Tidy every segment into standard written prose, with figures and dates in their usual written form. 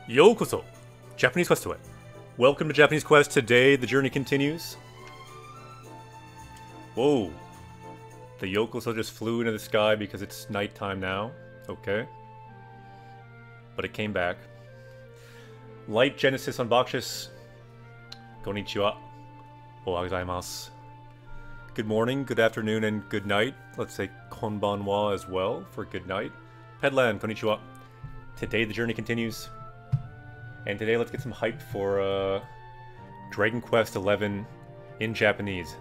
Yokoso! Japanese Quest to it. Welcome to Japanese Quest. Today, the journey continues. Whoa. The Yokoso just flew into the sky because it's nighttime now. Okay. But it came back. Light Genesis on Bakshis. Konnichiwa. Ohayou gozaimasu. Good morning, good afternoon, and good night. Let's say konbanwa as well for good night. Pedland, konnichiwa. Today the journey continues. And today let's get some hype for Dragon Quest XI in Japanese.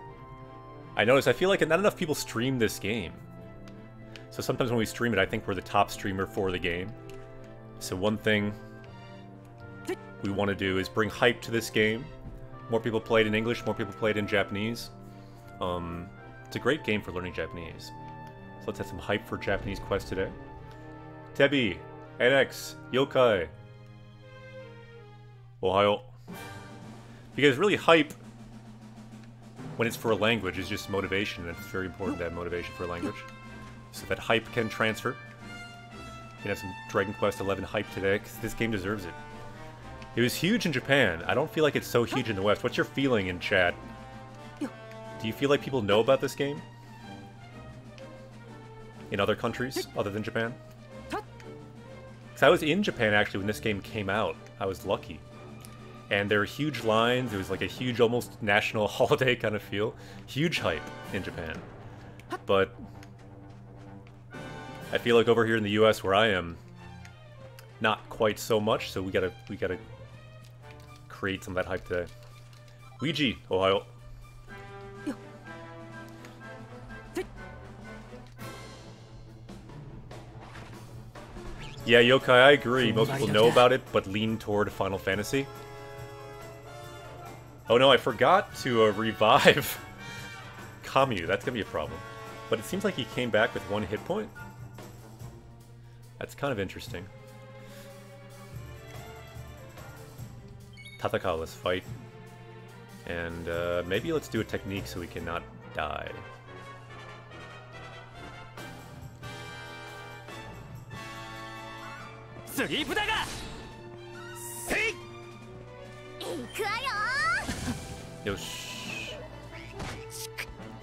I notice I feel like not enough people stream this game. So sometimes when we stream it, I think we're the top streamer for the game. So one thing we want to do is bring hype to this game. More people play it in English, more people play it in Japanese. It's a great game for learning Japanese. So let's have some hype for Japanese Quest today. Tebi, NX, Yokai. Ohayou. Because really hype, when it's for a language, is just motivation, and it's very important to have motivation for a language. So that hype can transfer. You can have some Dragon Quest XI hype today, because this game deserves it. It was huge in Japan. I don't feel like it's so huge in the West. What's your feeling in chat? Do you feel like people know about this game? In other countries, other than Japan? Because I was in Japan, actually, when this game came out. I was lucky. And there were huge lines. It was like a huge, almost national holiday kind of feel. Huge hype in Japan. But I feel like over here in the US, where I am, not quite so much. So we gotta create some of that hype today. Ouija, Ohayou. Yeah, Yokai, I agree. Most people know about it, but lean toward Final Fantasy. Oh no, I forgot to revive Kamyu. That's gonna be a problem. But it seems like he came back with 1 hit point. That's kind of interesting. Tatakao, let's fight. And maybe let's do a technique so we cannot die. Yosh.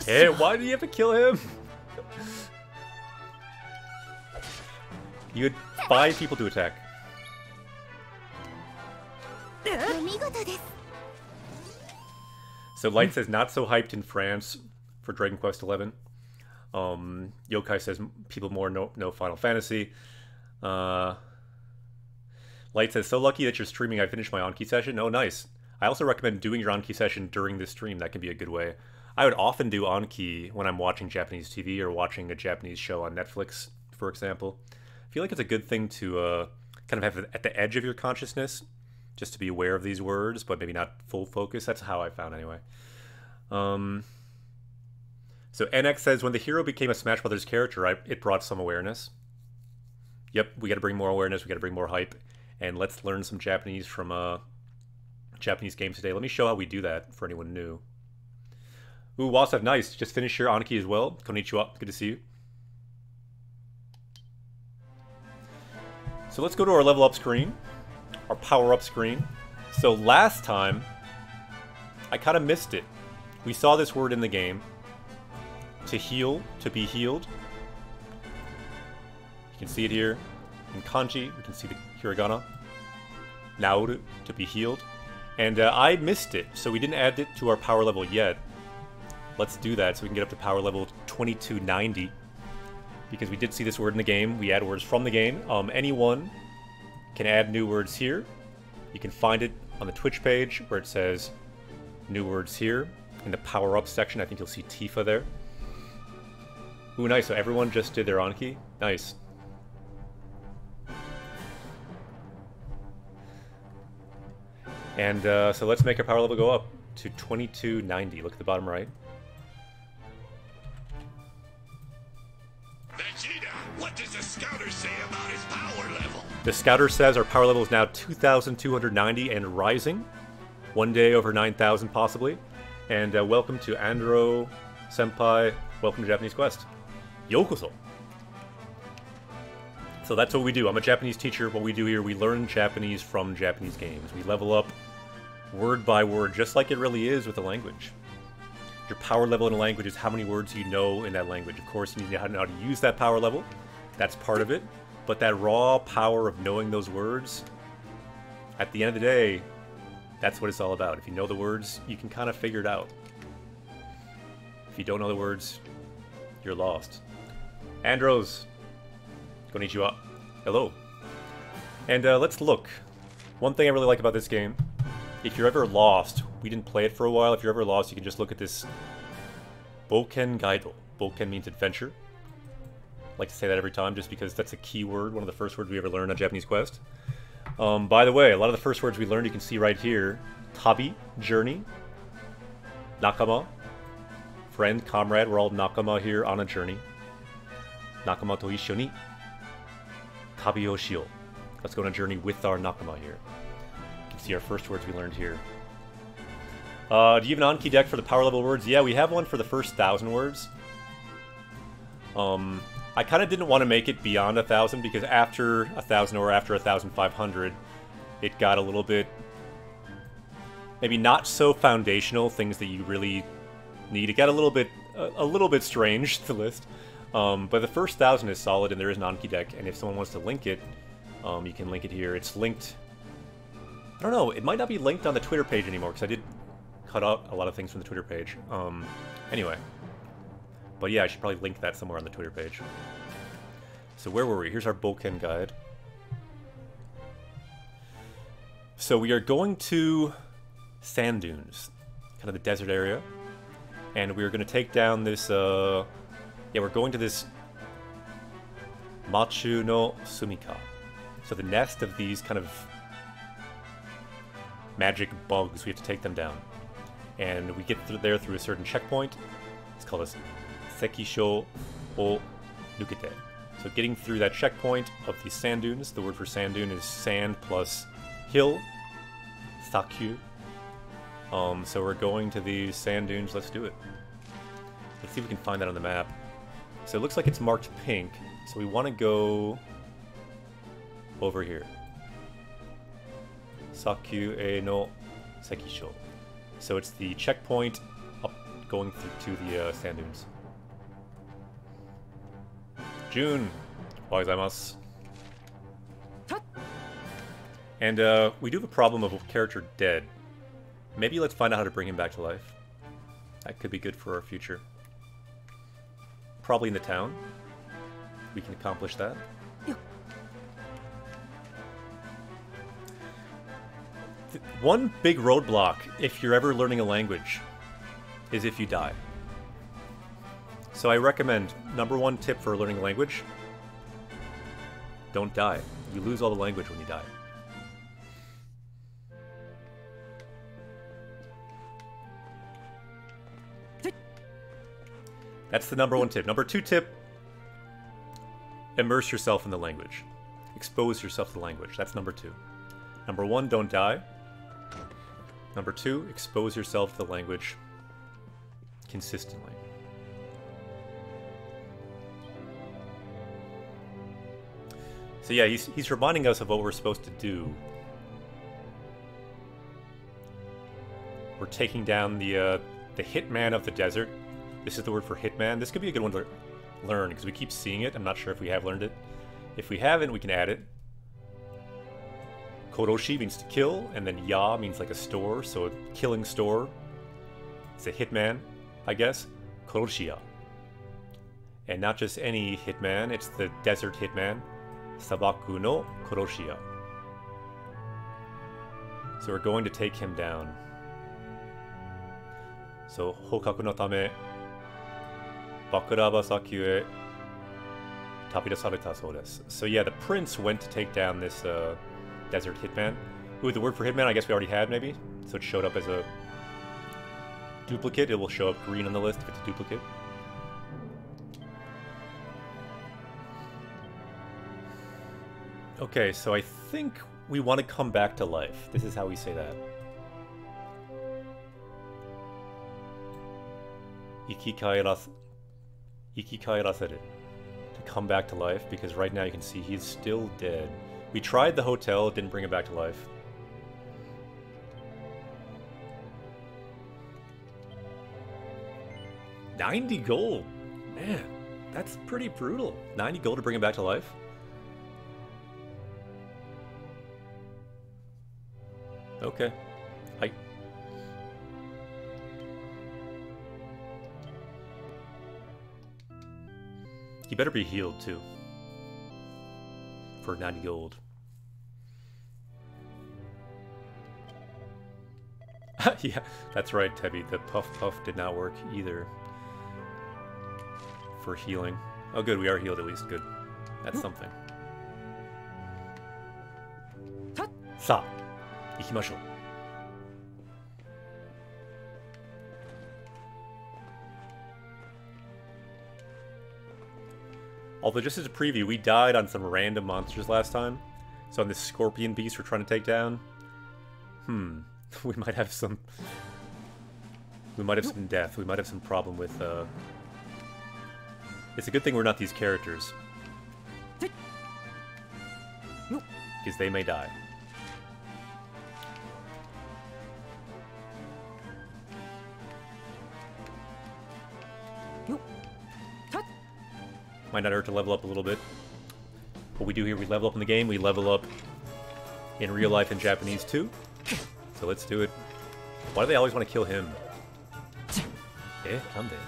Hey, why do you have to kill him? You had 5 people to attack. So Light says not so hyped in France for Dragon Quest XI. Yokai says people more know Final Fantasy. Light says, so lucky that you're streaming. I finished my Anki session. Oh, nice. I also recommend doing your Anki session during the stream. That can be a good way. I would often do Anki when I'm watching Japanese TV or watching a Japanese show on Netflix, for example. I feel like it's a good thing to kind of have it at the edge of your consciousness, just to be aware of these words, but maybe not full focus. That's how I found anyway. So NX says, when the hero became a Smash Brothers character, it brought some awareness. Yep, we got to bring more awareness. We got to bring more hype. And let's learn some Japanese from Japanese games today. Let me show how we do that for anyone new. Ooh, Wasaf, nice. Just finished your Anki as well. Konnichiwa. Good to see you. So let's go to our level up screen. Our power up screen. So last time, I kind of missed it. We saw this word in the game. To heal, to be healed. You can see it here. In kanji, we can see the hiragana. Naoru, to be healed. And I missed it, so we didn't add it to our power level yet. Let's do that so we can get up to power level 2290. Because we did see this word in the game. We add words from the game. Anyone can add new words here. You can find it on the Twitch page where it says new words here. In the power up section, I think you'll see Tifa there. Ooh, nice. So everyone just did their Anki. Nice. And so let's make our power level go up to 2290. Look at the bottom right. Vegeta, what does the scouter say about his power level? The scouter says our power level is now 2290 and rising. One day over 9,000 possibly. And welcome to Andro Senpai. Welcome to Japanese Quest. Yokoso. So that's what we do. I'm a Japanese teacher. What we do here, we learn Japanese from Japanese games. We level up word by word, just like it really is with a language. Your power level in a language is how many words you know in that language. Of course, you need to know how to use that power level. That's part of it. But that raw power of knowing those words, at the end of the day, that's what it's all about. If you know the words, you can kind of figure it out. If you don't know the words, you're lost. Andros, konnichiwa. Hello. And let's look. One thing I really like about this game, if you're ever lost, we didn't play it for a while, if you're ever lost, you can just look at this Boken Gaido. Boken means adventure. I like to say that every time just because that's a key word, one of the first words we ever learned on Japanese Quest. By the way, a lot of the first words we learned you can see right here. Tabi, journey. Nakama, friend, comrade. We're all nakama here on a journey. Nakama to issho ni tabi o shio. Let's go on a journey with our nakama here. You can see our first words we learned here. Do you have an Anki deck for the power level words? Yeah, we have one for the first 1,000 words. I kind of didn't want to make it beyond 1,000 because after 1,000 or after 1,500, it got a little bit, maybe not so foundational, things that you really need. It got a little bit strange to list. But the first 1,000 is solid, and there is an Anki deck. And if someone wants to link it, you can link it here. It's linked. I don't know. It might not be linked on the Twitter page anymore because I did cut out a lot of things from the Twitter page. Anyway. But yeah, I should probably link that somewhere on the Twitter page. So where were we? Here's our Boken guide. So we are going to sand dunes, kind of the desert area. And we're going to take down this, yeah, we're going to this Machu no Sumika. So the nest of these kind of magic bugs, we have to take them down. And we get through there through a certain checkpoint. It's called a Sekisho o Nukete. So getting through that checkpoint of these sand dunes, the word for sand dune is sand plus hill, Sakyu. So we're going to these sand dunes, let's do it. Let's see if we can find that on the map. So it looks like it's marked pink, so we want to go over here. Sakyu e no Sekisho. So it's the checkpoint up going through to the sand dunes. June, wahozaimasu. And we do have a problem of a character dead. Maybe let's find out how to bring him back to life. That could be good for our future. Probably in the town. We can accomplish that. One big roadblock, if you're ever learning a language, is if you die. So I recommend, #1 tip for learning a language, don't die. You lose all the language when you die. That's the #1 tip. #2 tip, immerse yourself in the language. Expose yourself to the language. That's #2. #1, don't die. #2, expose yourself to the language consistently. So yeah, he's reminding us of what we're supposed to do. We're taking down the hitman of the desert. This is the word for hitman. This could be a good one to learn because we keep seeing it. I'm not sure if we have learned it. If we haven't, we can add it. Koroshi means to kill, and then ya means like a store, so a killing store. It's a hitman, I guess. Koroshiya. And not just any hitman, it's the desert hitman. Sabaku no Koroshiya. So we're going to take him down. So, hokaku no tame, Bakuraba Sakyu e tabirasareta sou desu. So yeah, the prince went to take down this desert hitman. Ooh, the word for hitman I guess we already had maybe? So it showed up as a duplicate. It will show up green on the list if it's a duplicate. Okay, so I think we want to come back to life. This is how we say that. Ikikairaseru. To come back to life, because right now you can see he's still dead. We tried the hotel, it didn't bring him back to life. $90 gold! Man, that's pretty brutal. 90 gold to bring him back to life? Okay. Hi. He better be healed, too. For 90 gold. Yeah, that's right, Tebby. The Puff Puff did not work either. For healing. Oh good, we are healed at least. Good. That's something. Sa, ikimashou. Although just as a preview, we died on some random monsters last time. So on this scorpion beast we're trying to take down. We might have some... We might have some death. We might have some problem with, It's a good thing we're not these characters. Because they may die. Might not hurt to level up a little bit. What we do here, we level up in the game, we level up in real life in Japanese too. So let's do it. Why do they always want to kill him? Eh, come then.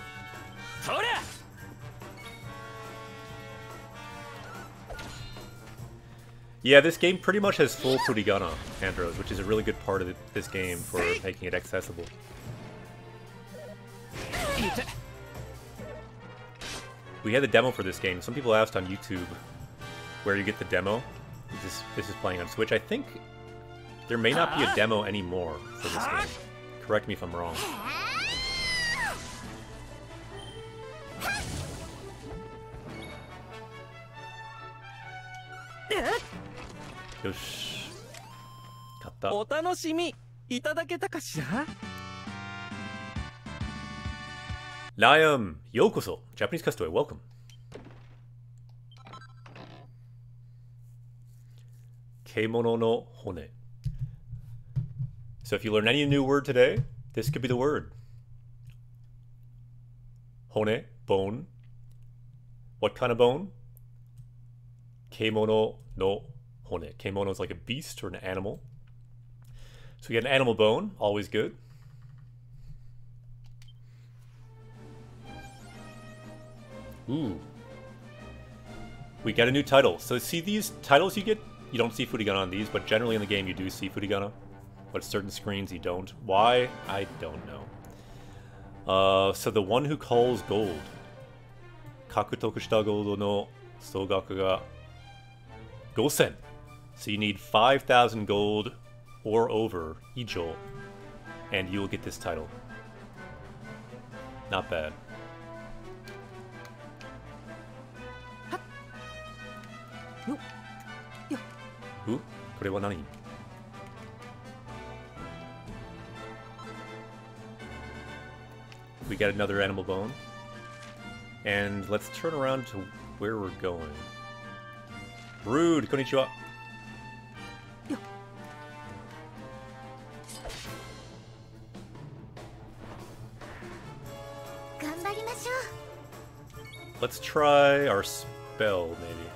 Yeah, this game pretty much has full furigana, Andros, which is a really good part of this game for making it accessible. We had the demo for this game. Some people asked on YouTube where you get the demo. This is playing on Switch. I think there may not be a demo anymore for this game. Correct me if I'm wrong. Yosh. Katta. お楽しみいただけたかしら Liam, yokoso. Japanese Custode, welcome. Keimono no hone. So if you learn any new word today, this could be the word. Hone, bone. What kind of bone? Keimono no hone. Keimono is like a beast or an animal. So we get an animal bone, always good. Ooh. We got a new title. So see these titles you get? You don't see furigana on these, but generally in the game you do see furigana. But certain screens you don't. Why? I don't know. So the one who calls gold. Kakutoku shita gold no sougaku ga 5000. So you need 5,000 gold or over, ijo, and you will get this title. Not bad. Ooh, これは何? We got another animal bone. And let's turn around to where we're going. Rude, konnichiwa. Let's try our spell, maybe.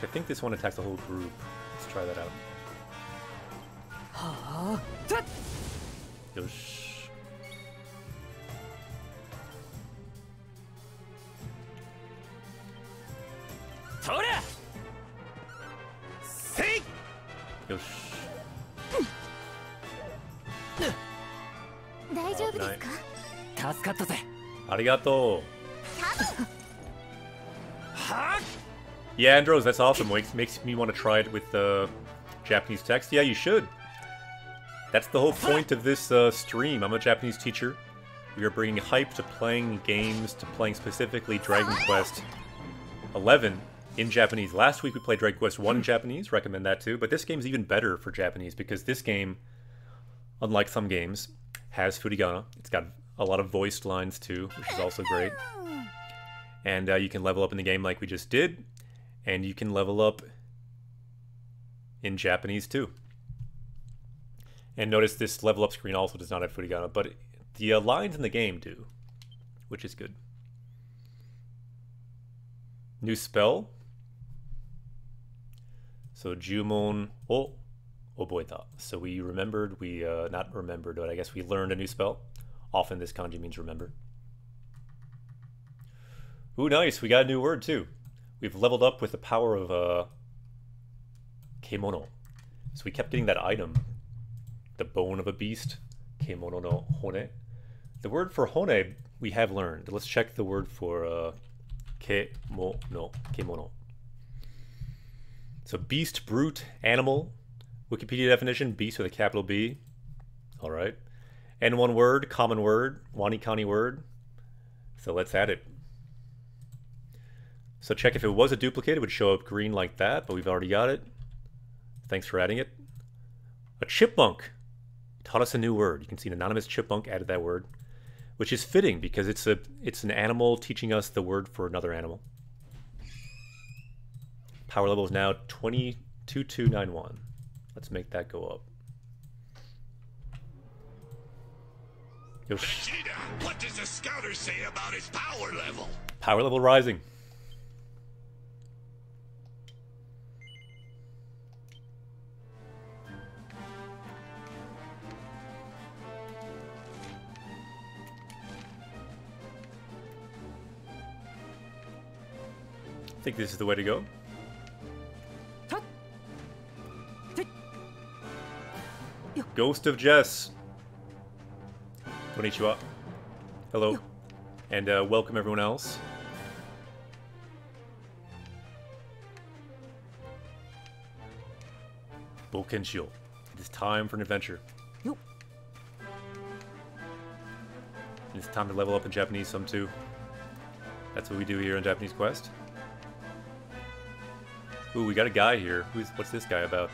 I think this one attacks the whole group. Let's try that out. Yosh. Yosh. Arigato. Yeah, Andros, that's awesome. Makes me want to try it with Japanese text. Yeah, you should. That's the whole point of this stream. I'm a Japanese teacher. We are bringing hype to playing games, to playing specifically Dragon Quest 11 in Japanese. Last week we played Dragon Quest 1 in Japanese. Recommend that too. But this game's even better for Japanese because this game, unlike some games, has furigana. It's got a lot of voiced lines too, which is also great. And you can level up in the game like we just did. And you can level up in Japanese too. And notice this level up screen also does not have furigana, but the lines in the game do, which is good. New spell. So Jumon o oboeta. So we remembered, not remembered, but I guess we learned a new spell. Often this kanji means remember. Ooh, nice. We got a new word too. We've leveled up with the power of kemono. So we kept getting that item. The bone of a beast. Kemono no hone. The word for hone we have learned. Let's check the word for kemono. So beast, brute, animal. Wikipedia definition, beast with a capital B. Alright. And one word, common word, Wanikani word. So let's add it. So check if it was a duplicate, it would show up green like that, but we've already got it. Thanks for adding it. A chipmunk taught us a new word. You can see an anonymous chipmunk added that word, which is fitting because it's an animal teaching us the word for another animal. Power level is now 2291. Let's make that go up. Vegeta, what does the scouter say about his power level? Power level rising. I think this is the way to go. Ghost of Jess. Konnichiwa. Hello. And welcome everyone else. Bokenshiou. It is time for an adventure. And it's time to level up in Japanese some too. That's what we do here in Japanese Quest. Ooh, we got a guy here. What's this guy about?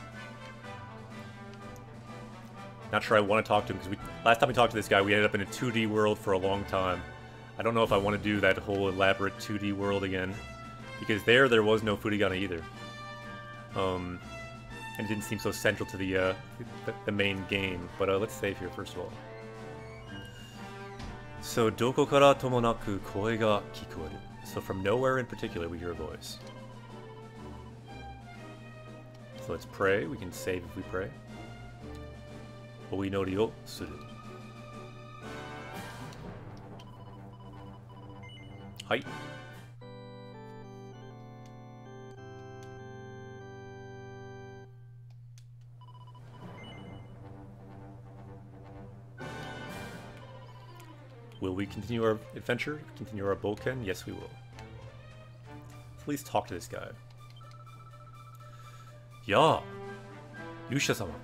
Not sure I want to talk to him because last time we talked to this guy, we ended up in a 2D world for a long time. I don't know if I want to do that whole elaborate 2D world again, because there was no furigana either. And it didn't seem so central to the main game. But let's save here first of all. So doko kara tomonaku koe ga kikoeru. So from nowhere in particular, we hear a voice. So let's pray. We can save if we pray. Oinori o suru. Hai. Will we continue our adventure? Continue our boken? Yes, we will. At least talk to this guy. Ya, Yusha-sama.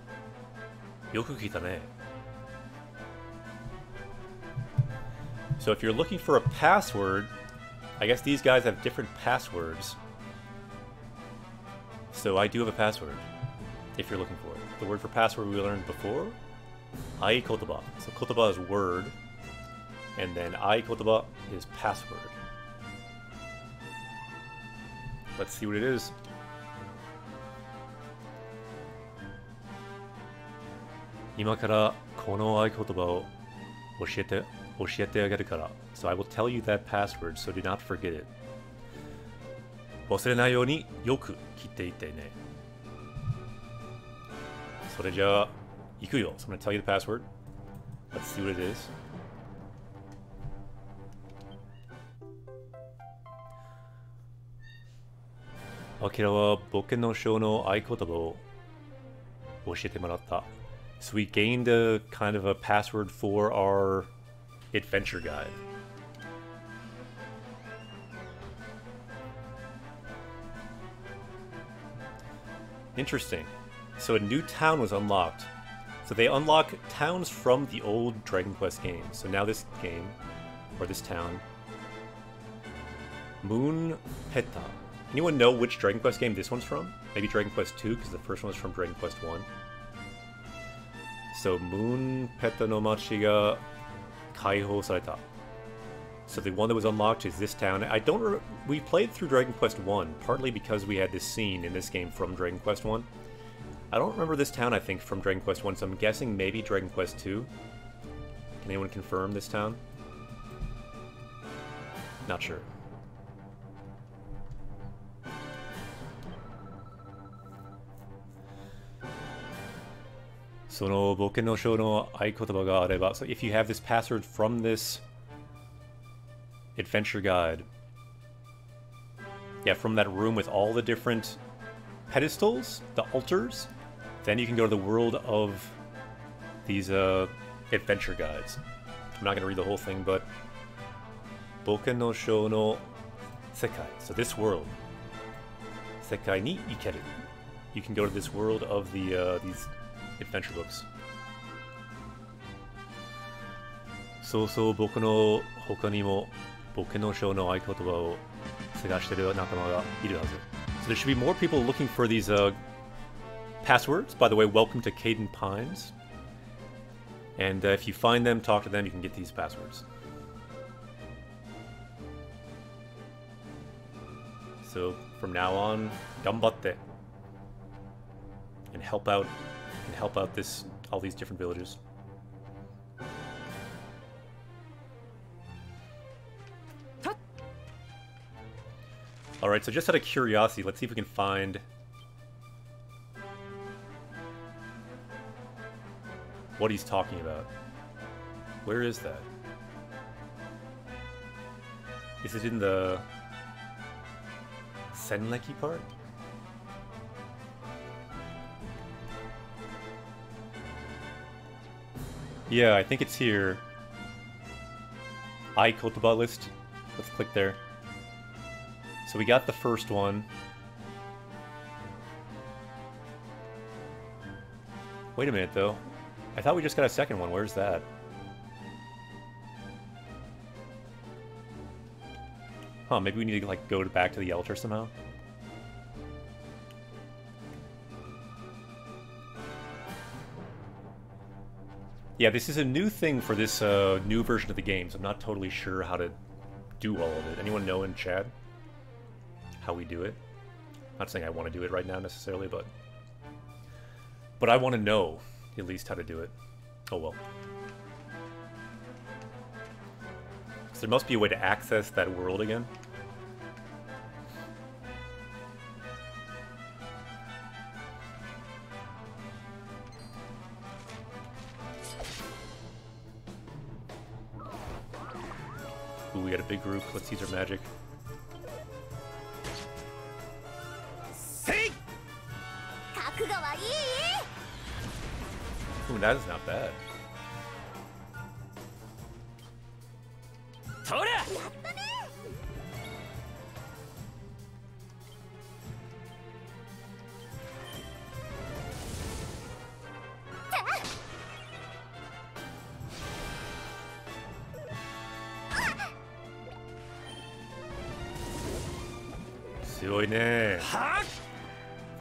Yoku kita ne. So if you're looking for a password, I guess these guys have different passwords. So I do have a password, if you're looking for it. The word for password we learned before, ai kotoba. So kotoba is word, and then ai kotoba is password. Let's see what it is. Ima kara kono ai kotoba o oshiete ageru kara. So I will tell you that password, so do not forget it. Wasurenai you ni yoku kitte itte ne. Sore ja ikuyo. So I'm going to tell you the password. Let's see what it is. Akira wa boken no shou no ai kotoba o oshiete moratta. So we gained a kind of a password for our adventure guide. Interesting. So a new town was unlocked. So they unlock towns from the old Dragon Quest games. So now this game, or this town, Moon Peta. Anyone know which Dragon Quest game this one's from? Maybe Dragon Quest 2, because the first one was from Dragon Quest 1. So Moon Peta no machi ga kaihou sareta. So the one that was unlocked is this town. I don't. We played through Dragon Quest 1, partly because we had this scene in this game from Dragon Quest 1. I don't remember this town, I think, from Dragon Quest 1, so I'm guessing maybe Dragon Quest 2. Can anyone confirm this town? Not sure. So if you have this password from this adventure guide, yeah, from that room with all the different pedestals, the altars, then you can go to the world of these adventure guides. I'm not going to read the whole thing, but Boken no Shou no Sekai. So this world, Sekai ni ikeru. You can go to this world of the these adventure books. So boku no hoka ni mo Boken no Shou no aikotoba o sagashiteru nakama ga iru hazu. So there should be more people looking for these passwords. By the way, welcome to Caden Pines. And if you find them, talk to them, you can get these passwords. So from now on, gambatte. And help out all these different villages. Alright, so just out of curiosity, let's see if we can find what he's talking about. Where is that? Is it in the Senleki part? Yeah, I think it's here. Kotoba list. Let's click there. So we got the first one. Wait a minute, though. I thought we just got a second one. Where's that? Huh, maybe we need to, like, go back to the altar somehow? Yeah, this is a new thing for this new version of the game, so I'm not totally sure how to do all of it. Anyone know in chat how we do it? Not saying I want to do it right now necessarily, but I want to know at least how to do it. Oh well. So there must be a way to access that world again. Ooh, we got a big group. Let's use our magic. Ooh, that is not bad.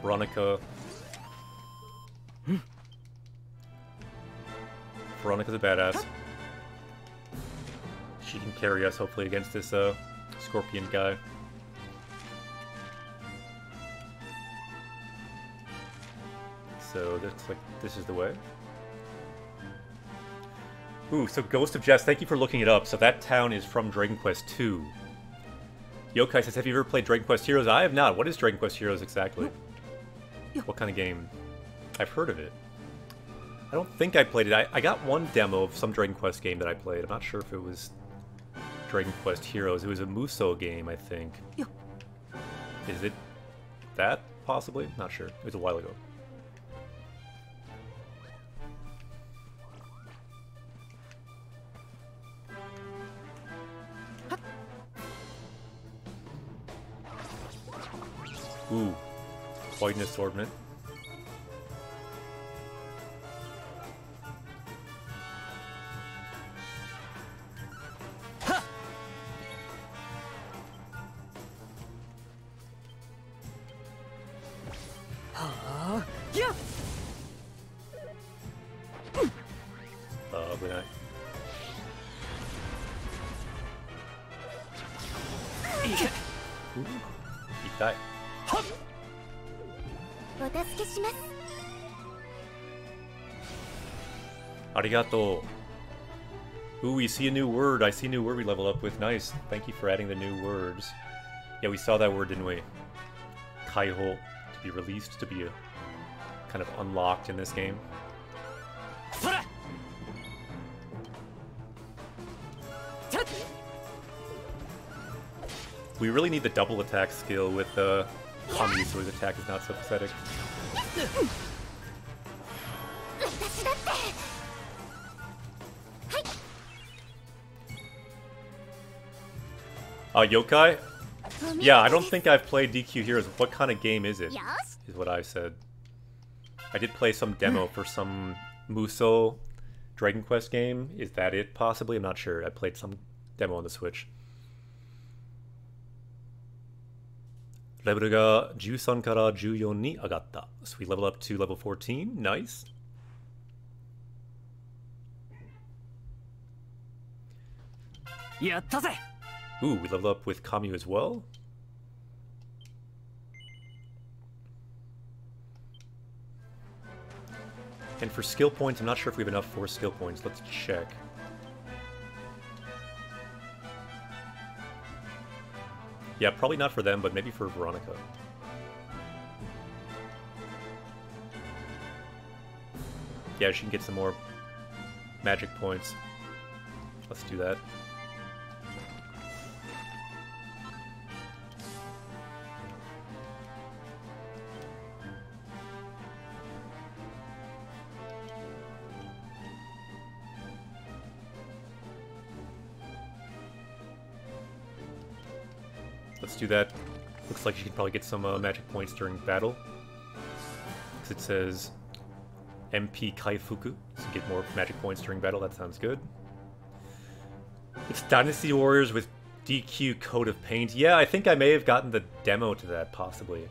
Veronica. Veronica's a badass. She can carry us, hopefully, against this scorpion guy. So, looks like this is the way. Ooh, so Ghost of Jess, thank you for looking it up. So that town is from Dragon Quest 2. Yokai says, have you ever played Dragon Quest Heroes? I have not. What is Dragon Quest Heroes exactly? What kind of game? I've heard of it. I don't think I played it. I got one demo of some Dragon Quest game that I played. I'm not sure if it was Dragon Quest Heroes. It was a Musou game, I think. Is it that, possibly? Not sure. It was a while ago. Ooh. Poisonous assortment. Die. お助けします。 Arigato. Ooh, we see a new word. I see a new word we level up with. Nice. Thank you for adding the new words. Yeah, we saw that word, didn't we? Kaiho. To be released, to be kind of unlocked in this game. We really need the double attack skill with Kami, so his attack is not so pathetic. Yokai? Yeah, I don't think I've played DQ Heroes. What kind of game is it? Is what I said. I did play some demo for some Musou Dragon Quest game. Is that it, possibly? I'm not sure. I played some demo on the Switch. レベルが13から14に上がった。So we level up to level 14. Nice. Ooh, we level up with Kami as well. And for skill points, I'm not sure if we have enough for skill points. Let's check. Yeah, probably not for them, but maybe for Veronica. Yeah, she can get some more magic points. Let's do that. Let's do that. Looks like she can probably get some magic points during battle. Because it says MP Kaifuku, so get more magic points during battle. That sounds good. It's Dynasty Warriors with DQ Coat of Paint. Yeah, I think I may have gotten the demo to that, possibly.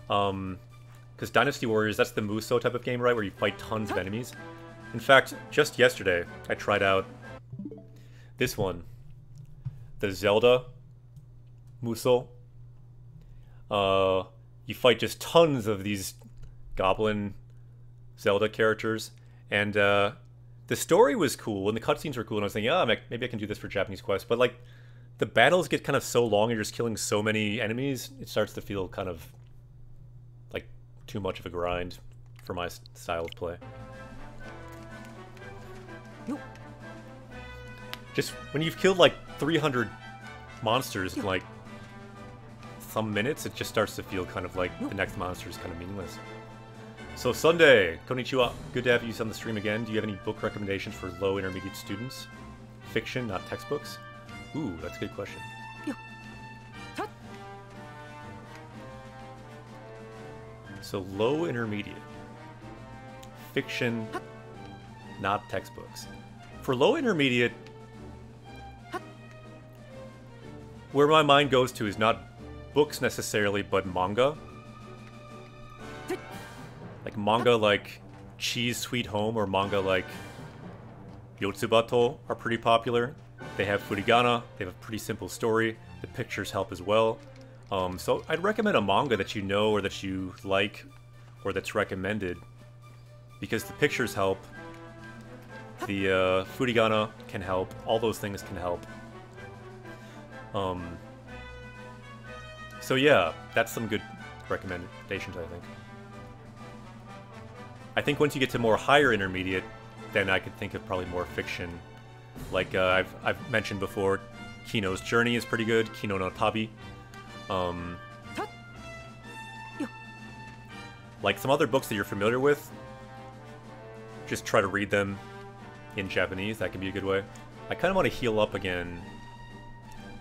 Because Dynasty Warriors, that's the Musou type of game, right? Where you fight tons of enemies. In fact, just yesterday, I tried out this one. The Zelda Musou. You fight just tons of these goblin Zelda characters, and the story was cool, and the cutscenes were cool, and I was thinking, oh, maybe I can do this for Japanese Quest, but like, the battles get kind of so long, and you're just killing so many enemies, it starts to feel kind of like too much of a grind for my style of play. Just when you've killed like 300 monsters in like some minutes, it just starts to feel kind of like the next monster is kind of meaningless. So Sunday, konnichiwa. Good to have you on the stream again. Do you have any book recommendations for low intermediate students? Fiction, not textbooks? Ooh, that's a good question. So low intermediate. Fiction, not textbooks. For low intermediate, where my mind goes to is not books necessarily, but manga. Like manga like Cheese Sweet Home or manga like Yotsubato are pretty popular. They have furigana, they have a pretty simple story, the pictures help as well. So I'd recommend a manga that you know or that you like or that's recommended, because the pictures help, the furigana can help, all those things can help. So yeah, that's some good recommendations, I think. I think once you get to more higher intermediate, then I could think of probably more fiction. Like I've mentioned before, Kino's Journey is pretty good, Kino no Tabi. Like some other books that you're familiar with, just try to read them in Japanese, that can be a good way. I kind of want to heal up again.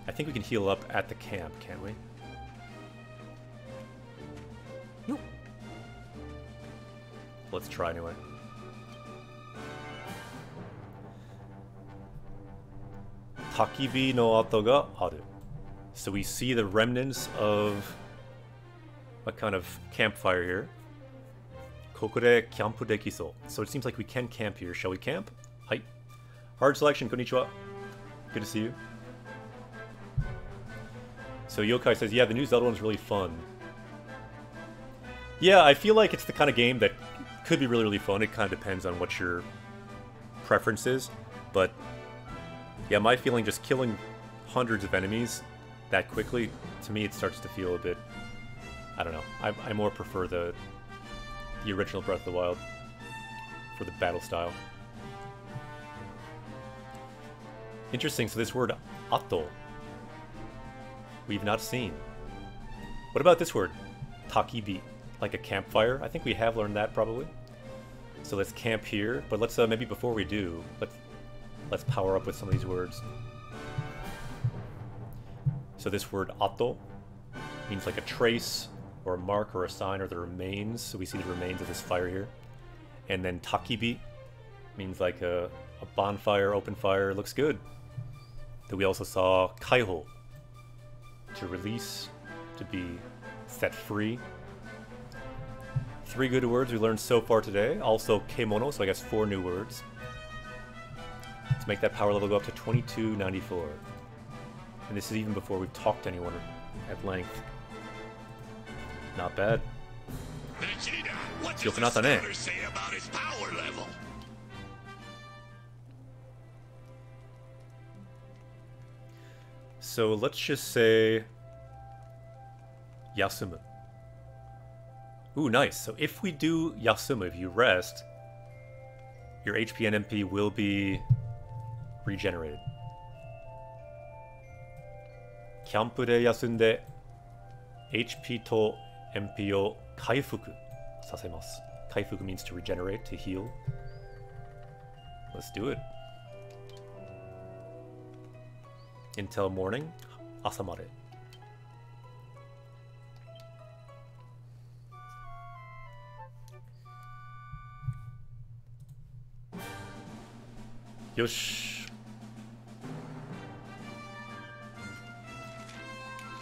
I think we can heal up at the camp, can't we? Let's try anyway. Takibi no ato ga aru. So we see the remnants of a kind of campfire here. Kokore kyampu dekiso. So it seems like we can camp here. Shall we camp? Hi. Hard selection, konnichiwa. Good to see you. So Yokai says, yeah, the new Zelda one's really fun. Yeah, I feel like it's the kind of game that could be really, really fun. It kind of depends on what your preference is. But, yeah, my feeling just killing hundreds of enemies that quickly, to me it starts to feel a bit... I don't know. I more prefer the original Breath of the Wild for the battle style. Interesting, so this word, ato, we've not seen. What about this word, takibi, like a campfire? I think we have learned that probably. So let's camp here, but let's maybe before we do, let's power up with some of these words. So this word ato means like a trace, or a mark, or a sign, or the remains. So we see the remains of this fire here. And then takibi means like a bonfire, open fire. Looks good. Then we also saw kaiho, to release, to be set free. 3 good words we learned so far today. Also kemono, so I guess 4 new words. Let's make that power level go up to 2294. And this is even before we've talked to anyone at length. Not bad. Vegeta, what does the scouter say about his power level? So let's just say yasumu. Ooh, nice. So if we do yasumu, if you rest, your HP and MP will be regenerated. Kyampu de yasunde HP to MP o kaifuku sasemasu. Kaifuku means to regenerate, to heal. Let's do it. Until morning, asamare. Yosh.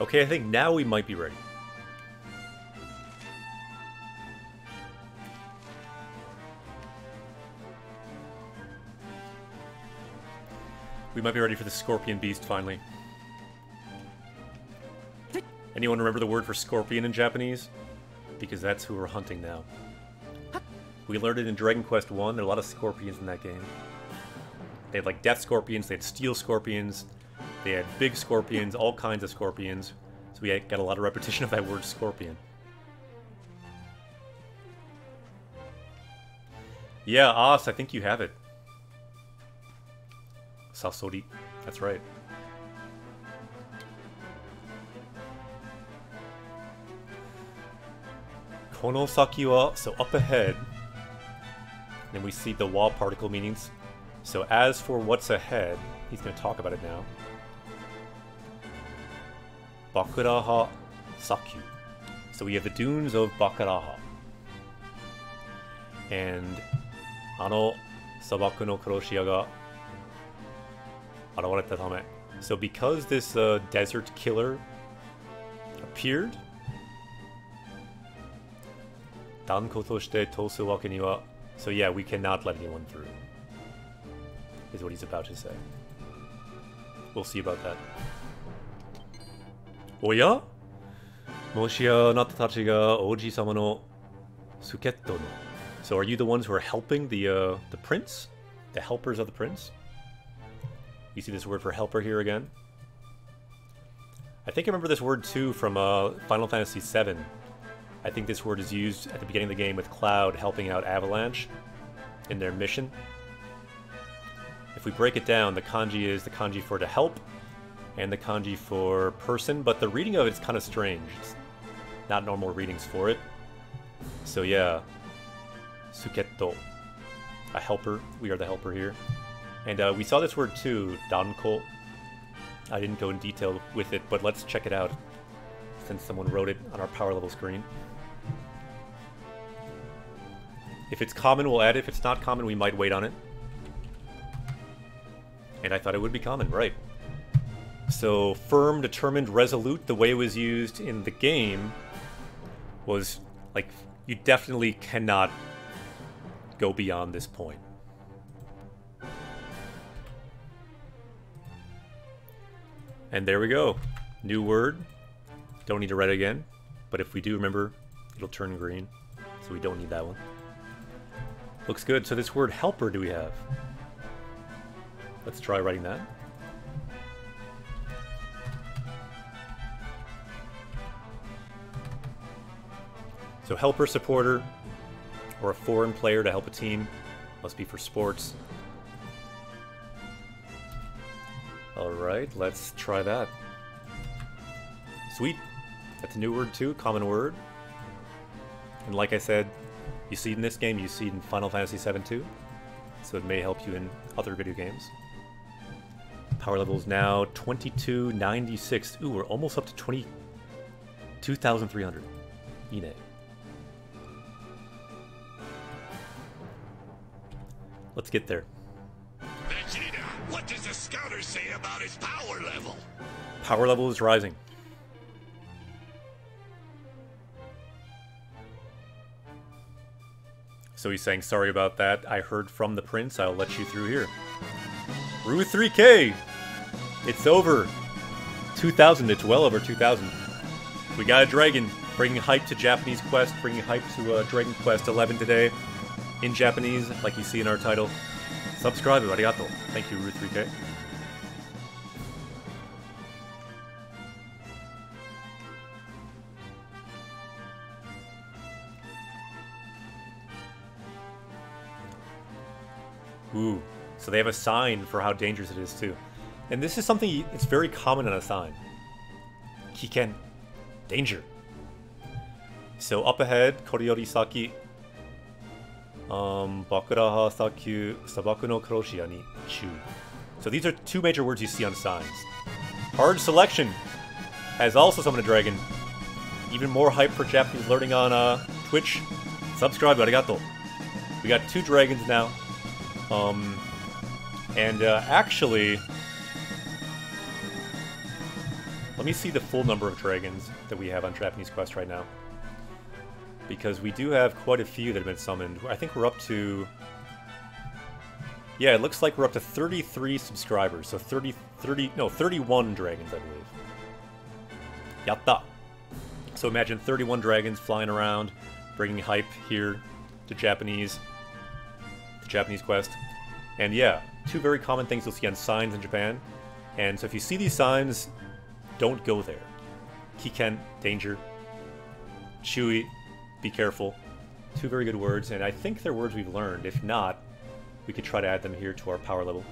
Okay, I think now we might be ready. We might be ready for the scorpion beast finally. Anyone remember the word for scorpion in Japanese? Because that's who we're hunting now. We learned it in Dragon Quest 1. There are a lot of scorpions in that game. They had like death scorpions, they had steel scorpions, they had big scorpions, all kinds of scorpions. So we got a lot of repetition of that word scorpion. Yeah, As, I think you have it. Sasori. That's right. Konosaki wa, so up ahead. Then we see the wa particle meanings. So as for what's ahead, he's going to talk about it now. Bakuraha Sakyu. So we have the dunes of Bakuraha. And Ano Sabaku no Kuroshiya ga arawareta tame. So because this desert killer appeared, Danko toshite tosu wake ni wa. So yeah, we cannot let anyone through, is what he's about to say. We'll see about that. Oya? Moshi anata tachi ga Oji-sama no Suketto no. So are you the ones who are helping the prince? The helpers of the prince? You see this word for helper here again? I think I remember this word too from Final Fantasy VII. I think this word is used at the beginning of the game with Cloud helping out Avalanche in their mission. If we break it down, the kanji is the kanji for to help and the kanji for person, but the reading of it is kind of strange. It's not normal readings for it. So yeah, Suketto, a helper. We are the helper here. And we saw this word too, Danko. I didn't go in detail with it, but let's check it out since someone wrote it on our power level screen. If it's common, we'll add it. If it's not common, we might wait on it. And I thought it would be common, right? So, firm, determined, resolute, the way it was used in the game was, like, you definitely cannot go beyond this point. And there we go. New word. Don't need to red again, but if we do, remember, it'll turn green, so we don't need that one. Looks good. So this word helper do we have? Let's try writing that. So helper, supporter, or a foreign player to help a team. Must be for sports. Alright, let's try that. Sweet. That's a new word too, common word. And like I said, you see it in this game, you see it in Final Fantasy VII too. So it may help you in other video games. Power level is now 2296. Ooh, we're almost up to 22,300. Ine. Let's get there. Vegeta, what does the scouter say about his power level? Power level is rising. So he's saying, sorry about that. I heard from the prince. I'll let you through here. Rue 3K! It's over. 2,000. It's well over 2,000. We got a dragon. Bringing hype to Japanese Quest. Bringing hype to Dragon Quest 11 today. In Japanese, like you see in our title. Subscribe, arigato. Thank you, Rue 3K. Ooh, so they have a sign for how dangerous it is too. And this is something it's very common on a sign. Kiken, danger. So up ahead, koriyori saki, bakuraha sakyu sabaku no kuroshiya ni chuu. So these are two major words you see on signs. Hard Selection has also summoned a dragon. Even more hype for Japanese learning on Twitch. Subscribe, arigato. We got two dragons now. Actually, let me see the full number of dragons that we have on Japanese Quest right now. Because we do have quite a few that have been summoned. I think we're up to... Yeah, it looks like we're up to 33 subscribers. So 31 dragons, I believe. Yatta! So imagine 31 dragons flying around, bringing hype here to Japanese Quest. And yeah, two very common things you'll see on signs in Japan. And so if you see these signs, don't go there. Kiken, danger. Chui, be careful. Two very good words, and I think they're words we've learned. If not, we could try to add them here to our power level.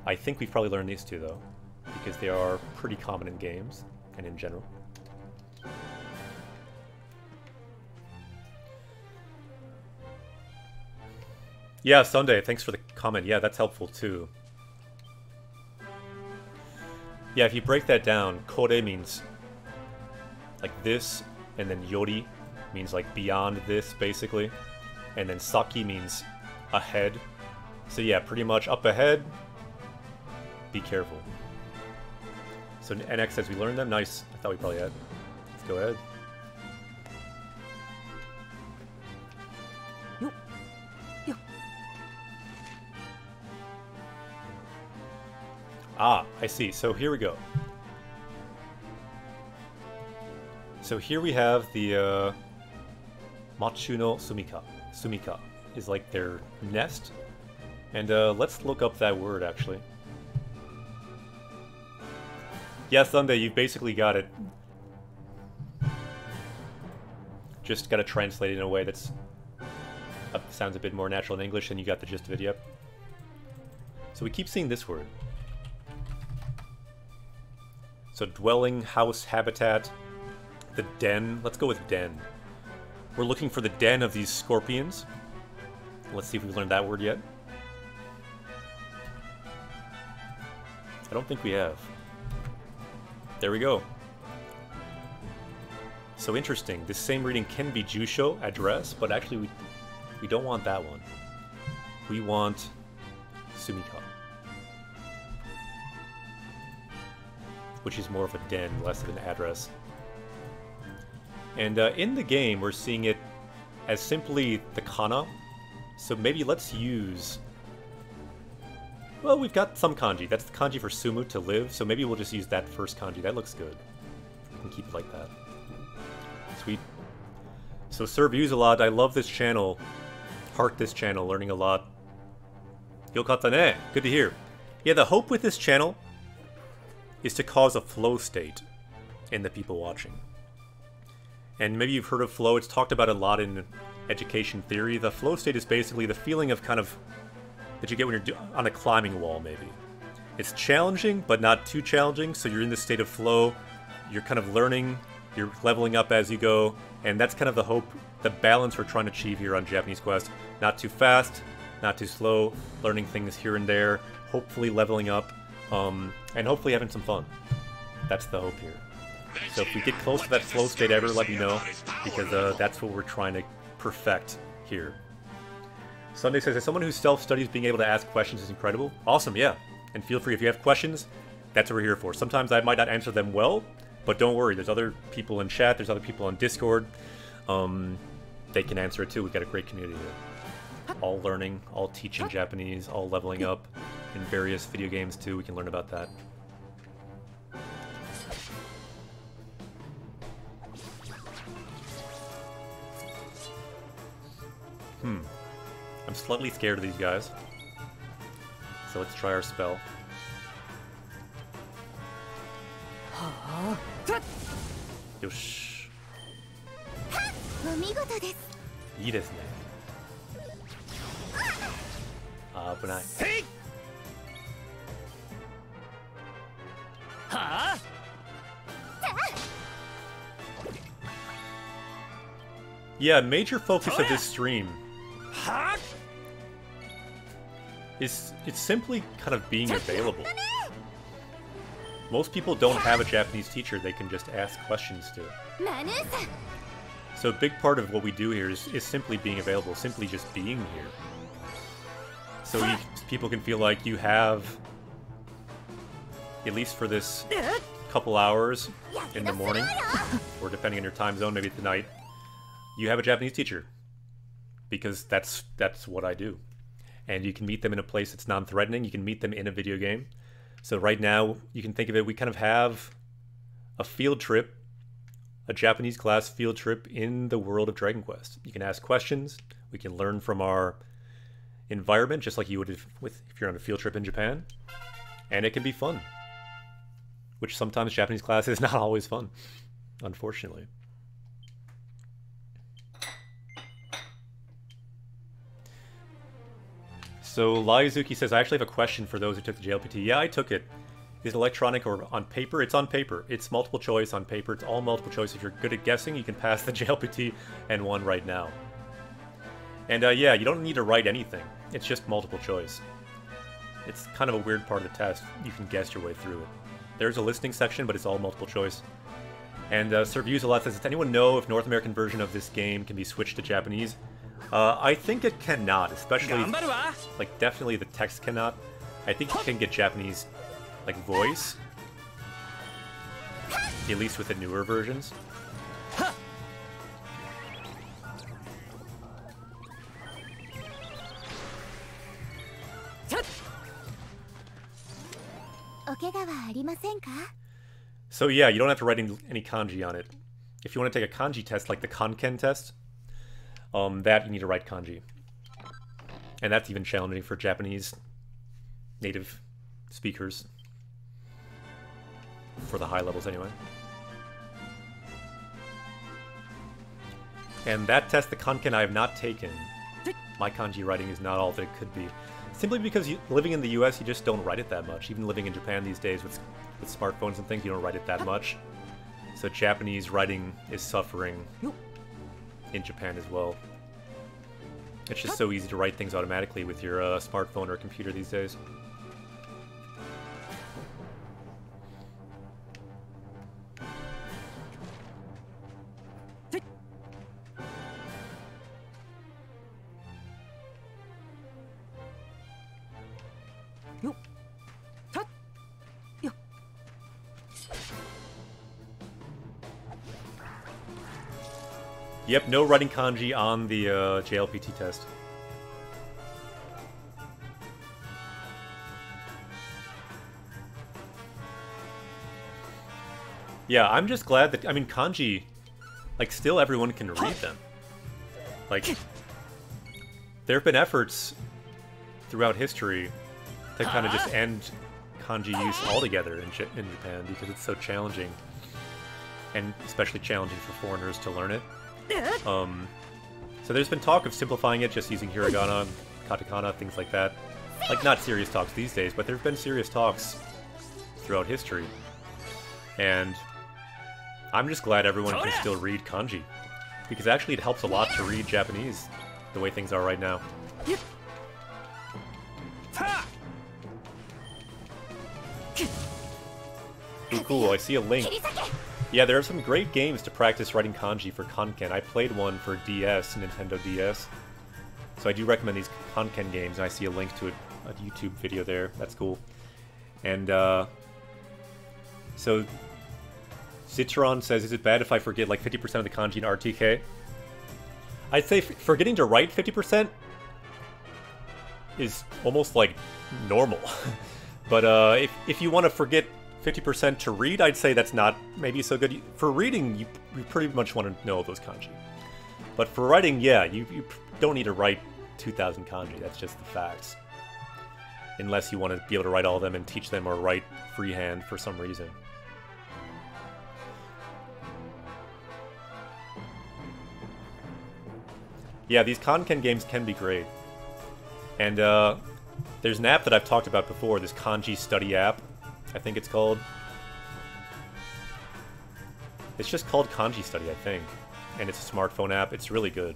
I think we've probably learned these two, though, because they are pretty common in games and in general. Yeah, Sunday, thanks for the comment. Yeah, that's helpful too. Yeah, if you break that down, kore means like this, and then yori means like beyond this, basically. And then saki means ahead. So yeah, pretty much up ahead, be careful. So NX says we learned them. Nice. I thought we probably had. Let's go ahead. Ah, I see. So here we go. So here we have the Machu no Sumika. Sumika is like their nest. And let's look up that word, actually. Yeah, Sunday, you've basically got it. Just got to translate it in a way that's sounds a bit more natural in English, and you got the gist of it, yep. So we keep seeing this word. So dwelling, house, habitat, the den. Let's go with den. We're looking for the den of these scorpions. Let's see if we've learned that word yet. I don't think we have. There we go. So interesting. This same reading can be Jusho, address, but actually we don't want that one. We want Sumika, which is more of a den, less of an address. And in the game, we're seeing it as simply the kana. So maybe let's use... Well, we've got some kanji. That's the kanji for sumu, to live, so maybe we'll just use that first kanji. That looks good. We can keep it like that. Sweet. So Sir views a lot. I love this channel. Heart this channel. Learning a lot. Yokata ne. Good to hear. Yeah, the hope with this channel is to cause a flow state in the people watching. And maybe you've heard of flow. It's talked about a lot in education theory. The flow state is basically the feeling of kind of that you get when you're on a climbing wall, maybe. It's challenging, but not too challenging, so you're in this state of flow. You're kind of learning, you're leveling up as you go, and that's kind of the hope, the balance we're trying to achieve here on Japanese Quest. Not too fast, not too slow, learning things here and there, hopefully leveling up, and hopefully having some fun. That's the hope here. So if we get close to that flow state ever, let me know, because that's what we're trying to perfect here. Sunday says, as someone who self-studies, being able to ask questions is incredible. Awesome, yeah. And feel free, if you have questions, that's what we're here for. Sometimes I might not answer them well, but don't worry, there's other people in chat, there's other people on Discord. They can answer it too. We've got a great community here. All learning, all teaching Japanese, all leveling up in various video games too. We can learn about that. I'm slightly scared of these guys. So let's try our spell. Yosh. お見事です。いいですね。あ、危ない。はあ Yeah, major focus of this stream はあ is it's simply kind of being available. Most people don't have a Japanese teacher they can just ask questions to. マヌーさん。 So a big part of what we do here is simply being available, simply just being here. So people can feel like you have, at least for this couple hours in the morning, or depending on your time zone, maybe at the night, you have a Japanese teacher. Because that's what I do. And you can meet them in a place that's non-threatening. You can meet them in a video game. So right now, you can think of it, we kind of have a field trip, a Japanese class field trip in the world of Dragon Quest. You can ask questions. We can learn from our environment, just like you would if you're on a field trip in Japan. And it can be fun. Which sometimes Japanese class is not always fun, unfortunately. So Liazuki says, I actually have a question for those who took the JLPT. Yeah, I took it. Is it electronic or on paper? It's on paper. It's multiple choice on paper. It's all multiple choice. If you're good at guessing, you can pass the JLPT and one right now. And yeah, you don't need to write anything. It's just multiple choice. It's kind of a weird part of the test. You can guess your way through it. There's a listening section, but it's all multiple choice. And Sir Views a lot says, does anyone know if North American version of this game can be switched to Japanese? I think it cannot, especially, like, definitely the text cannot. I think you can get Japanese, like, voice. At least with the newer versions. So yeah, you don't have to write any kanji on it. If you want to take a kanji test, like the Kanken test, that you need to write kanji. And that's even challenging for Japanese native speakers. For the high levels, anyway. And that test, the Kanken, I have not taken. My kanji writing is not all that it could be. Simply because living in the US, you just don't write it that much. Even living in Japan these days with smartphones and things, you don't write it that much. So Japanese writing is suffering in Japan as well. It's just so easy to write things automatically with your smartphone or computer these days. Yep, no writing kanji on the JLPT test. Yeah, I'm just glad that, I mean, kanji, like, still everyone can read them. Like, there have been efforts throughout history to kind of just end kanji use altogether in Japan because it's so challenging. And especially challenging for foreigners to learn it. So there's been talk of simplifying it, just using hiragana, katakana, things like that. Like, not serious talks these days, but there have been serious talks throughout history. And I'm just glad everyone can still read kanji. Because actually it helps a lot to read Japanese, the way things are right now. Ooh, cool, I see a link. Yeah, there are some great games to practice writing kanji for Kanken. I played one for DS, Nintendo DS. So I do recommend these Kanken games, and I see a link to a YouTube video there. That's cool. And, so Citron says, is it bad if I forget like 50% of the kanji in RTK? I'd say forgetting to write 50% is almost like normal. But if you want to forget 50% to read, I'd say that's not maybe so good. For reading, you pretty much want to know those kanji. But for writing, yeah, you don't need to write 2,000 kanji. That's just the facts. Unless you want to be able to write all of them and teach them or write freehand for some reason. Yeah, these Kanken games can be great. And there's an app that I've talked about before, this Kanji Study App, I think it's called. It's just called Kanji Study, I think. And it's a smartphone app. It's really good.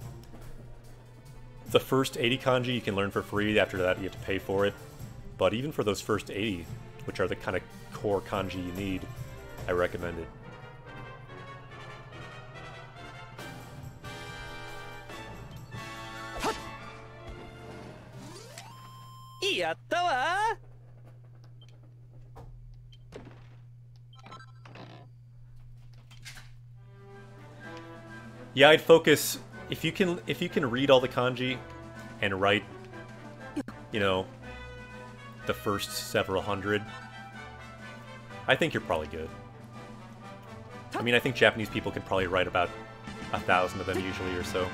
The first 80 kanji you can learn for free. After that, you have to pay for it. But even for those first 80, which are the kind of core kanji you need, I recommend it. Yatta wa! Yeah, I'd focus if you can read all the kanji and write, you know, the first several hundred. I think you're probably good. I mean, I think Japanese people can probably write about 1,000 of them usually or so.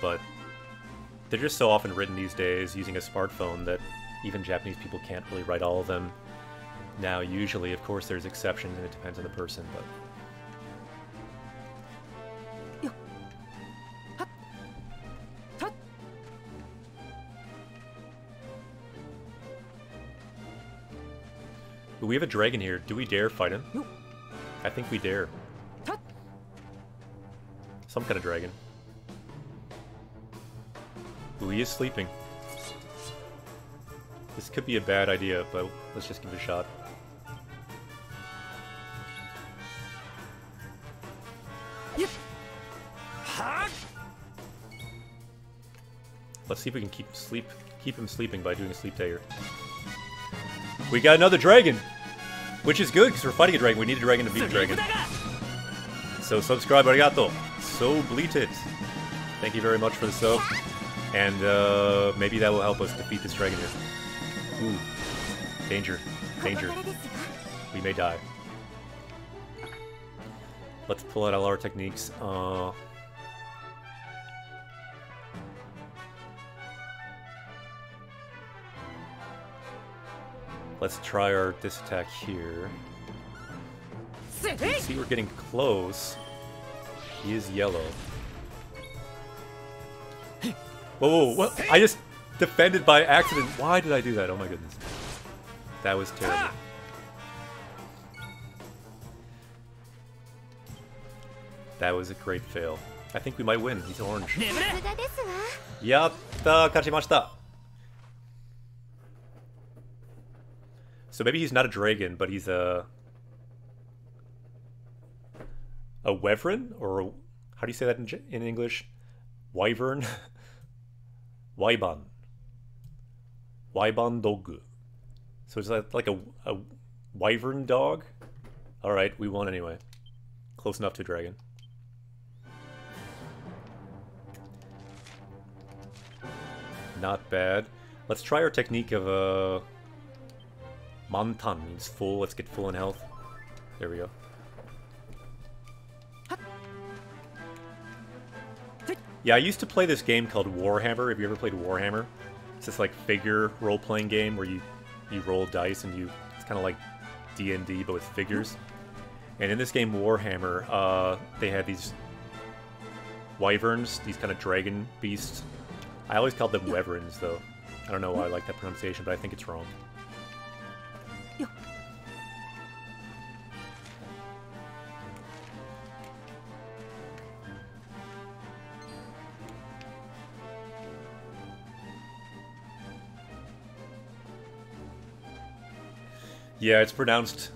But they're just so often written these days using a smartphone that even Japanese people can't really write all of them. Now, usually, of course, there's exceptions and it depends on the person, but... But we have a dragon here. Do we dare fight him? I think we dare. Some kind of dragon. Ooh, he is sleeping. This could be a bad idea, but let's just give it a shot. Let's see if we can keep him sleeping by doing a sleep dagger. We got another dragon! Which is good, because we're fighting a dragon. We need a dragon to beat a dragon. So subscribe, arigato. So bleated. Thank you very much for the sub. And maybe that will help us defeat this dragon here. Ooh. Danger. Danger. We may die. Let's pull out all our techniques. Let's try our this attack here. See, we're getting close. He is yellow. Whoa, whoa, what? I just defended by accident. Why did I do that? Oh my goodness. That was terrible. That was a great fail. I think we might win. He's orange. Yatta! Kachimashita! So maybe he's not a dragon, but he's a wyvern? Or how do you say that in English? Wyvern? Wyban. Wyban dog. So it's like a wyvern dog? Alright, we won anyway. Close enough to a dragon. Not bad. Let's try our technique of Mantan means full. Let's get full in health. There we go. Yeah, I used to play this game called Warhammer. Have you ever played Warhammer? It's this like figure role-playing game where you roll dice and it's kind of like D&D but with figures. And in this game Warhammer, they had these wyverns, these kind of dragon beasts. I always called them wyverns though. I don't know why I like that pronunciation, but I think it's wrong. Yeah, it's pronounced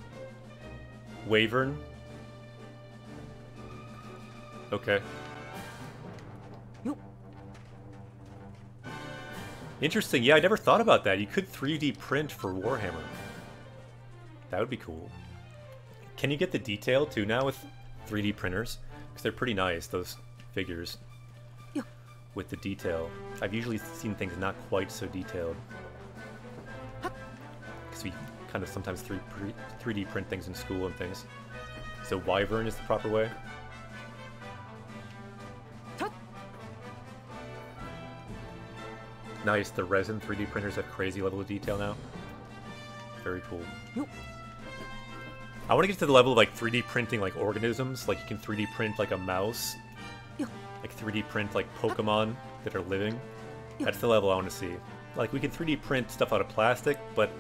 Wyvern. Okay. Interesting. Yeah, I never thought about that. You could 3D print for Warhammer. That would be cool. Can you get the detail too now with 3D printers? Because they're pretty nice, those figures. With the detail. I've usually seen things not quite so detailed. Because we kind of sometimes 3D print things in school and things. So Wyvern is the proper way. Nice, the resin 3D printers have crazy level of detail now. Very cool. I want to get to the level of like 3D printing like organisms, like you can 3D print like a mouse. Like 3D print like Pokemon that are living. That's the level I want to see. Like we can 3D print stuff out of plastic, but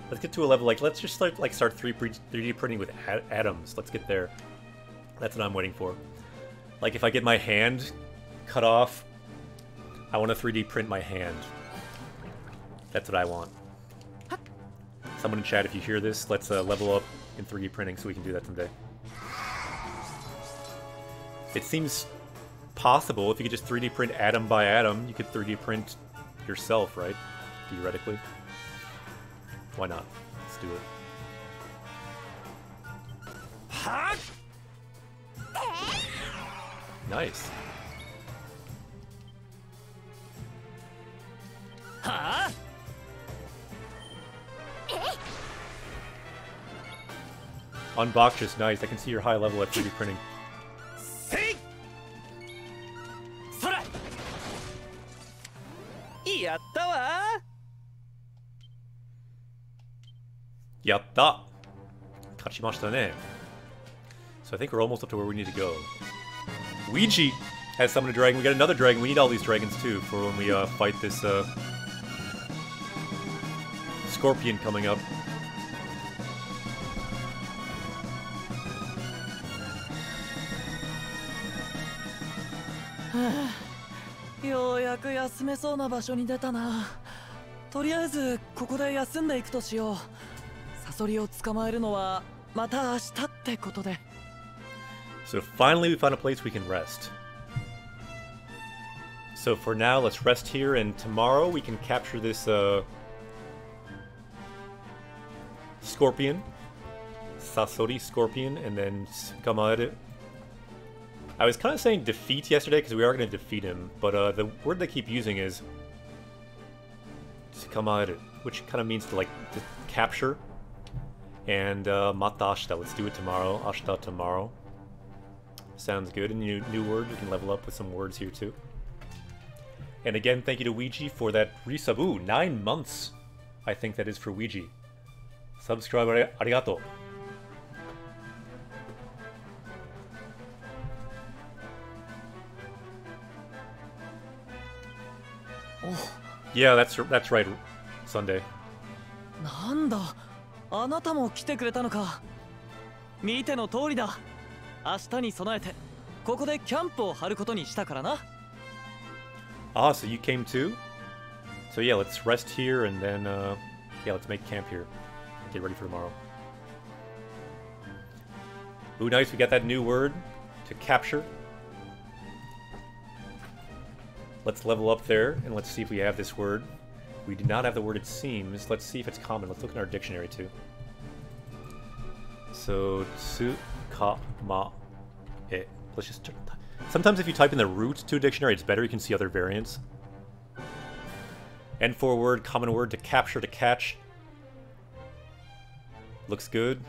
let's get to a level like let's just start 3D printing with atoms. Let's get there. That's what I'm waiting for. Like if I get my hand cut off, I want to 3D print my hand. That's what I want. Someone in chat, if you hear this, let's level up in 3D printing so we can do that someday. It seems possible if you could just 3D print atom by atom, you could 3D print yourself, right? Theoretically. Why not? Let's do it. Nice. Unbox is nice. I can see your high level at 3D printing. Yatta! Kachimashita ne. So I think we're almost up to where we need to go. Ouija has summoned a dragon. We got another dragon. We need all these dragons too for when we fight this scorpion coming up.ようやく休めそうな場所に出たな。とりあえずここで休んでいくとしよう。サソリを捕まえるのはまた明日ってことで。So finally we found a place we can rest. So for now, let's rest here, and tomorrow we can capture this scorpion, Sasori scorpion, and then Kamaru. I was kind of saying defeat yesterday because we are going to defeat him, but the word they keep using is Kamaru, which kind of means to capture. And mata ashita, let's do it tomorrow. Ashita tomorrow. Sounds good. And new word, we can level up with some words here too. And again, thank you to Ouija for that resub. Ooh, 9 months. I think that is for Ouija. Subscribe, arigato. Yeah, that's right, Sunday. なんだ、あなたも来てくれたのか。見ての通りだ。明日に備えてここでキャンプを張ることにしたからな。Ah, so you came too? So yeah, let's rest here and then yeah, let's make camp here. Get ready for tomorrow. Ooh, nice, we got that new word to capture. Let's level up there, and let's see if we have this word. We do not have the word it seems. Let's see if it's common. Let's look in our dictionary too. So, tsukama e. Let's just... Sometimes if you type in the root to a dictionary, it's better. You can see other variants. N4 word, common word, to capture, to catch. Looks good.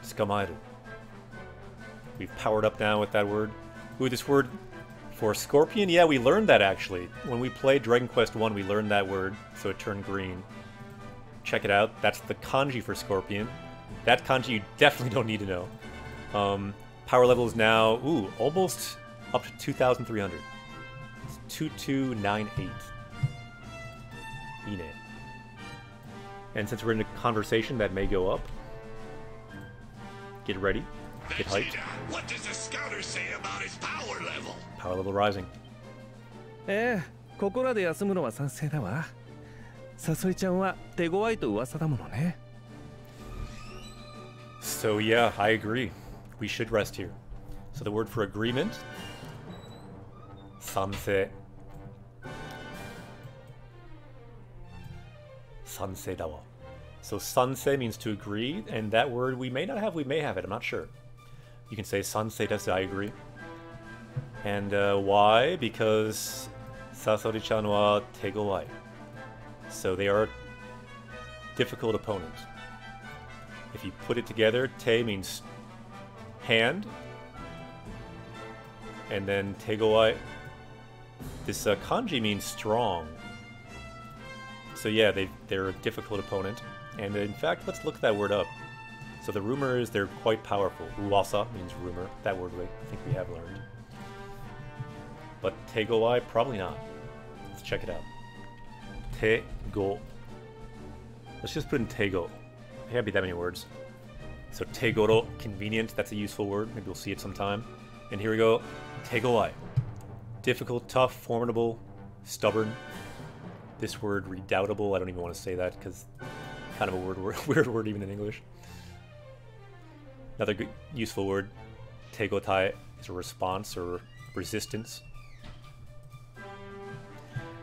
Tsukamaeru. We've powered up now with that word. Ooh, this word for scorpion? Yeah, we learned that actually. When we played Dragon Quest 1, we learned that word, so it turned green. Check it out. That's the kanji for scorpion. That kanji you definitely don't need to know. Power level is now, ooh, almost up to 2,300. It's 2298. Ine. And since we're in a conversation, that may go up. Get ready. Get hyped. Vegeta, what does the scouter say about his power level? Power level rising. ここらで休むのは賛成だわ。サソリちゃんは手強いと噂だものね。So yeah, I agree. We should rest here. So the word for agreement, sansei. Sansei dawa. So sansei means to agree, and that word we may not have, we may have it, I'm not sure. You can say sansei desu, I agree. And why? Because Sasori-chan wa tegowai. So they are a difficult opponent. If you put it together, te means hand, and then tegowai. This kanji means strong. So yeah, they're a difficult opponent. And in fact, let's look that word up. So the rumor is they're quite powerful. Uwasa means rumor. That word I think we have learned. But tegowai, probably not. Let's check it out. Tego. Let's just put in tego. There can't be that many words. So tegoro, convenient, that's a useful word. Maybe we'll see it sometime. And here we go. Tegowai. Difficult, tough, formidable, stubborn. This word, redoubtable, I don't even want to say that because kind of a weird word even in English. Another good, useful word, tegotai, is a response or resistance.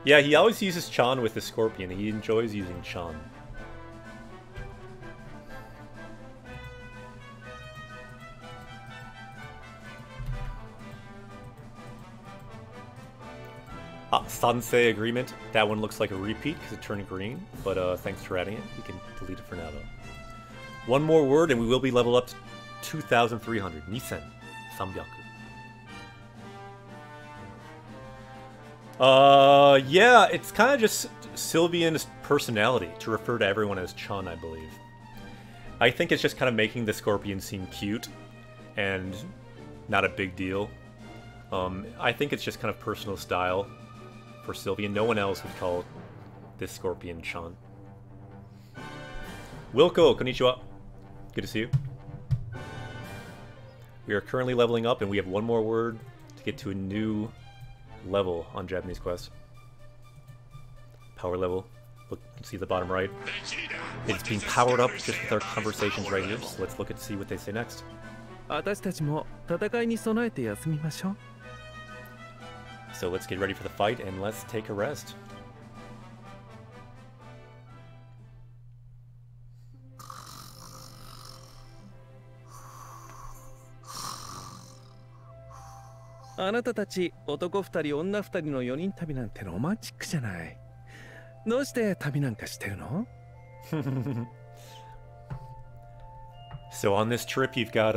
Yeah, he always uses Chan with the scorpion. He enjoys using Chan. Sansei agreement. That one looks like a repeat because it turned green, but thanks for adding it. We can delete it for now, though. One more word and we will be leveled up to 2,300. Nisen. 300. Yeah, it's kind of just Sylvian's personality to refer to everyone as Chan, I believe. I think it's just kind of making the scorpion seem cute and not a big deal. I think it's just kind of personal style for Sylvian. No one else would call this scorpion Chan. Wilco, konnichiwa. Good to see you. We are currently leveling up and we have one more word to get to a new level on Japanese Quest. Power level. Look, you can see the bottom right. Vegeta, It's being powered up just with our conversations right here. So let's look and see what they say next. 私たちも戦いに備えて休みましょう。 So let's get ready for the fight and let's take a rest. あなたたち男2人女2人の4人旅なんてロマンチックじゃない。どうして旅なんかしてるの？ So on this trip you've got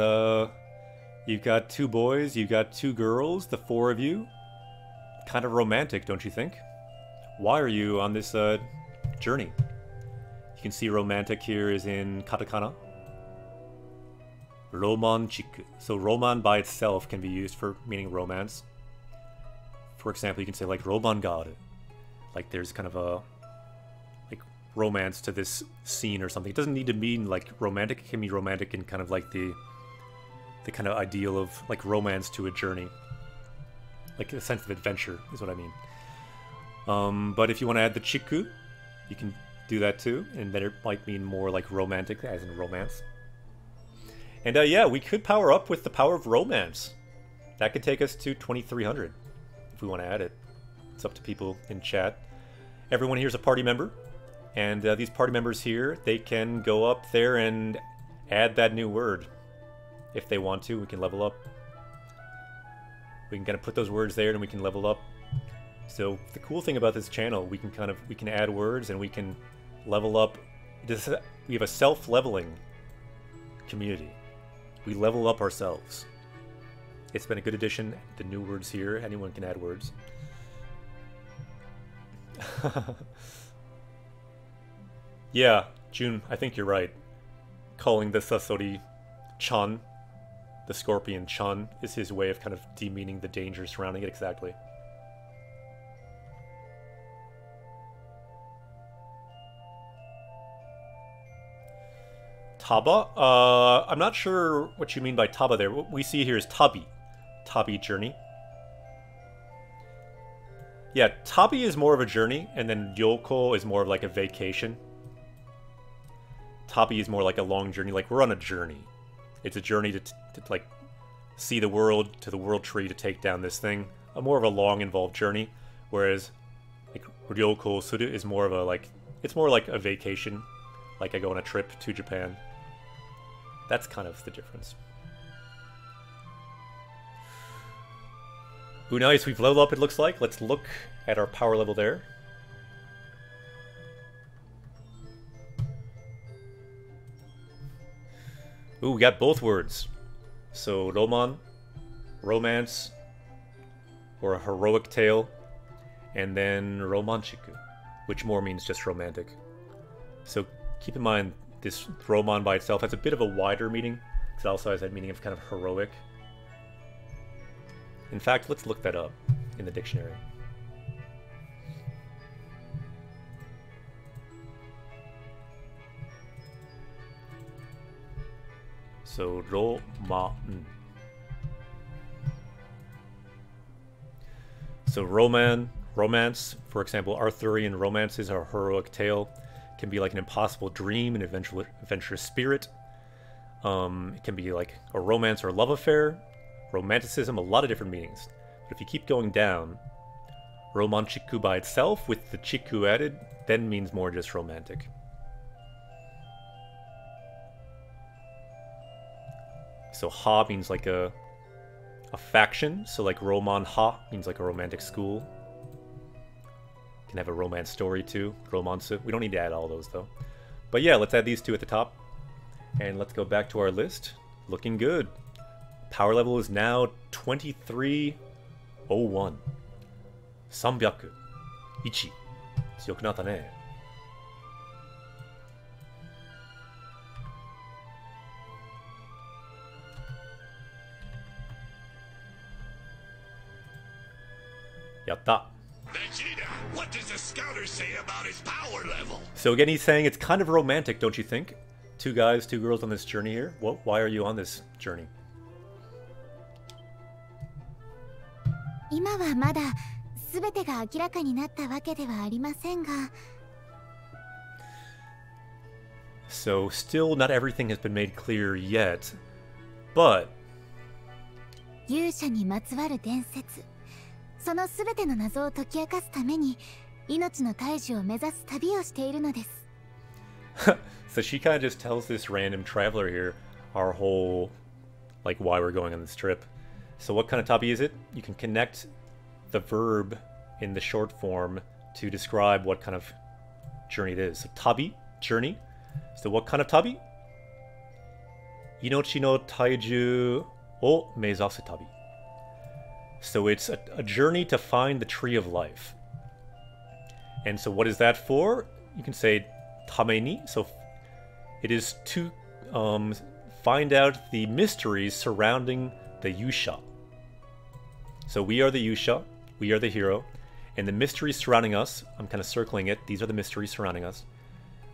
two boys, you've got two girls, the four of you. Kind of romantic, don't you think? Why are you on this journey? You can see romantic here is in katakana. Romanchik. So roman by itself can be used for meaning romance. For example, you can say like romangare. Like there's kind of a like romance to this scene or something. It doesn't need to mean like romantic. It can be romantic in kind of like the kind of ideal of like romance to a journey. Like a sense of adventure is what I mean. But if you want to add the chiku, you can do that too. And then it might mean more like romantic as in romance. And yeah, we could power up with the power of romance. That could take us to 2,300 if we want to add it. It's up to people in chat. Everyone here is a party member. And these party members here, they can go up there and add that new word. If they want to, we can level up. We can kind of put those words there and we can level up So the cool thing about this channel, we can add words and we can level up. We have a self-leveling community. We level up ourselves. It's been a good addition. The new words here. Anyone can add words. Yeah, June, I think you're right. Calling the Sasori Chan, the scorpion Chan, is his way of kind of demeaning the danger surrounding it. Exactly. Taba? I'm not sure what you mean by Taba there. What we see here is Tabi. Tabi journey. Yeah, Tabi is more of a journey, and then Ryoko is more of like a vacation. Tabi is more like a long journey, like we're on a journey. It's a journey to like see the world, to the world tree, to take down this thing. A more of a long, involved journey, whereas like Ryoko Suru is more of a like, it's more like a vacation, like I go on a trip to Japan. That's kind of the difference. Ooh, nice, we've leveled up it looks like. Let's look at our power level there. Ooh, we got both words. So, Roman, romance, or a heroic tale, and then romanchiku, which more means just romantic. So, keep in mind, this Roman by itself has a bit of a wider meaning, because it also has that meaning of kind of heroic. In fact, let's look that up in the dictionary. So, Roman. So, romance, for example, Arthurian romances are a heroic tale. Can be like an impossible dream, an adventurous spirit. It can be like a romance or a love affair. Romanticism, a lot of different meanings. But if you keep going down, romanchiku by itself, with the chiku added, then means more just romantic. So ha means like a faction. So like Roman ha means like a romantic school. Can have a romance story too. Romance. We don't need to add all those though. But yeah, let's add these two at the top. And let's go back to our list. Looking good. Power level is now 2301. 301. 強くなったね。やった。 Vegeta, what does the scouter say about his power level? So again, he's saying it's kind of romantic, don't you think? Two guys, two girls on this journey here. Why are you on this journey? 今はまだ全てが明らかになったわけではありませんが。So still not everything has been made clear yet, but 勇者にまつわる伝説。その全ての謎を解き明かすために命の大樹を目指す旅をしているのです。So she kind of just tells this random traveler here our whole, like, why we're going on this trip. So what kind of tabi is it? You can connect the verb in the short form to describe what kind of journey it is. So tabi, journey. So what kind of tabi? Inochi no taiju o meizasu tabi. So it's a journey to find the tree of life. And so what is that for? You can say tameni. So it is to find out the mysteries surrounding the Yusha. So we are the Yusha, we are the hero, and the mysteries surrounding us, I'm kind of circling it, these are the mysteries surrounding us.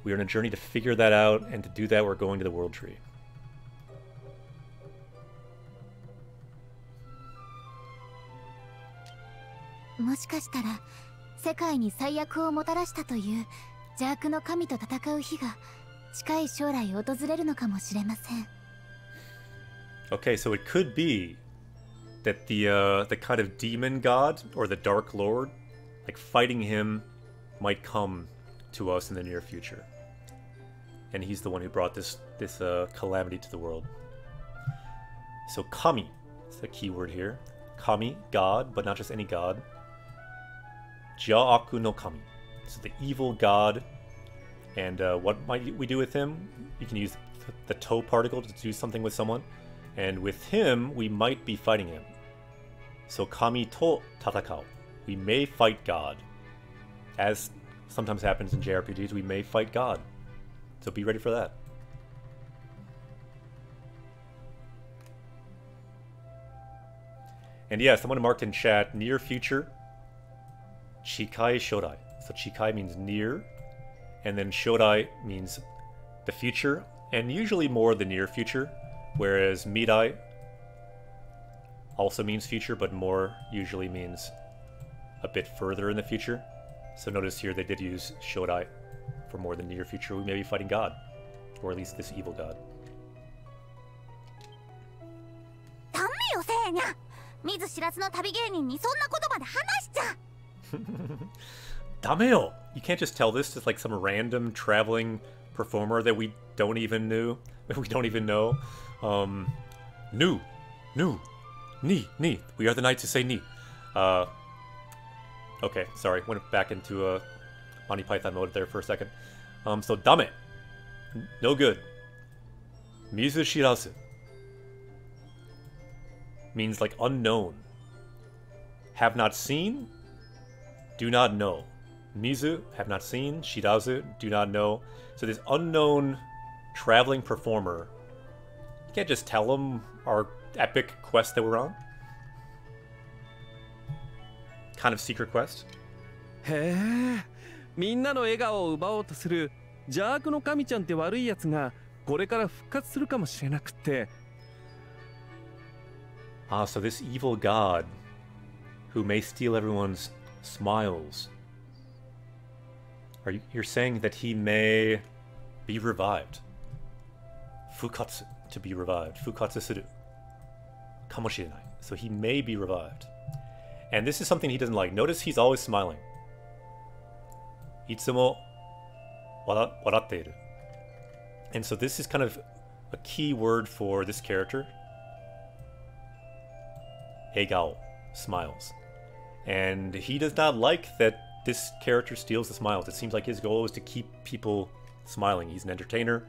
We are on a journey to figure that out, and to do that we're going to the world tree. Moshikashitara, 世界に最悪をもたらしたという邪悪の神と戦う日が近い将来訪れるのかもしれません。Okay, so it could be that the kind of demon god or the Dark Lord, like fighting him, might come to us in the near future, and he's the one who brought this calamity to the world. So kami is the key word here. Kami, god, but not just any god. Ja'aku no Kami. So the evil god. And what might we do with him? You can use the to particle to do something with someone. And with him, we might be fighting him. So Kami to tatakao. We may fight God. As sometimes happens in JRPGs, we may fight God. So be ready for that. And yeah, someone marked in chat, near future, Chikai Shodai. So Chikai means near, and then Shodai means the future, and usually more the near future, whereas Mirai also means future, but more usually means a bit further in the future. So notice here they did use Shodai for more the near future. We may be fighting God, or at least this evil god. ダメよせいにゃ。見ず知らずの旅芸人にそんな言葉で話しちゃ。Dameo! You can't just tell this to like some random traveling performer that we don't even know. Nu, ni. We are the knights who say ni. Okay, sorry, went back into Monty Python mode there for a second. So dame, no good. Mizu shirazu means like unknown. Have not seen, do not know. Mizu, have not seen. Shirazu, do not know. So this unknown traveling performer, you can't just tell him our epic quest that we're on. Kind of secret quest. へえ、みんなの笑顔を奪おうとする邪悪の神ちゃんって悪いやつがこれから復活するかもしれなくて。Ah, so this evil god who may steal everyone's smiles. You're saying that he may be revived? Fukatsu, to be revived. Fukatsu suru. Kamoshirenai. So he may be revived. And this is something he doesn't like. Notice he's always smiling. Itsumo waratteiru. And so this is kind of a key word for this character. Egao, smiles. And he does not like that this character steals the smiles. It seems like his goal is to keep people smiling. He's an entertainer.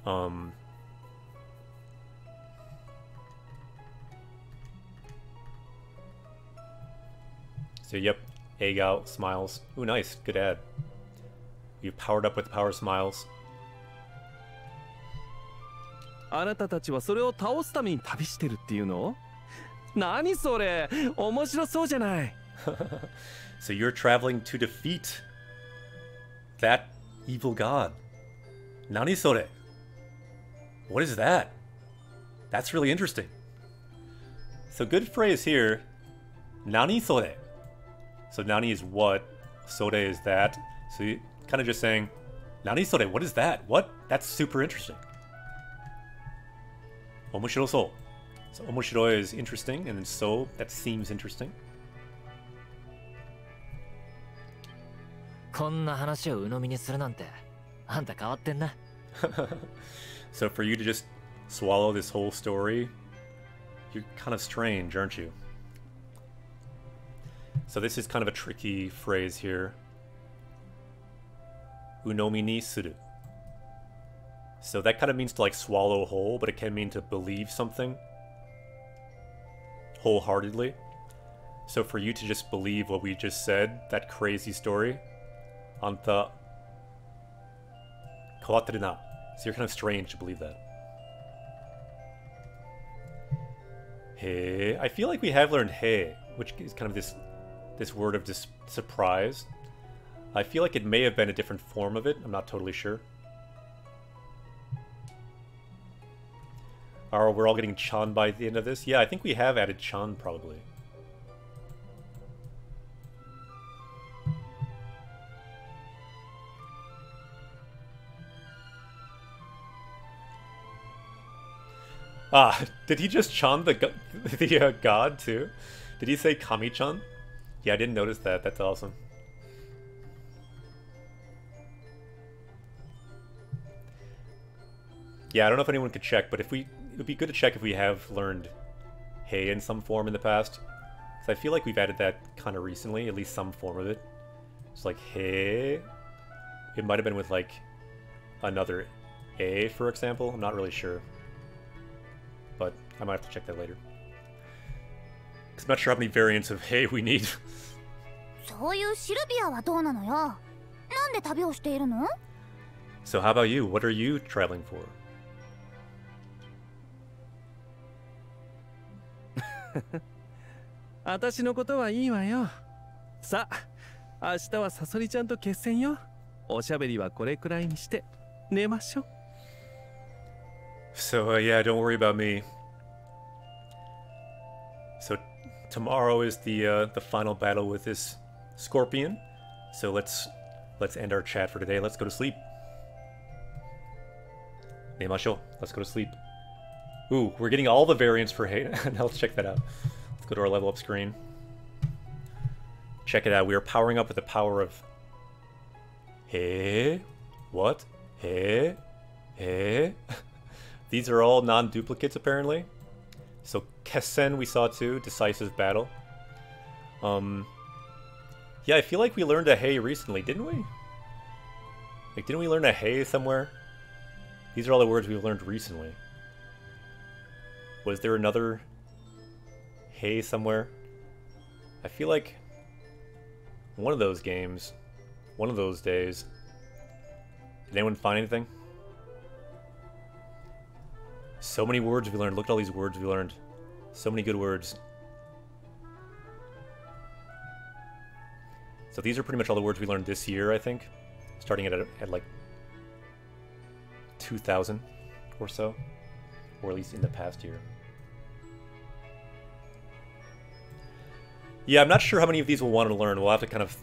So yep, Egao, smiles. Ooh, nice. Good ad. You've powered up with power smiles. あなたたちはそれを倒すために旅してるっていうの？何それ？面白そうじゃない。So you're traveling to defeat that evil god. Nani sore? What is that? That's really interesting. So good phrase here. Nani sore? So nani is what, sore is that. So you kind of just saying, Nani sore? What is that? What? That's super interesting. Omoshiro so. So omoshiro is interesting, and then so, that seems interesting. こんな話を鵜呑みにするなんて、あんた変わってんな。So for you to just swallow this whole story, you're kind of strange, aren't you? So this is kind of a tricky phrase here. Unomi ni suru. So that kind of means to like swallow whole, but it can mean to believe something wholeheartedly. So for you to just believe what we just said, that crazy story, anta kawatte na. So you're kind of strange to believe that. Hey, I feel like we have learned hey, which is kind of this word of surprise. I feel like it may have been a different form of it. I'm not totally sure. We're all getting Chan by the end of this? Yeah, I think we have added Chan, probably. Ah, did he just Chan the god, too? Did he say Kami-chan? Yeah, I didn't notice that. That's awesome. Yeah, I don't know if anyone could check, but it would be good to check if we have learned hey in some form in the past. So I feel like we've added that kind of recently, at least some form of it. It's like hey. It might have been with like another A, for example. I'm not really sure. But I might have to check that later. Because I'm not sure how many variants of hey we need. そういうシルビアはどうなのよ。なんで旅をしているの？ So how about you? What are you traveling for? 私のことはいいわよ。さあ、明日はサソリちゃんと決戦よ。おしゃべりはこれくらいにして寝ましょう。So yeah, don't worry about me. So tomorrow is the final battle with this scorpion. So let's end our chat for today. Let's go to sleep. 寝ましょう. Let's go to sleep. Ooh, we're getting all the variants for hate. Now let's check that out. Let's go to our level up screen. Check it out. We are powering up with the power of hey. What? Hey. Hey. These are all non-duplicates apparently. So Kessen we saw too, decisive battle. Yeah, I feel like we learned a hey recently, didn't we? Like, didn't we learn a hey somewhere? These are all the words we've learned recently. Was there another hey somewhere? I feel like one of those games, one of those days. Did anyone find anything? So many words we learned. Look at all these words we learned. So many good words. So these are pretty much all the words we learned this year, I think. Starting at like 2000 or so. Or at least in the past year. Yeah, I'm not sure how many of these we'll want to learn. We'll have to kind of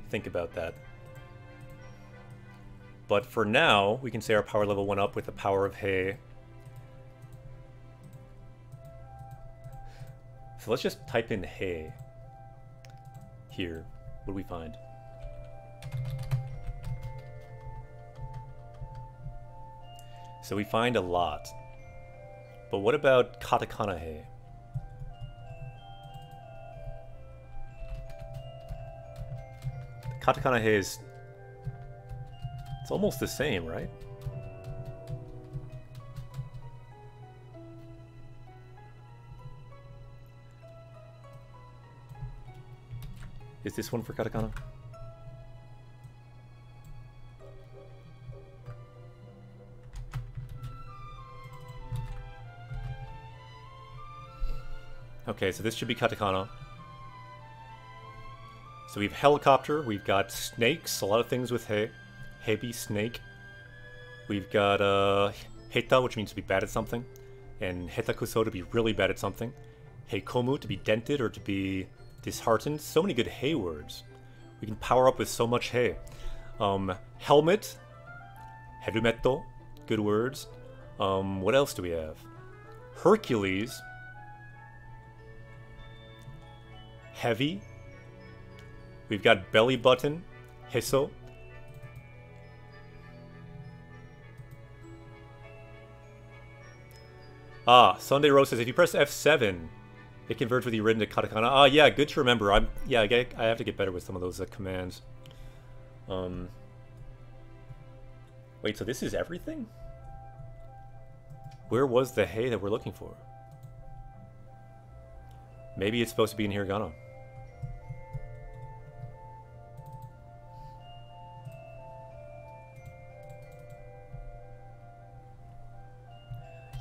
think about that. But for now, we can say our power level went up with the power of Hei. So let's just type in Hei here. What do we find? So we find a lot. But what about katakana Hei? Katakana Hei is... it's almost the same, right? Is this one for katakana? Okay, so this should be katakana. So we have helicopter, we've got snakes, a lot of things with hei. Hebi, snake. We've got heta, which means to be bad at something. And hetakuso, to be really bad at something. Heikomu, to be dented or to be disheartened. So many good hei words. We can power up with so much hei. Helmet. Herumetto. Good words. What else do we have? Hercules. Heavy. We've got belly button. Heso. Ah, Sunday Rose says if you press F7, it converts with you written to katakana. Ah, yeah, good to remember. I have to get better with some of those commands. Wait, so this is everything? Where was the hei that we're looking for? Maybe it's supposed to be in hiragana.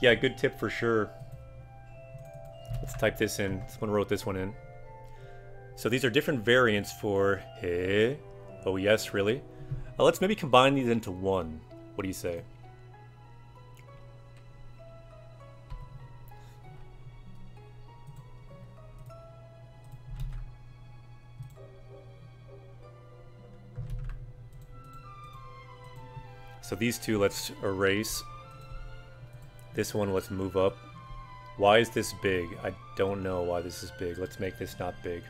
Yeah, good tip for sure. Let's type this in. Someone wrote this one in. So these are different variants for hei. Oh yes, really? Let's maybe combine these into one. What do you say? So these two, let's erase. This one, let's move up. Why is this big? I don't know why this is big. Let's make this not big.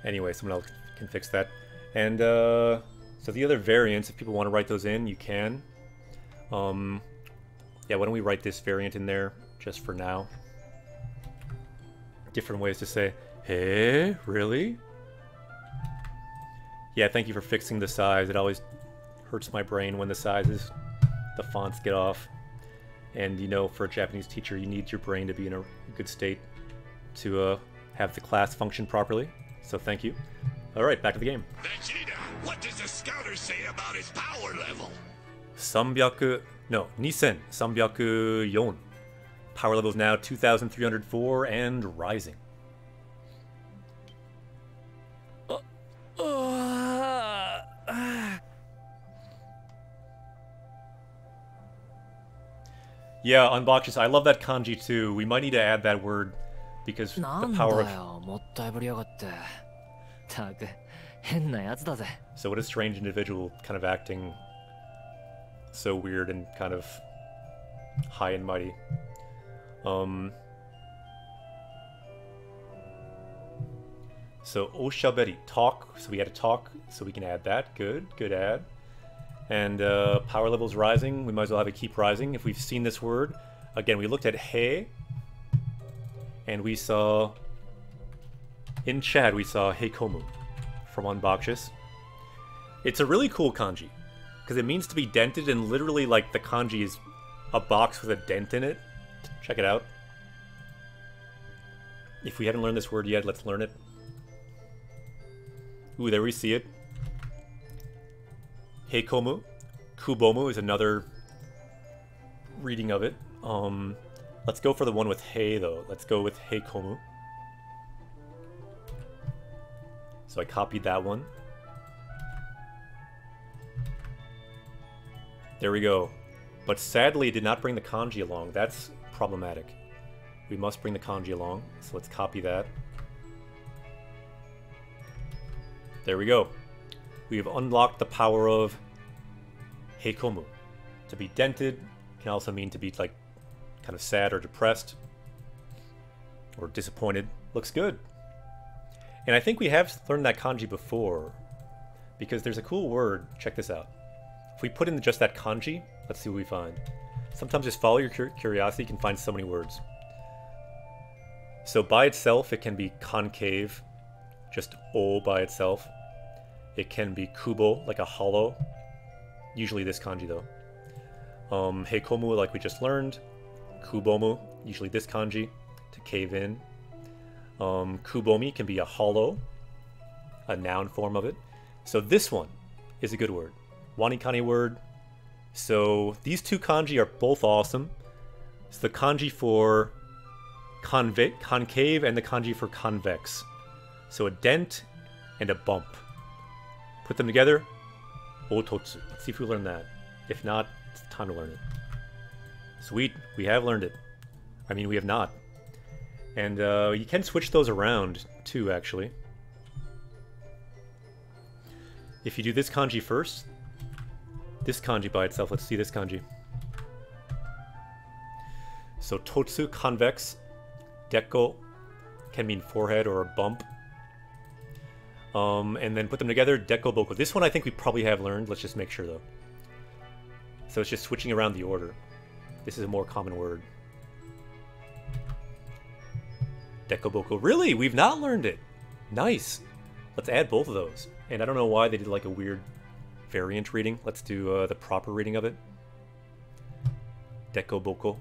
Anyway, someone else can fix that. And, so the other variants, if people want to write those in, you can. Yeah, why don't we write this variant in there, just for now. Different ways to say, hey, really? Yeah, thank you for fixing the size. It always hurts my brain when the sizes, the fonts get off. And you know, for a Japanese teacher, you need your brain to be in a good state to have the class function properly. So thank you. Alright, back to the game. Vegeta, what does the scouter say about his power level? 2304. Power level is now 2304 and rising. Yeah, Unboxes, I love that kanji too. We might need to add that word because the power of... So what a strange individual, kind of acting so weird and kind of high and mighty. So oshaberi, talk, so we had to talk, so we can add that. Good add. And power level's rising, we might as well have it keep rising. If we've seen this word, again, we looked at hei, and we saw, in chat, we saw heikomu from Unboxes. It's a really cool kanji, because it means to be dented, and literally, like, the kanji is a box with a dent in it. Check it out. If we haven't learned this word yet, let's learn it. Ooh, there we see it. Heikomu. Kubomu is another reading of it. Let's go for the one with hei, though. Let's go with heikomu. So I copied that one. There we go. But sadly, it did not bring the kanji along. That's problematic. We must bring the kanji along. So let's copy that. There we go. We have unlocked the power of heikomu. To be dented can also mean to be like kind of sad or depressed or disappointed. Looks good. And I think we have learned that kanji before because there's a cool word. Check this out. If we put in just that kanji, let's see what we find. Sometimes just follow your curiosity, you can find so many words. So by itself, it can be concave, just O by itself. It can be kubo, like a hollow. Usually this kanji though. Heikomu, like we just learned. Kubomu, usually this kanji, to cave in. Kubomi can be a hollow, a noun form of it. So this one is a good word. Wanikani word. So these two kanji are both awesome. It's the kanji for concave and the kanji for convex. So a dent and a bump. Put them together, ototsu. Let's see if we learn that. If not, it's time to learn it. Sweet, we have learned it. I mean, we have not. And you can switch those around, too, actually. If you do this kanji first, this kanji by itself, let's see this kanji. So totsu, convex, dekko, can mean forehead or a bump. And then put them together, dekko boko. This one I think we probably have learned, let's just make sure though. So it's just switching around the order. This is a more common word. Dekoboko. Really? We've not learned it. Nice. Let's add both of those. And I don't know why they did like a weird variant reading. Let's do the proper reading of it. Dekoboko.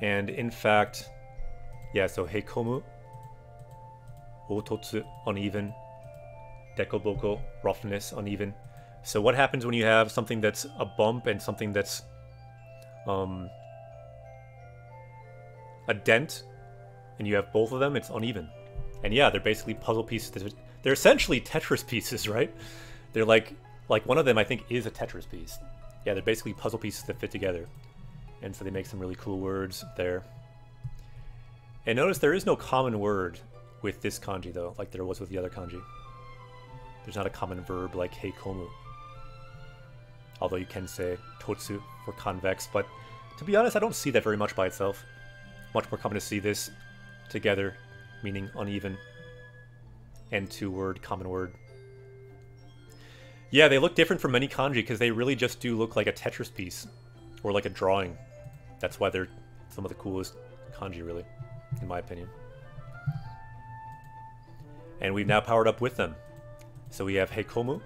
And in fact, yeah, so heikomu, ototsu, uneven, dekoboko, roughness, uneven. So what happens when you have something that's a bump and something that's a dent, and you have both of them, it's uneven. And yeah, they're basically puzzle pieces. They're essentially Tetris pieces, right? They're like one of them I think is a Tetris piece. Yeah, they're basically puzzle pieces that fit together. And so they make some really cool words there. And notice there is no common word with this kanji though, like there was with the other kanji. There's not a common verb like heikomu. Although you can say totsu for convex, but to be honest, I don't see that very much by itself. Much more common to see this together, meaning uneven, and two-word, common word. Yeah, they look different from many kanji because they really just do look like a Tetris piece, or like a drawing. That's why they're some of the coolest kanji, really, in my opinion. And we've now powered up with them. So we have Heikomu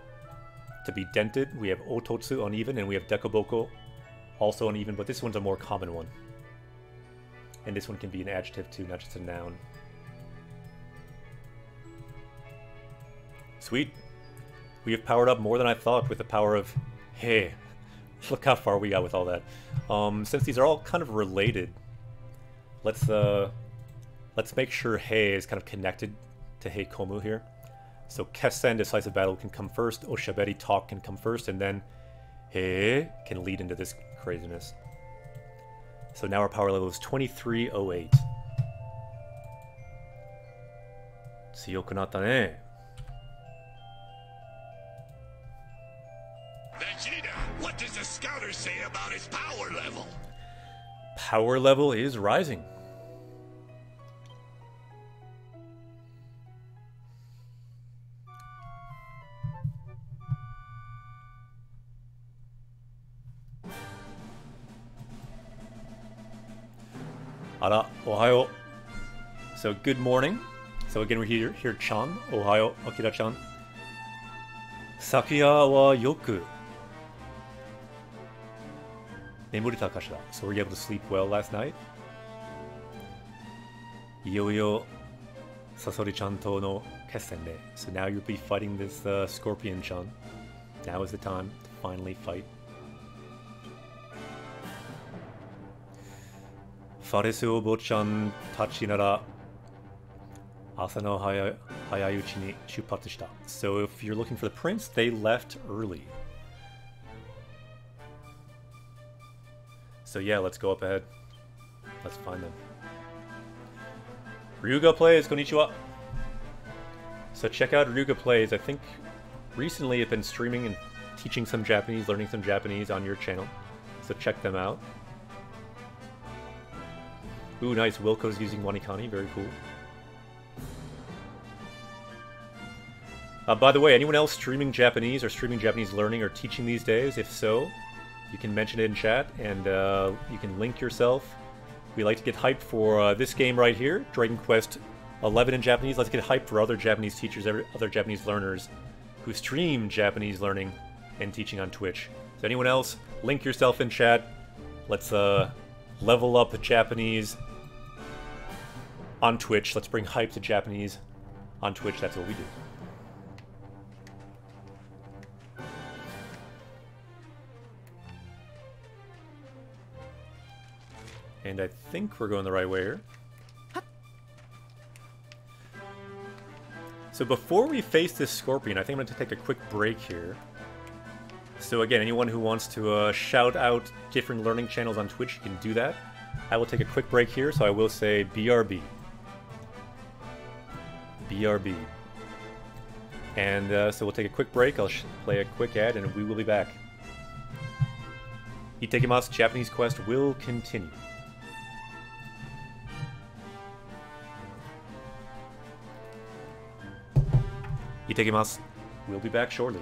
to be dented, we have Ototsu uneven, and we have Dekoboko also uneven, but this one's a more common one. And this one can be an adjective too, not just a noun. Sweet. We have powered up more than I thought with the power of Hey. Look how far we got with all that. Since these are all kind of related, let's make sure Hey is kind of connected to Heikomu here. So Kessen, decisive battle, can come first, Oshaberi, talk, can come first, and then Hey can lead into this craziness. So now our power level is 2308. Tsuyoku natta ne. Vegeta, what does the scouter say about his power level? Power level is rising. Ara, ohayo. So good morning. So again we're here Chan. Ohayo, Akira-chan. Sakuya wa yoku nemurita kashira. So were you able to sleep well last night? Iyo Sasori-chan to no kessen de. So now you'll be fighting this Scorpion-chan. Now is the time to finally fight. Faresu Obo-chan tachi nara asa no hayauchi ni shupatsu shita. So if you're looking for the prince, they left early. So yeah, let's go up ahead. Let's find them. Ryuga Plays, konnichiwa. So check out Ryuga Plays. I think recently I've been streaming and teaching some Japanese, learning some Japanese on your channel. So check them out. Ooh, nice. Wilco's using Wanikani. Very cool. By the way, anyone else streaming Japanese or streaming Japanese learning or teaching these days? If so, you can mention it in chat and you can link yourself. We like to get hyped for this game right here, Dragon Quest 11 in Japanese. Let's get hyped for other Japanese teachers, other Japanese learners who stream Japanese learning and teaching on Twitch. So anyone else, link yourself in chat. Let's level up Japanese on Twitch. Let's bring hype to Japanese on Twitch. That's what we do. And I think we're going the right way here. So before we face this Scorpion, I think I'm going to take a quick break here. So again, anyone who wants to shout out different learning channels on Twitch, you can do that. I will take a quick break here, so I will say BRB. BRB. And so we'll take a quick break, I'll play a quick ad, and we will be back. Itekimasu Japanese Quest will continue. Itekimasu. We'll be back shortly.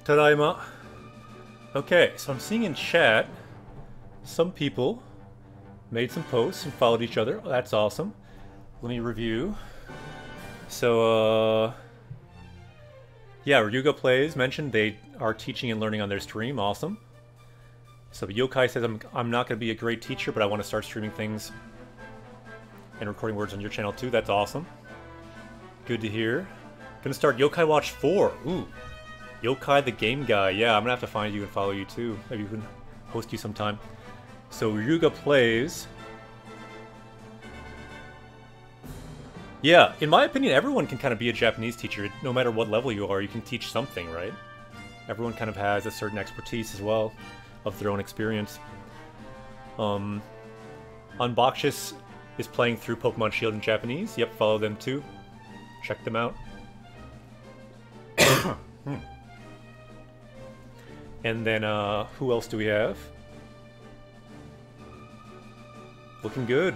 Tadaima. Okay, so I'm seeing in chat some people made some posts and followed each other. That's awesome. Let me review. So, yeah, Ryuga Plays mentioned they are teaching and learning on their stream. Awesome. So Yokai says, I'm not going to be a great teacher, but I want to start streaming things and recording words on your channel too. That's awesome. Good to hear. Gonna start Yokai Watch 4. Ooh. Yokai the Game Guy. Yeah, I'm gonna have to find you and follow you too. Maybe we can host you sometime. So Ryuga Plays. Yeah, in my opinion, everyone can kind of be a Japanese teacher. No matter what level you are, you can teach something, right? Everyone kind of has a certain expertise as well of their own experience. Unboxious is playing through Pokemon Shield in Japanese. Yep, follow them too. Check them out. And then, who else do we have? Looking good.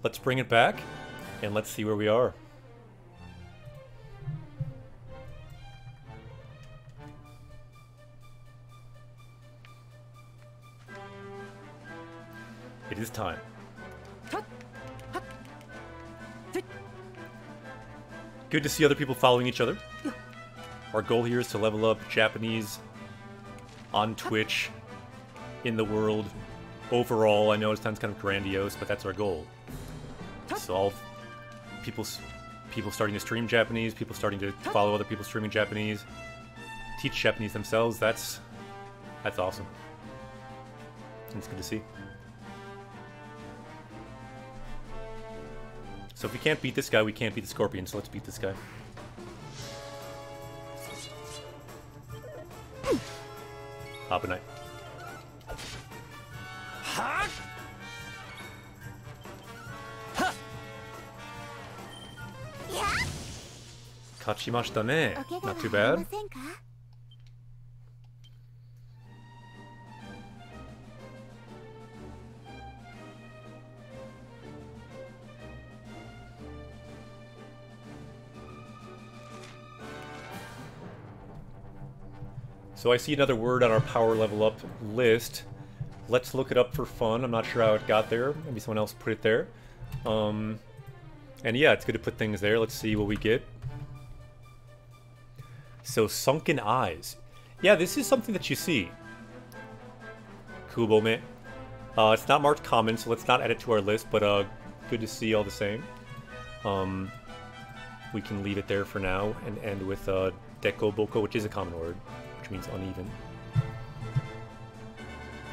Let's bring it back, and let's see where we are. It is time. Good to see other people following each other. Our goal here is to level up Japanese on Twitch, in the world, overall. I know it sounds kind of grandiose, but that's our goal. So all people starting to stream Japanese, people starting to follow other people streaming Japanese, teach Japanese themselves, that's awesome. It's good to see. So if we can't beat this guy, we can't beat the Scorpion, so let's beat this guy. Abenai. Kachimashita ne. Not too bad. So I see another word on our power level up list. Let's look it up for fun. I'm not sure how it got there. Maybe someone else put it there. And yeah, it's good to put things there. Let's see what we get. So, sunken eyes. Yeah, this is something that you see. Kubome. It's not marked common, so let's not add it to our list, but good to see all the same. We can leave it there for now and end with Deko Boko, which is a common word, which means uneven.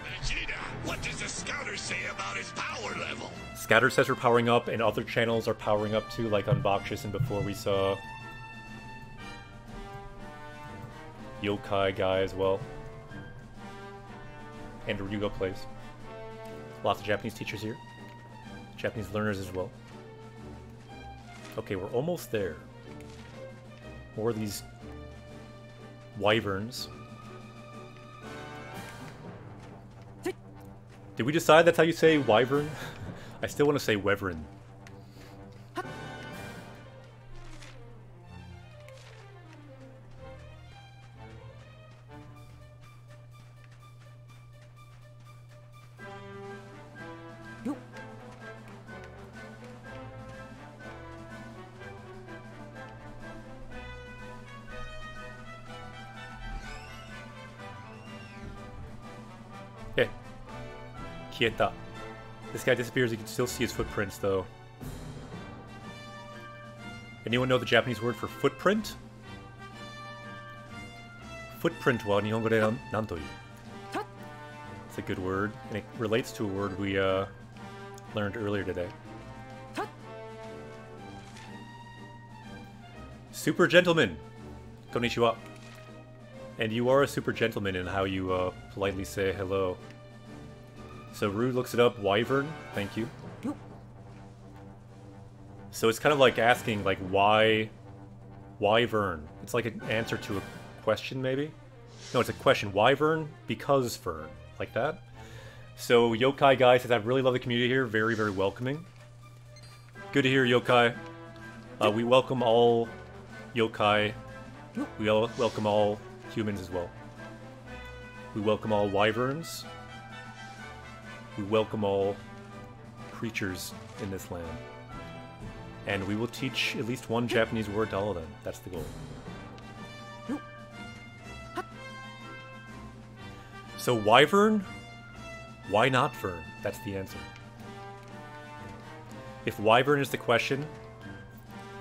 Vegeta, what does the scouter say about his power level? Scatter says we're powering up, and other channels are powering up too, like Unboxious, and before we saw Yokai guy as well. And Ryuga Plays. Lots of Japanese teachers here. Japanese learners as well. Okay, we're almost there. More of these wyverns. Did we decide that's how you say wyvern? I still want to say wyvern. Okay. Kieta. This guy disappears, you can still see his footprints though. Anyone know the Japanese word for footprint? Footprint wa Nihongo de nan to iu? It's a good word, and it relates to a word we learned earlier today. Super gentleman! Konnichiwa. And you are a super gentleman in how you politely say hello. So Rue looks it up, wyvern, thank you. So it's kind of like asking, like, why wyvern? It's like an answer to a question, maybe? No, it's a question. Wyvern, because fern. Like that. So Yokai guy says, I really love the community here. Very, very welcoming. Good to hear, Yokai. We welcome all yokai. We welcome all humans as well. We welcome all wyverns. We welcome all creatures in this land. And we will teach at least one Japanese word to all of them. That's the goal. So wyvern? Why not fern? That's the answer. If wyvern is the question,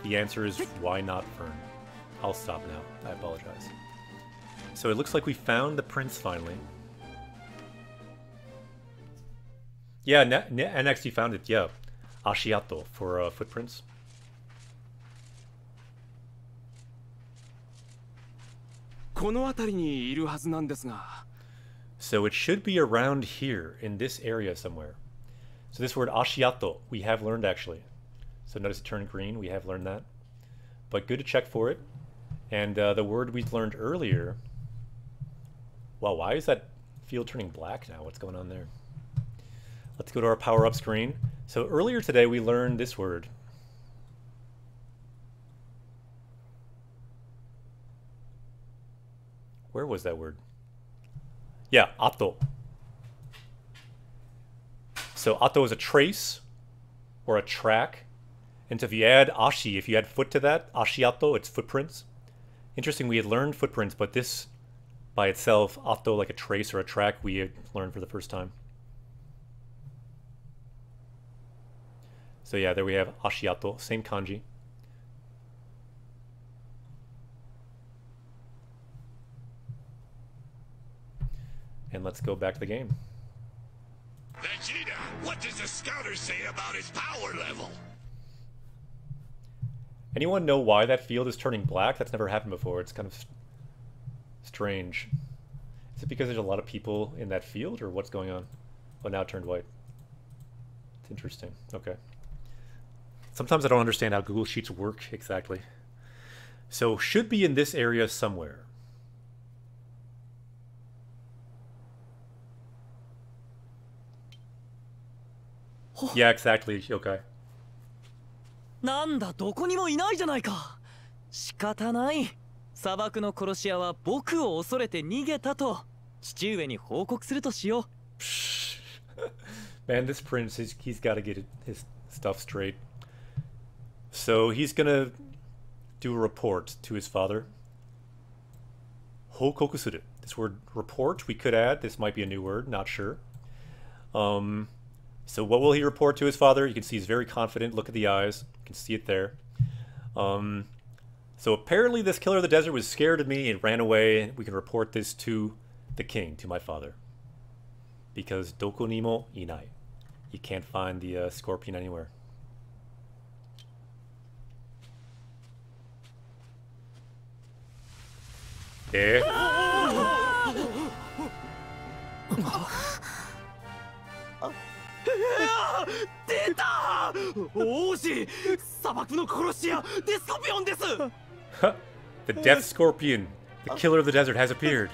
the answer is why not fern? I'll stop now. I apologize. So it looks like we found the prince finally. Yeah, NX, you found it. Yeah. Ashiato for footprints. So it should be around here, in this area somewhere. So this word ashiato, we have learned actually. So notice it turned green, we have learned that. But good to check for it. And the word we learned earlier... Wow, why is that field turning black now? What's going on there? Let's go to our power-up screen. So earlier today we learned this word. Where was that word? Yeah, ato. So ato is a trace or a track. And so if you add ashi, if you add foot to that, ashiato, it's footprints. Interesting, we had learned footprints, but this by itself, ato, like a trace or a track, we had learned for the first time. So yeah, there we have ashiato, same kanji. And let's go back to the game. Vegeta, what does the scouter say about his power level? Anyone know why that field is turning black? That's never happened before. It's kind of strange. Is it because there's a lot of people in that field, or what's going on? Oh, now it turned white. It's interesting. Okay. Sometimes I don't understand how Google Sheets work exactly. So, should be in this area somewhere. Yeah, exactly, Yokai. なんだ、どこにもいないじゃないか。仕方ない。砂漠の殺し屋は僕を恐れて逃げたと父上に報告するとしよう。Man, this prince, he's got to get his stuff straight. So he's gonna do a report to his father. 報告する. This word report we could add. This might be a new word, not sure. So what will he report to his father? You can see he's very confident. Look at the eyes. You can see it there. So apparently this killer of the desert was scared of me and ran away. We can report this to the king, to my father. Because doko ni mo inai. You can't find the scorpion anywhere. Eh? 出た！王子！砂漠の殺し屋デスコピオンです！ The death scorpion, the killer of the desert, has appeared.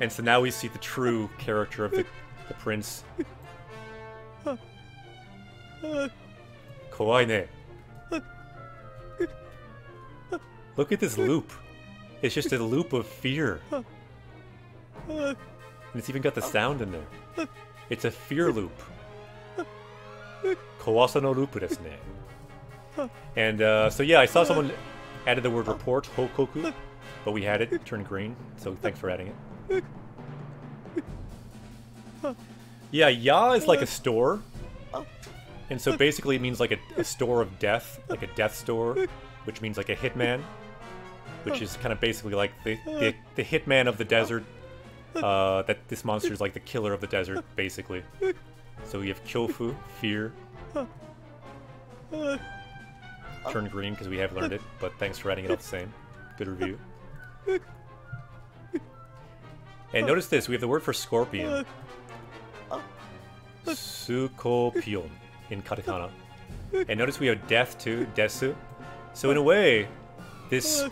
And so now we see the true character of the prince. Kawaii ne. Look at this loop. It's just a loop of fear. And it's even got the sound in there. It's a fear loop. Kawasa no loop desu ne. And so yeah, I saw someone added the word report, hokoku, but we had it turned green, so thanks for adding it. Yeah, ya is like a store. And so basically it means like a store of death, like a death store, which means like a hitman, which is kind of basically like the hitman of the desert. That this monster is like the killer of the desert, basically. So we have kyofu, fear. Turn green because we have learned it, but thanks for adding it all the same. Good review. And notice this, we have the word for scorpion. Sukopion in katakana. And notice we have death too, desu. So in a way, this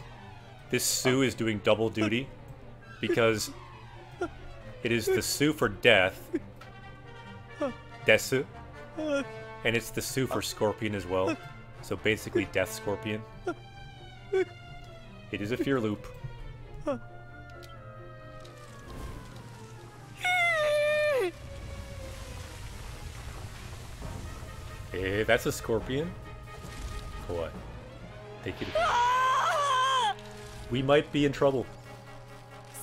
su is doing double duty because it is the su for death, desu, and it's the su for scorpion as well. So basically Death Scorpion. It is a fear loop. Hey, that's a scorpion. What? Take it. We might be in trouble.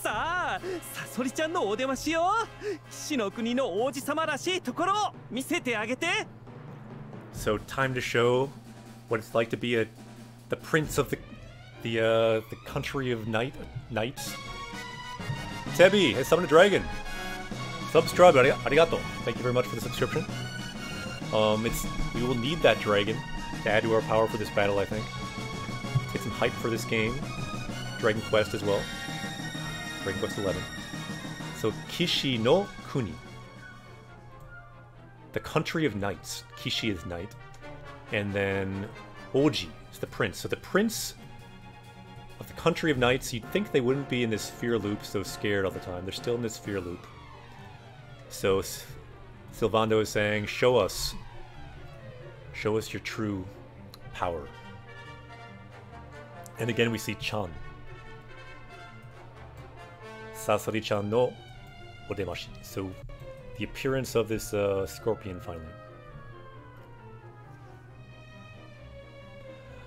さあサソリちゃんのお出ましよ。騎士の国の王子様らしいところを見せてあげて。 So time to show what it's like to be the prince of the country of knights. Tebi has summoned a dragon. Subscribe, arigato. Thank you very much for the subscription. We will need that dragon to add to our power for this battle, I think. Get some hype for this game. Dragon Quest as well. Dragon Quest 11. So Kishi no Kuni. The country of knights. Kishi is knight. And then Oji is the prince. So the prince of the country of knights, you'd think they wouldn't be in this fear loop so scared all the time. They're still in this fear loop. So Sylvando is saying, show us your true power. And again we see Chan. Sasori-chan no odemashi. So the appearance of this scorpion finally.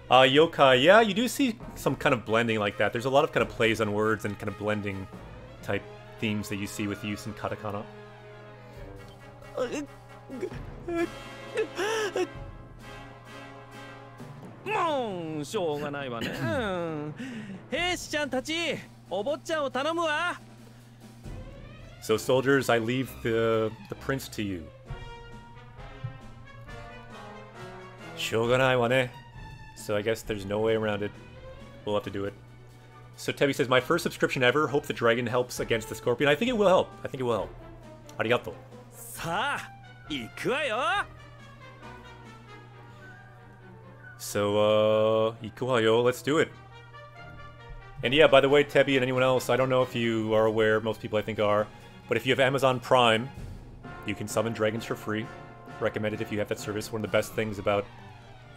Yokai, yeah, you do see some kind of blending like that. There's a lot of kind of plays on words and kind of blending type themes that you see with use in katakana. もうしょうがないわね。兵士ちゃんたち、お坊ちゃんを頼むわ。 So soldiers, I leave the prince to you. しょうがないわね. So I guess there's no way around it. We'll have to do it. So Tebi says, my first subscription ever. Hope the dragon helps against the scorpion. I think it will help. I think it will help. Arigato. さあ、行くわよ。 So, ikuhayo, let's do it. And yeah, by the way, Tebi and anyone else, I don't know if you are aware, most people I think are, but if you have Amazon Prime, you can summon dragons for free. Recommend it if you have that service. One of the best things about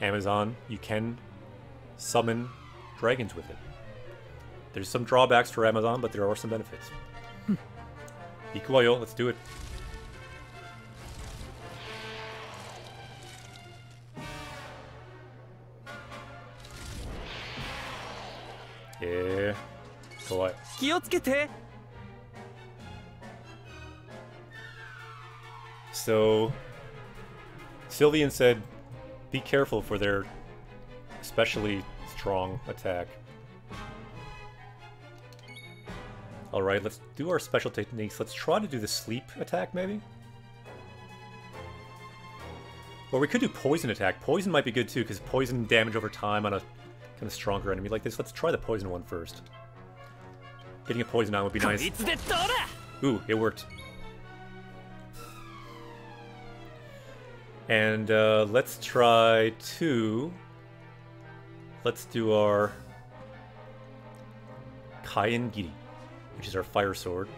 Amazon, you can summon dragons with it. There's some drawbacks for Amazon, but there are some benefits. Ikuhayo, let's do it. Yeah. Kawaii. 気をつけて。 So, Sylvian said, be careful for their especially strong attack. Alright, let's do our special techniques. Let's try to do the sleep attack, maybe? Or we could do poison attack. Poison might be good too, because poison damage over time on a kind of stronger enemy like this. Let's try the poison one first. Getting a poison on would be nice. Ooh, it worked. And let's try to... Let's do our Kaien Giri, which is our fire sword.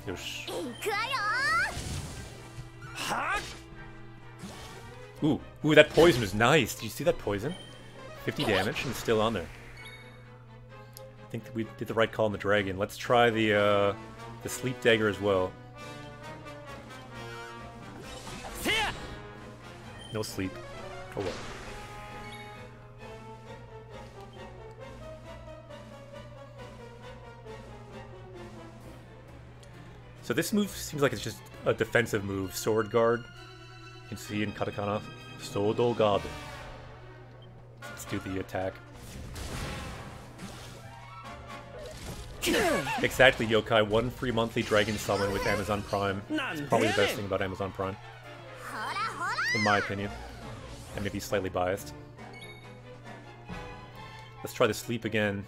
Yosh. Ooh, that poison is nice. Did you see that poison? 50 damage and it's still on there. I think we did the right call on the dragon. Let's try the sleep dagger as well. No sleep. Oh well. So this move seems like it's just a defensive move. Sword guard. You can see in katakana, Sodo Gado. Let's do the attack. Exactly, Yokai. One free monthly dragon summon with Amazon Prime. It's probably the best thing about Amazon Prime. In my opinion. I may be slightly biased. Let's try the sleep again.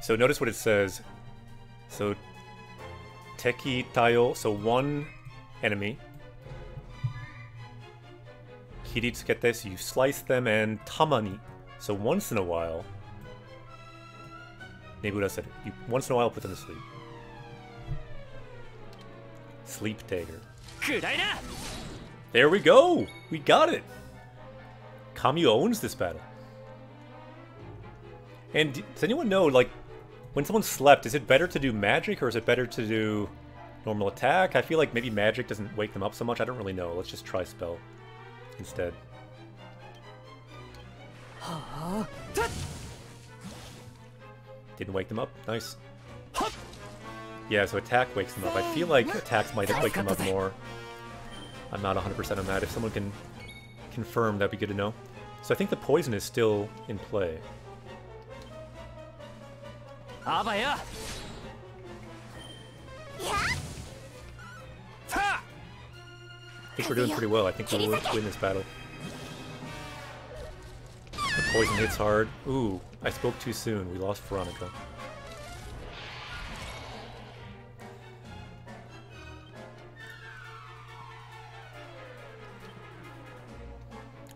So notice what it says. So Teki Tayo, so one enemy. Kiritsukete, so you slice them, and Tamani, so once in a while. Nebura said it. You once in a while put them to sleep. Sleep Taker. くらいな There we go! We got it! Kamyu owns this battle. And does anyone know, like, when someone slept, is it better to do magic or is it better to do normal attack? I feel like maybe magic doesn't wake them up so much. I don't really know. Let's just try spell instead. Didn't wake them up. Nice. Yeah, so attack wakes them up. I feel like attacks might wake them up more. I'm not 100% on that. If someone can confirm, that'd be good to know. So I think the poison is still in play. あばや I think we're doing pretty well. I think we'll win this battle. The poison hits hard. Ooh, I spoke too soon. We lost Veronica.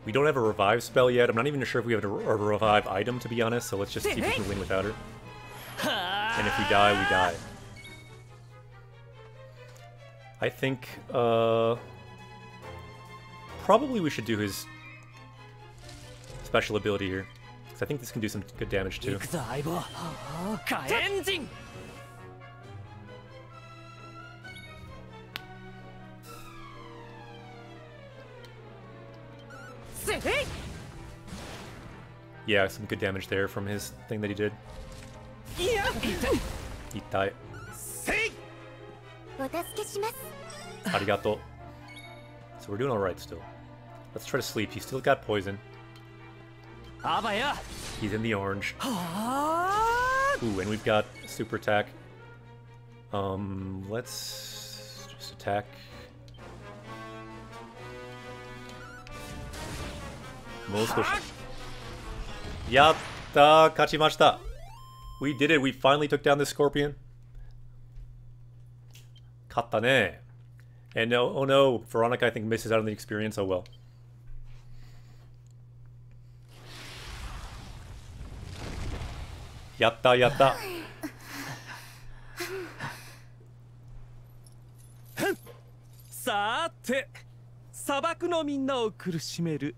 We don't have a revive spell yet. I'm not even sure if we have a revive item, to be honest, so let's just see if we can win without her. And if we die, we die. I think, probably we should do his special ability here. Because I think this can do some good damage too. 行くぞ相棒火炎陣 Yeah, some good damage there from his thing that he did. Itai. お助けします Arigato. So we're doing alright still. Let's try to sleep. He's still got poison. あばや He's in the orange. Ooh, and we've got super attack. Let's just attack. Most Yatta! Kachimashita! We did it! We finally took down the scorpion. Katta ne. And no, oh no, Veronica I think misses out on the experience. Oh well. Yatta, yatta. さーて砂漠のみんなを苦しめる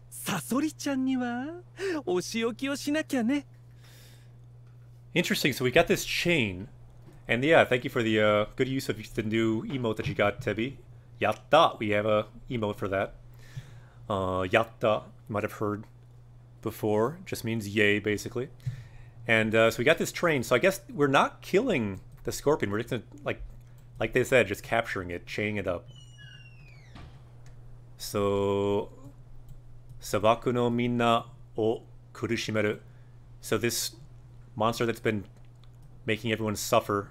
サソリちゃんにはお仕置きをしなきゃね。 Interesting, so we got this chain. And yeah, thank you for the good use of the new emote that you got, Tebi. Yatta! We have a emote for that. Yatta, you might have heard before. Just means yay, basically. And so we got this train. So I guess we're not killing the scorpion. We're just, like they said, just capturing it, chaining it up. So... Sabaku no minna o kurushimeru. So this monster that's been making everyone suffer.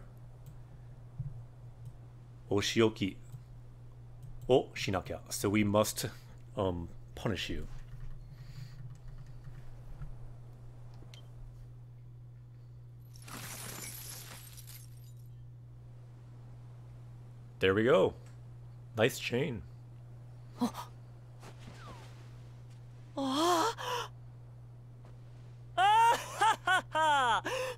Oshioki o shinakya. So we must punish you. There we go. Nice chain.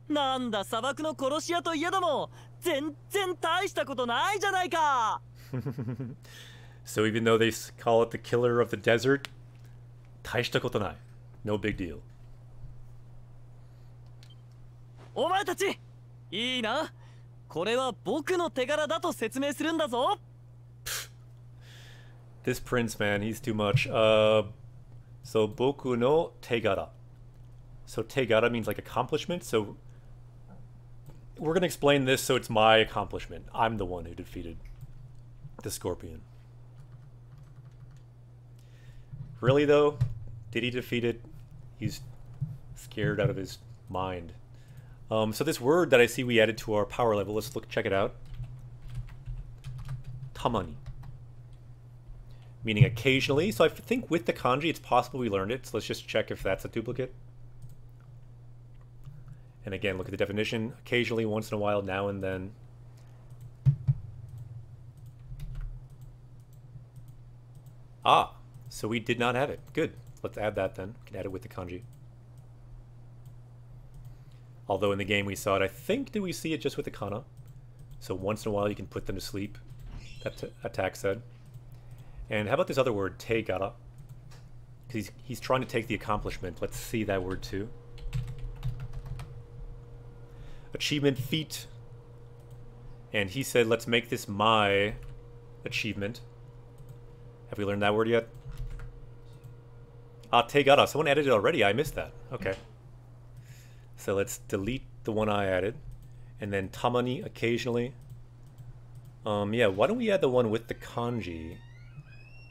なんだ砂漠の殺し屋といえども全然大したことないじゃないか So even though they call it the killer of the desert, 大したことない. No big deal. お前たちいいなこれは僕の手柄だと説明するんだぞ This prince, man, he's too much. So boku no tegara. So tegara means like accomplishment, so we're gonna explain this so it's my accomplishment. I'm the one who defeated the scorpion. Really though? Did he defeat it? He's scared out of his mind. So this word that I see we added to our power level, let's check it out. Tamani. Meaning occasionally. So I think with the kanji it's possible we learned it. So let's just check if that's a duplicate. And again, look at the definition. Occasionally, once in a while, now and then. Ah, so we did not have it. Good. Let's add that then. We can add it with the kanji. Although in the game we saw it, I think, did we see it just with the kana? So once in a while you can put them to sleep. that attack said. And how about this other word, Teigara? Because he's trying to take the accomplishment. Let's see that word too. Achievement feat. And he said, let's make this my achievement. Have we learned that word yet? Ah, Teigara. Someone added it already. I missed that. Okay. So let's delete the one I added. And then tamani, occasionally. Yeah, why don't we add the one with the kanji?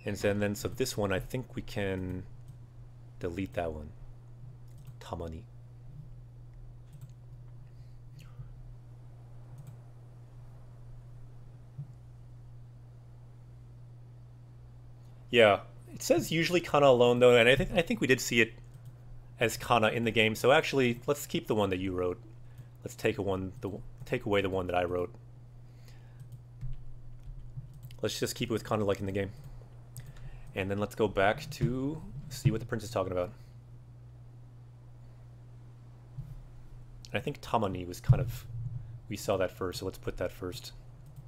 And then, so this one, I think we can delete that one. Tamani. Yeah, it says usually kana alone though, and I think we did see it as kana in the game. So actually, let's keep the one that you wrote. Let's take away the one that I wrote. Let's just keep it with kana like in the game. And then let's go back to see what the prince is talking about. I think tamani was kind of, we saw that first, so let's put that first.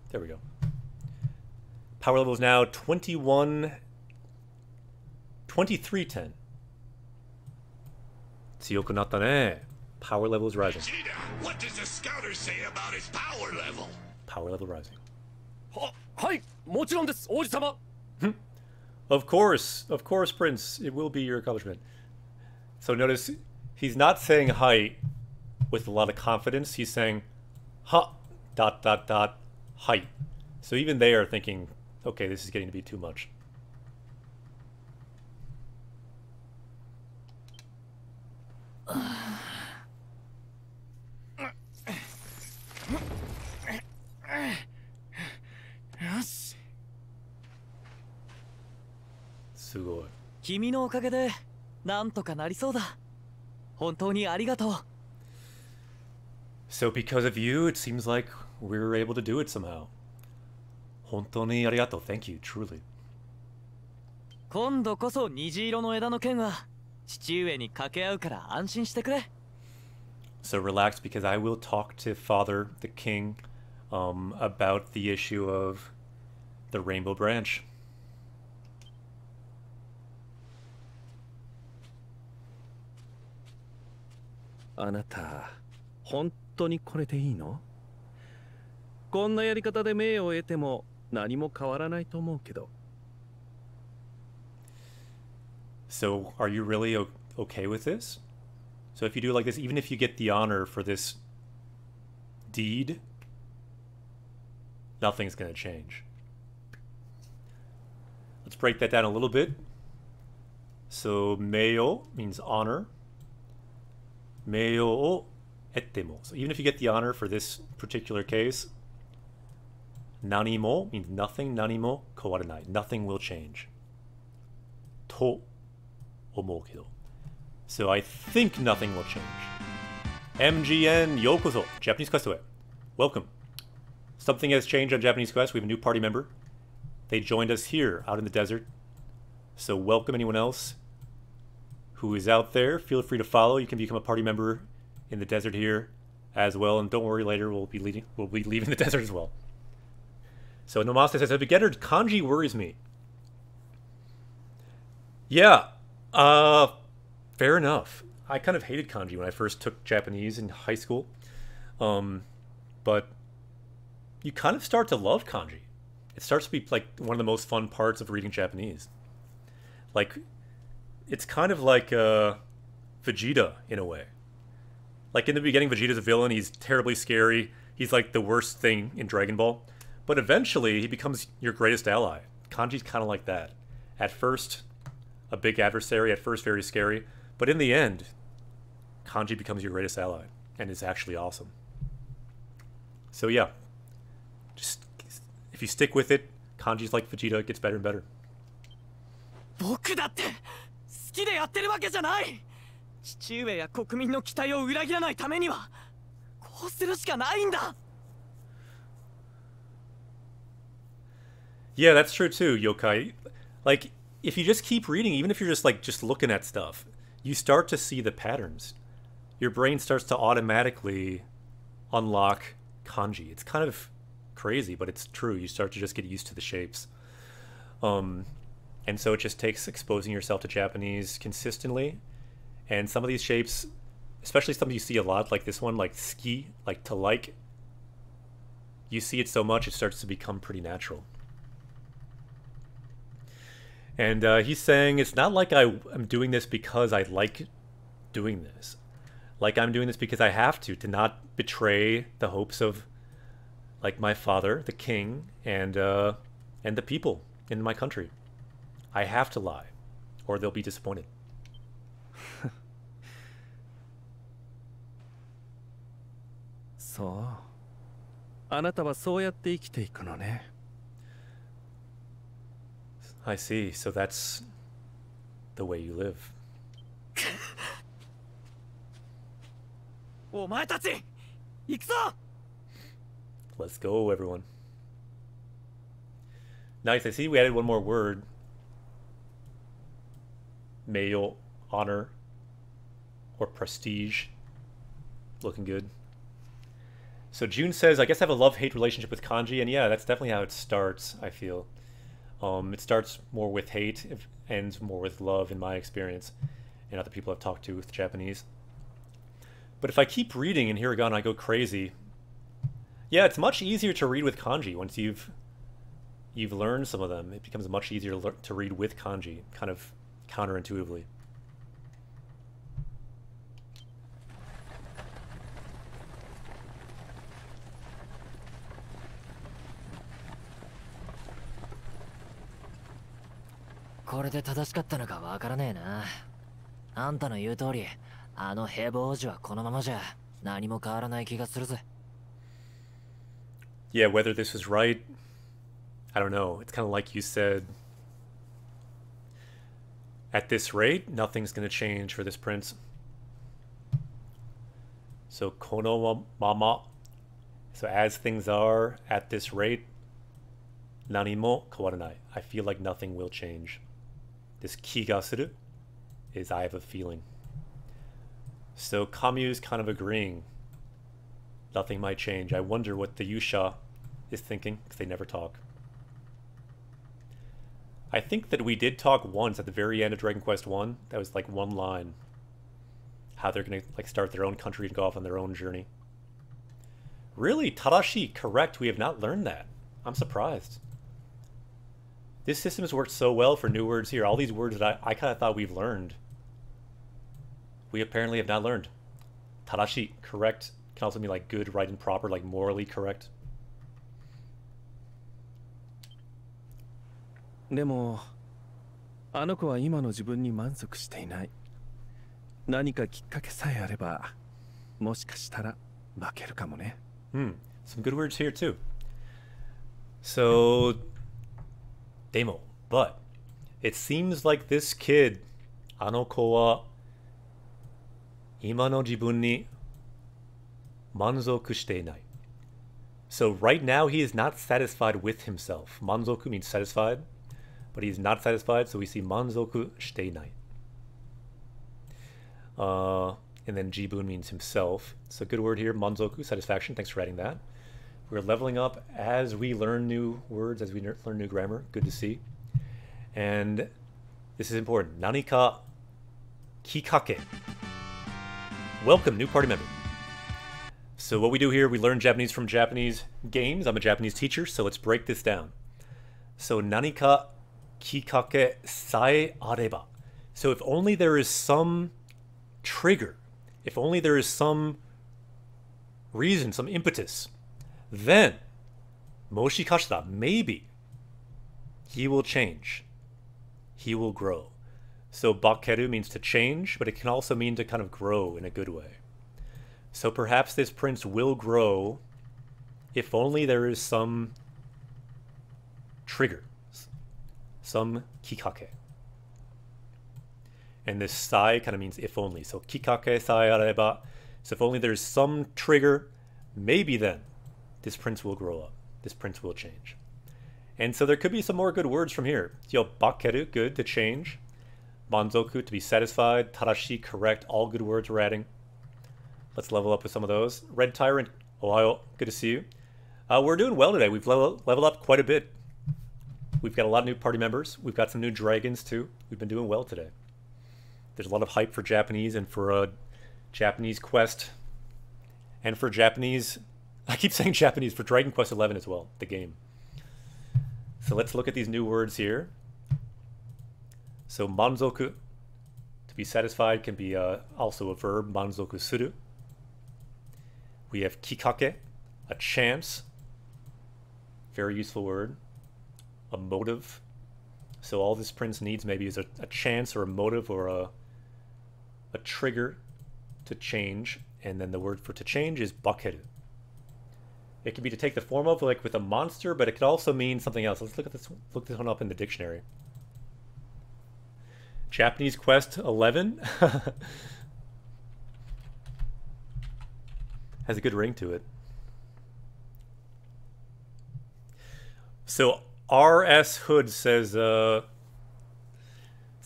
There we go. Power level is now 2310. Tsuyoku natta ne. Power level is rising. Vegeta, what does the scouter say about his power level? Power level rising. はい、もちろんです、王子様。Of course, Prince. It will be your accomplishment. So notice, he's not saying hi with a lot of confidence. He's saying, ha, ... hi. So even they are thinking, okay, this is getting to be too much. Sugoi. 君のおかげでなんとかなりそうだ。本当にありがとう。So because of you, it seems like we were able to do it somehow. 本当にありがとう. Thank you, truly. 今度こそ虹色の枝の剣は父上に掛け合うから安心してくれ。So relax because I will talk to Father, the King, about the issue of the Rainbow Branch. あなた、本当にこれでいいの？こんなやり方で名誉を得ても何も変わらないと思うけど。So are you really okay with this? So if you do like this, even if you get the honor for this deed, nothing's going to change. Let's break that down a little bit. So meio means honor. Meio o ettemo. So even if you get the honor for this particular case, nanimo means nothing. Nanimo kawaranai. Nothing will change. To omou kedo. So I think nothing will change. MGN Yokozo, Japanese Quest Away. Welcome. Something has changed on Japanese Quest. We have a new party member. They joined us here out in the desert. So welcome anyone else who is out there. Feel free to follow. You can become a party member in the desert here as well. And don't worry, later we'll be leaving the desert as well. So Nomasta says, as a beginner, kanji worries me. Yeah, fair enough. I kind of hated kanji when I first took Japanese in high school. But you kind of start to love kanji. It starts to be like one of the most fun parts of reading Japanese. Like, it's kind of like Vegeta in a way. Like in the beginning, Vegeta's a villain. He's terribly scary. He's like the worst thing in Dragon Ball. But eventually, he becomes your greatest ally. Kanji's kind of like that. At first, a big adversary. At first, very scary. But in the end, Kanji becomes your greatest ally. And is actually awesome. So yeah. Just, if you stick with it, Kanji's like Vegeta. It gets better and better. 僕だって好きでやってるわけじゃない。父上や国民の期待を裏切らないためにはこうするしかないんだ。Yeah, that's true too, Yokai. Like, if you just keep reading, even if you're just looking at stuff, you start to see the patterns. Your brain starts to automatically unlock kanji. It's kind of crazy, but it's true. You start to just get used to the shapes. And so it just takes exposing yourself to Japanese consistently. And some of these shapes, especially some you see a lot, like this one, like ski, like to like, you see it so much, it starts to become pretty natural. And he's saying, it's not like I'm doing this because I like doing this. Like I'm doing this because I have to not betray the hopes of, like, my father, the king, and the people in my country. I have to lie, or they'll be disappointed. So, あなたはそうやって生きていくのね。I see. So that's the way you live. お前たち行くぞ。 Let's go, everyone. Nice. I see we added one more word. Male, honor, or prestige. Looking good. So June says, I guess I have a love-hate relationship with kanji, and yeah, that's definitely how it starts, I feel. It starts more with hate, it ends more with love in my experience, and other people I've talked to with Japanese. But if I keep reading in hiragana, I go crazy. Yeah, it's much easier to read with kanji once you've learned some of them. It becomes much easier to read with kanji, kind of counterintuitively. This これで正しかったのかわからねえな。あんたの言う通り、あの平凡王子はこのままじゃ何も変わらない気がするぜ。Yeah, whether this was right, I don't know. It's kind of like you said. At this rate, nothing's going to change for this prince. So, kono mama. So, as things are at this rate, nani mo kawaranai. I feel like nothing will change. This kiga suru is I have a feeling. So, Kamyu's kind of agreeing. Nothing might change. I wonder what the Yusha is thinking, because they never talk. I think that we did talk once at the very end of Dragon Quest 1. That was like one line. How they're going to like start their own country and go off on their own journey. Really? Tadashi, correct. We have not learned that. I'm surprised. This system has worked so well for new words here. All these words that I kind of thought we've learned. We apparently have not learned. Tadashi, correct. Can also mean like good, right, and proper, like morally correct. でも、あの子は今の自分に満足していない。何かきっかけさえあれば、もしかしたら負けるかもね。Some good words here too. So, demo, but it seems like this kid, あの子は今の自分に満足していない。So right now he is not satisfied with himself. Manzoku means satisfied, but he's not satisfied, so we see manzoku shite inai. And then jibun means himself. So good word here, manzoku, satisfaction. Thanks for adding that. We're leveling up as we learn new words, as we learn new grammar. Good to see. And this is important. Nanika kikake. Welcome, new party member. So what we do here, we learn Japanese from Japanese games. I'm a Japanese teacher, so let's break this down. So nanika kikake sae areba. So if only there is some trigger, if only there is some reason, some impetus, then moshikashita, maybe he will change. He will grow. So bakeru means to change, but it can also mean to kind of grow in a good way. So perhaps this prince will grow if only there is some trigger, some kikake. And this sai kind of means if only. So kikake sai areba. So if only there's some trigger, maybe then this prince will grow up. This prince will change. And so there could be some more good words from here. Yo, bakeru, good, to change. Manzoku, to be satisfied. Tadashi, correct. All good words we're adding. Let's level up with some of those. Red Tyrant, Ohio, good to see you. We're doing well today. We've leveled up quite a bit. We've got a lot of new party members. We've got some new dragons too. We've been doing well today. There's a lot of hype for Japanese and for a Japanese quest. And for Japanese... I keep saying Japanese, for Dragon Quest XI as well, the game. So let's look at these new words here. So manzoku, to be satisfied, can be also a verb, manzoku suru. We have kikake, a chance. Very useful word. A motive. So all this prince needs maybe is a chance or a motive or a trigger to change. And then the word for to change is bakeru. It can be to take the form of, like with a monster, but it could also mean something else. Let's look this one up in the dictionary. Japanese Quest 11 has a good ring to it. So R.S. Hood says, sorry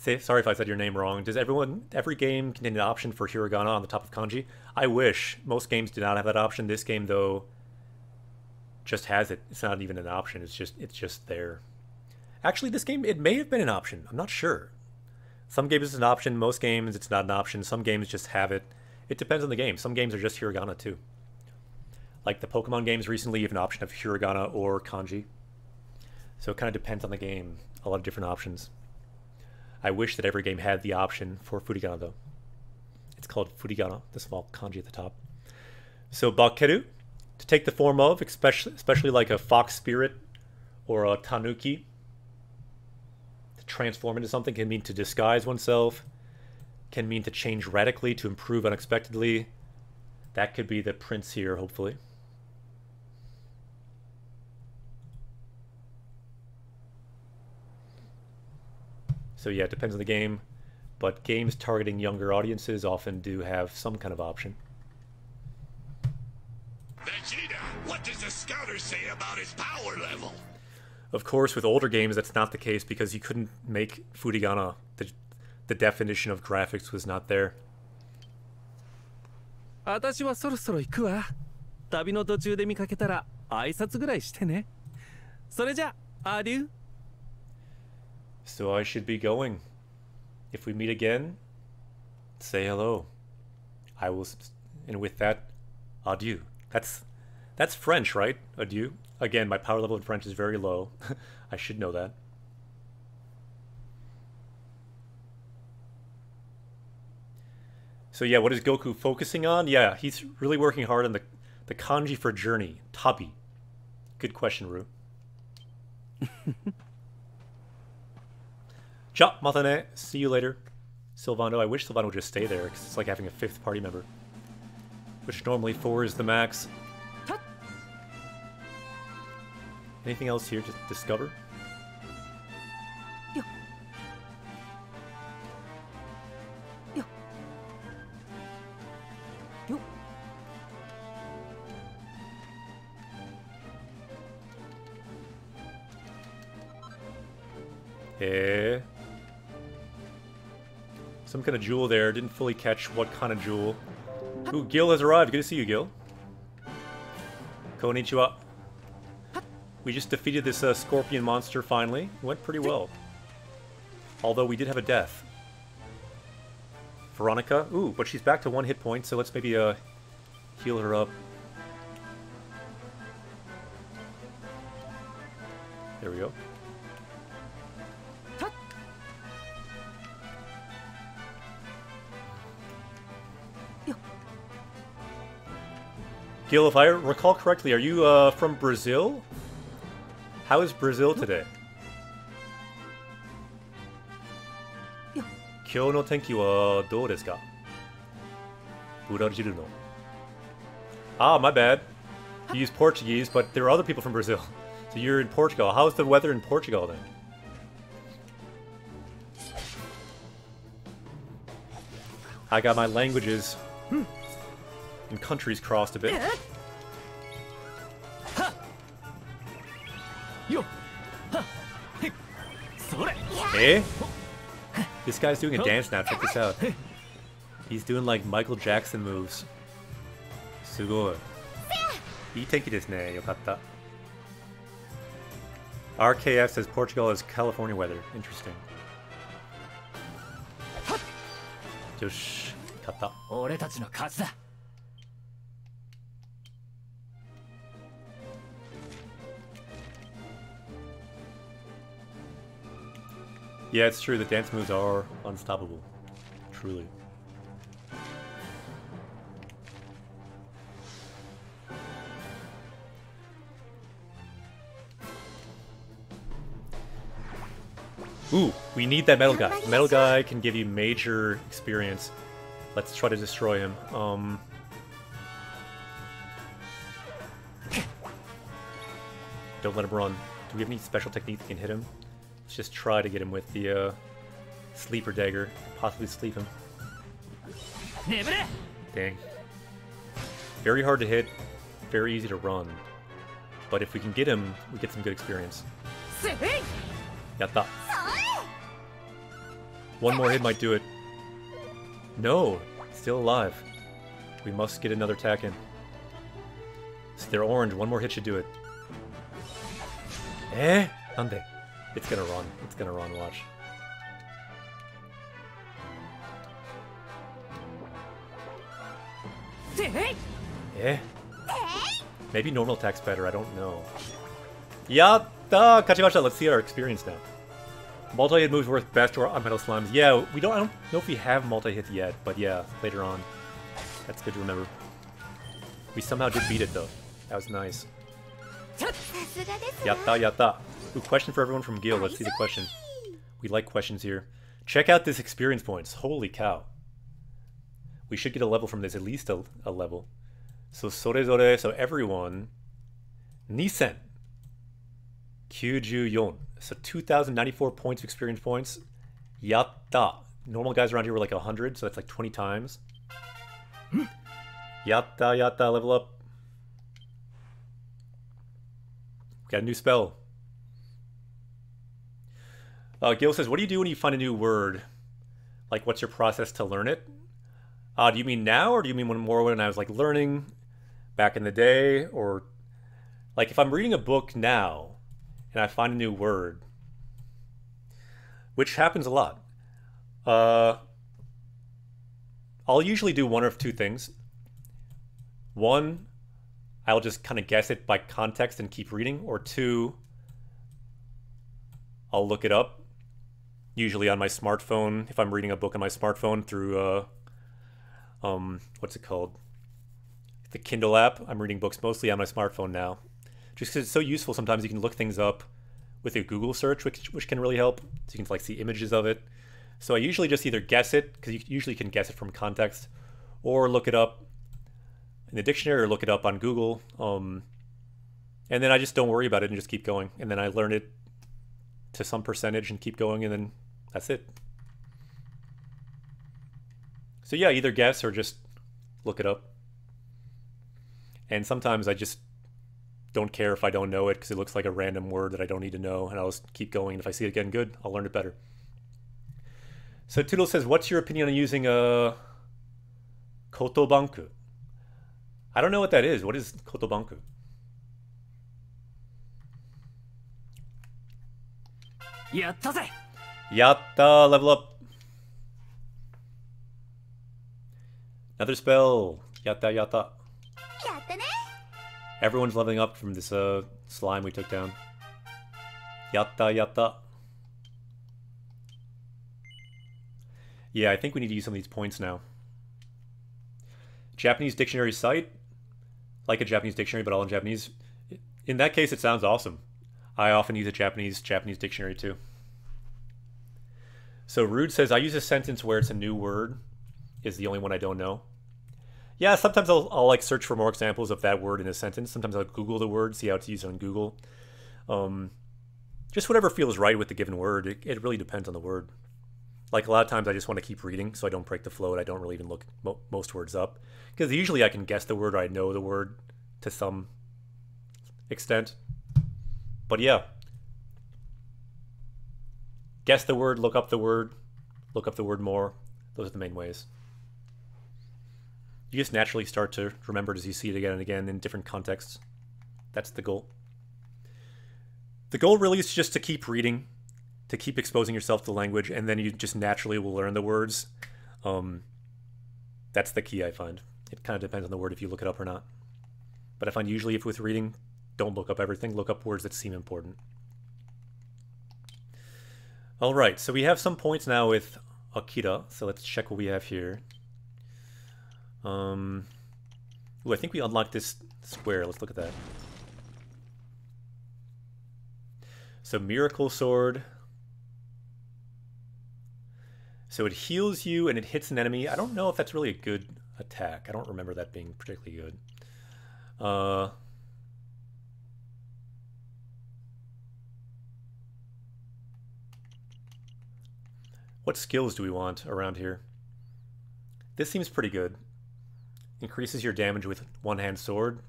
if I said your name wrong. Does every game contain an option for hiragana on the top of kanji? I wish. Most games do not have that option. This game, though, just has it. It's not even an option. It's just there. Actually, this game, it may have been an option. I'm not sure. Some games it's an option. Most games it's not an option. Some games just have it. It depends on the game. Some games are just hiragana too. Like the Pokemon games recently, you have an option of hiragana or kanji. So it kind of depends on the game. A lot of different options. I wish that every game had the option for furigana though. It's called furigana, the small kanji at the top. So bakeru, to take the form of, especially like a fox spirit or a tanuki. To transform into something can mean to disguise oneself. Can mean to change radically, to improve unexpectedly. That could be the prince here, hopefully. So yeah, it depends on the game, but games targeting younger audiences often do have some kind of option. Vegeta, what does the scouter say about his power level? Of course, with older games, that's not the case because you couldn't make furigana. The definition of graphics was not there. 私はそろそろ行くわ。旅の途中で見かけたら挨拶ぐらいしてね。それじゃ、アデュー。So I should be going. If we meet again, say hello. I will, and with that, adieu. That's French, right? Adieu. Again, my power level in French is very low. I should know that. So yeah, what is Goku focusing on? Yeah, he's really working hard on the kanji for journey, tabi. Good question, Ru. Ja, matane. See you later. Sylvando, I wish Sylvando would just stay there, because it's like having a 5th party member. Which normally 4 is the max. Anything else here to discover? Eh. Some kind of jewel there. Didn't fully catch what kind of jewel. Ooh, Gil has arrived. Good to see you, Gil. Konnichiwa. We just defeated this scorpion monster finally. It went pretty well. Although we did have a death. Veronica. Ooh, but she's back to 1 hit point, so let's maybe heal her up. There we go. Gil, if I recall correctly, are you from Brazil? How is Brazil today? Kyou no tenki wa dou desu ka? Burajiru no. Ah, my bad. You use Portuguese, but there are other people from Brazil. So you're in Portugal. How's the weather in Portugal then? I got my languages and countries crossed a bit. Eh? This guy's doing a dance now, check this out. He's doing like Michael Jackson moves. Sugoi. Ii tenki desu ne, yokatta. RKF says Portugal is California weather. Interesting. Yosh, katta. 俺たちの勝ちだ。 Yeah, it's true. The dance moves are unstoppable. Truly. Ooh, we need that metal guy. Metal guy can give you major experience. Let's try to destroy him. Don't let him run. Do we have any special technique that can hit him? Let's just try to get him with the sleeper dagger. Possibly sleep him. Dang. Very hard to hit. Very easy to run. But if we can get him, we get some good experience. Yatta. One more hit might do it. No! Still alive. We must get another attack in. So they're orange. One more hit should do it. Eh? Nande? It's gonna run. It's gonna run, watch. Eh? Maybe normal attack's better, I don't know. Yatta! Kachimashita, let's see our experience now. Multi-hit moves work best on metal slimes. Yeah, I don't know if we have multi-hit yet, but yeah, later on. That's good to remember. We somehow did beat it though. That was nice. Yatta, yatta. Ooh, question for everyone from Gil. Let's see the question. We like questions here. Check out this experience points. Holy cow. We should get a level from this, at least a level. So, sorezore, so everyone. Nisen. Kyuju-yon. So 2,094 points of experience points. Yatta. Normal guys around here were like 100, so that's like 20 times. Yatta, yatta, level up. We got a new spell. Gil says, what do you do when you find a new word? Like, what's your process to learn it? Do you mean now, or do you mean when I was like learning back in the day? Or like if I'm reading a book now and I find a new word, which happens a lot, I'll usually do one of two things. One, I'll just kind of guess it by context and keep reading. Or two, I'll look it up, usually on my smartphone, if I'm reading a book on my smartphone through, what's it called? The Kindle app. I'm reading books mostly on my smartphone now. Just because it's so useful, sometimes you can look things up with a Google search, which can really help. So you can like see images of it. So I usually just either guess it, because you usually can guess it from context, or look it up in the dictionary or look it up on Google. And then I just don't worry about it and just keep going. And then I learn it to some percentage and keep going, and then that's it. So yeah, either guess or just look it up. And sometimes I just don't care if I don't know it because it looks like a random word that I don't need to know, and I'll just keep going. And if I see it again, good, I'll learn it better. So Toodle says, what's your opinion on using a kotobanku? I don't know what that is. What is kotobanku? Yatta! Yatta, level up. Another spell. Yatta, yatta. Everyone's leveling up from this slime we took down. Yatta, yatta. Yeah, I think we need to use some of these points now. Japanese dictionary site. Like a Japanese dictionary, but all in Japanese. In that case, it sounds awesome. I often use a Japanese dictionary too. So Rude says, I use a sentence where it's a new word is the only one I don't know. Yeah, sometimes I'll like search for more examples of that word in a sentence. Sometimes I'll Google the word, see how it's used on Google. Just whatever feels right with the given word. It really depends on the word. Like a lot of times I just want to keep reading so I don't break the flow and I don't really even look most words up. Because usually I can guess the word or I know the word to some extent. But yeah. Guess the word, look up the word more. Those are the main ways. You just naturally start to remember it as you see it again and again in different contexts. That's the goal. The goal really is just to keep reading, to keep exposing yourself to the language, and then you just naturally will learn the words. That's the key, I find. It kind of depends on the word if you look it up or not. But I find usually if with reading, don't look up everything. Look up words that seem important. All right, so we have some points now with Akira. So let's check what we have here. Ooh, I think we unlocked this square. Let's look at that. So Miracle Sword. So it heals you and it hits an enemy. I don't know if that's really a good attack. I don't remember that being particularly good. What skills do we want around here? This seems pretty good. Increases your damage with one-hand sword.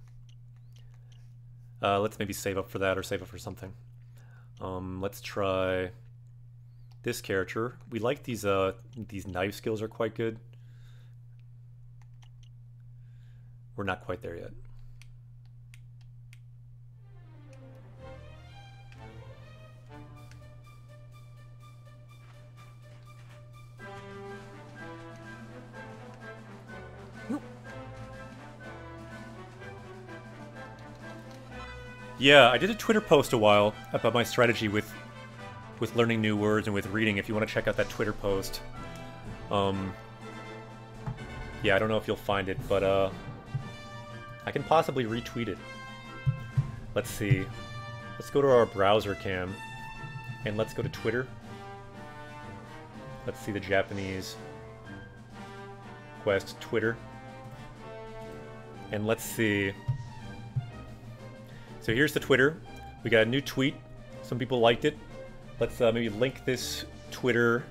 Let's maybe save up for that or save up for something. Let's try this character. We like these knife skills are quite good. We're not quite there yet. Yeah, I did a Twitter post a while about my strategy with learning new words and with reading. If you want to check out that Twitter post, yeah, I don't know if you'll find it, but I can possibly retweet it. Let's see. Let's go to our browser cam and let's go to Twitter. Let's see the Japanese Quest Twitter, and let's see. So here's the Twitter. We got a new tweet. Some people liked it. Let's maybe link this Twitter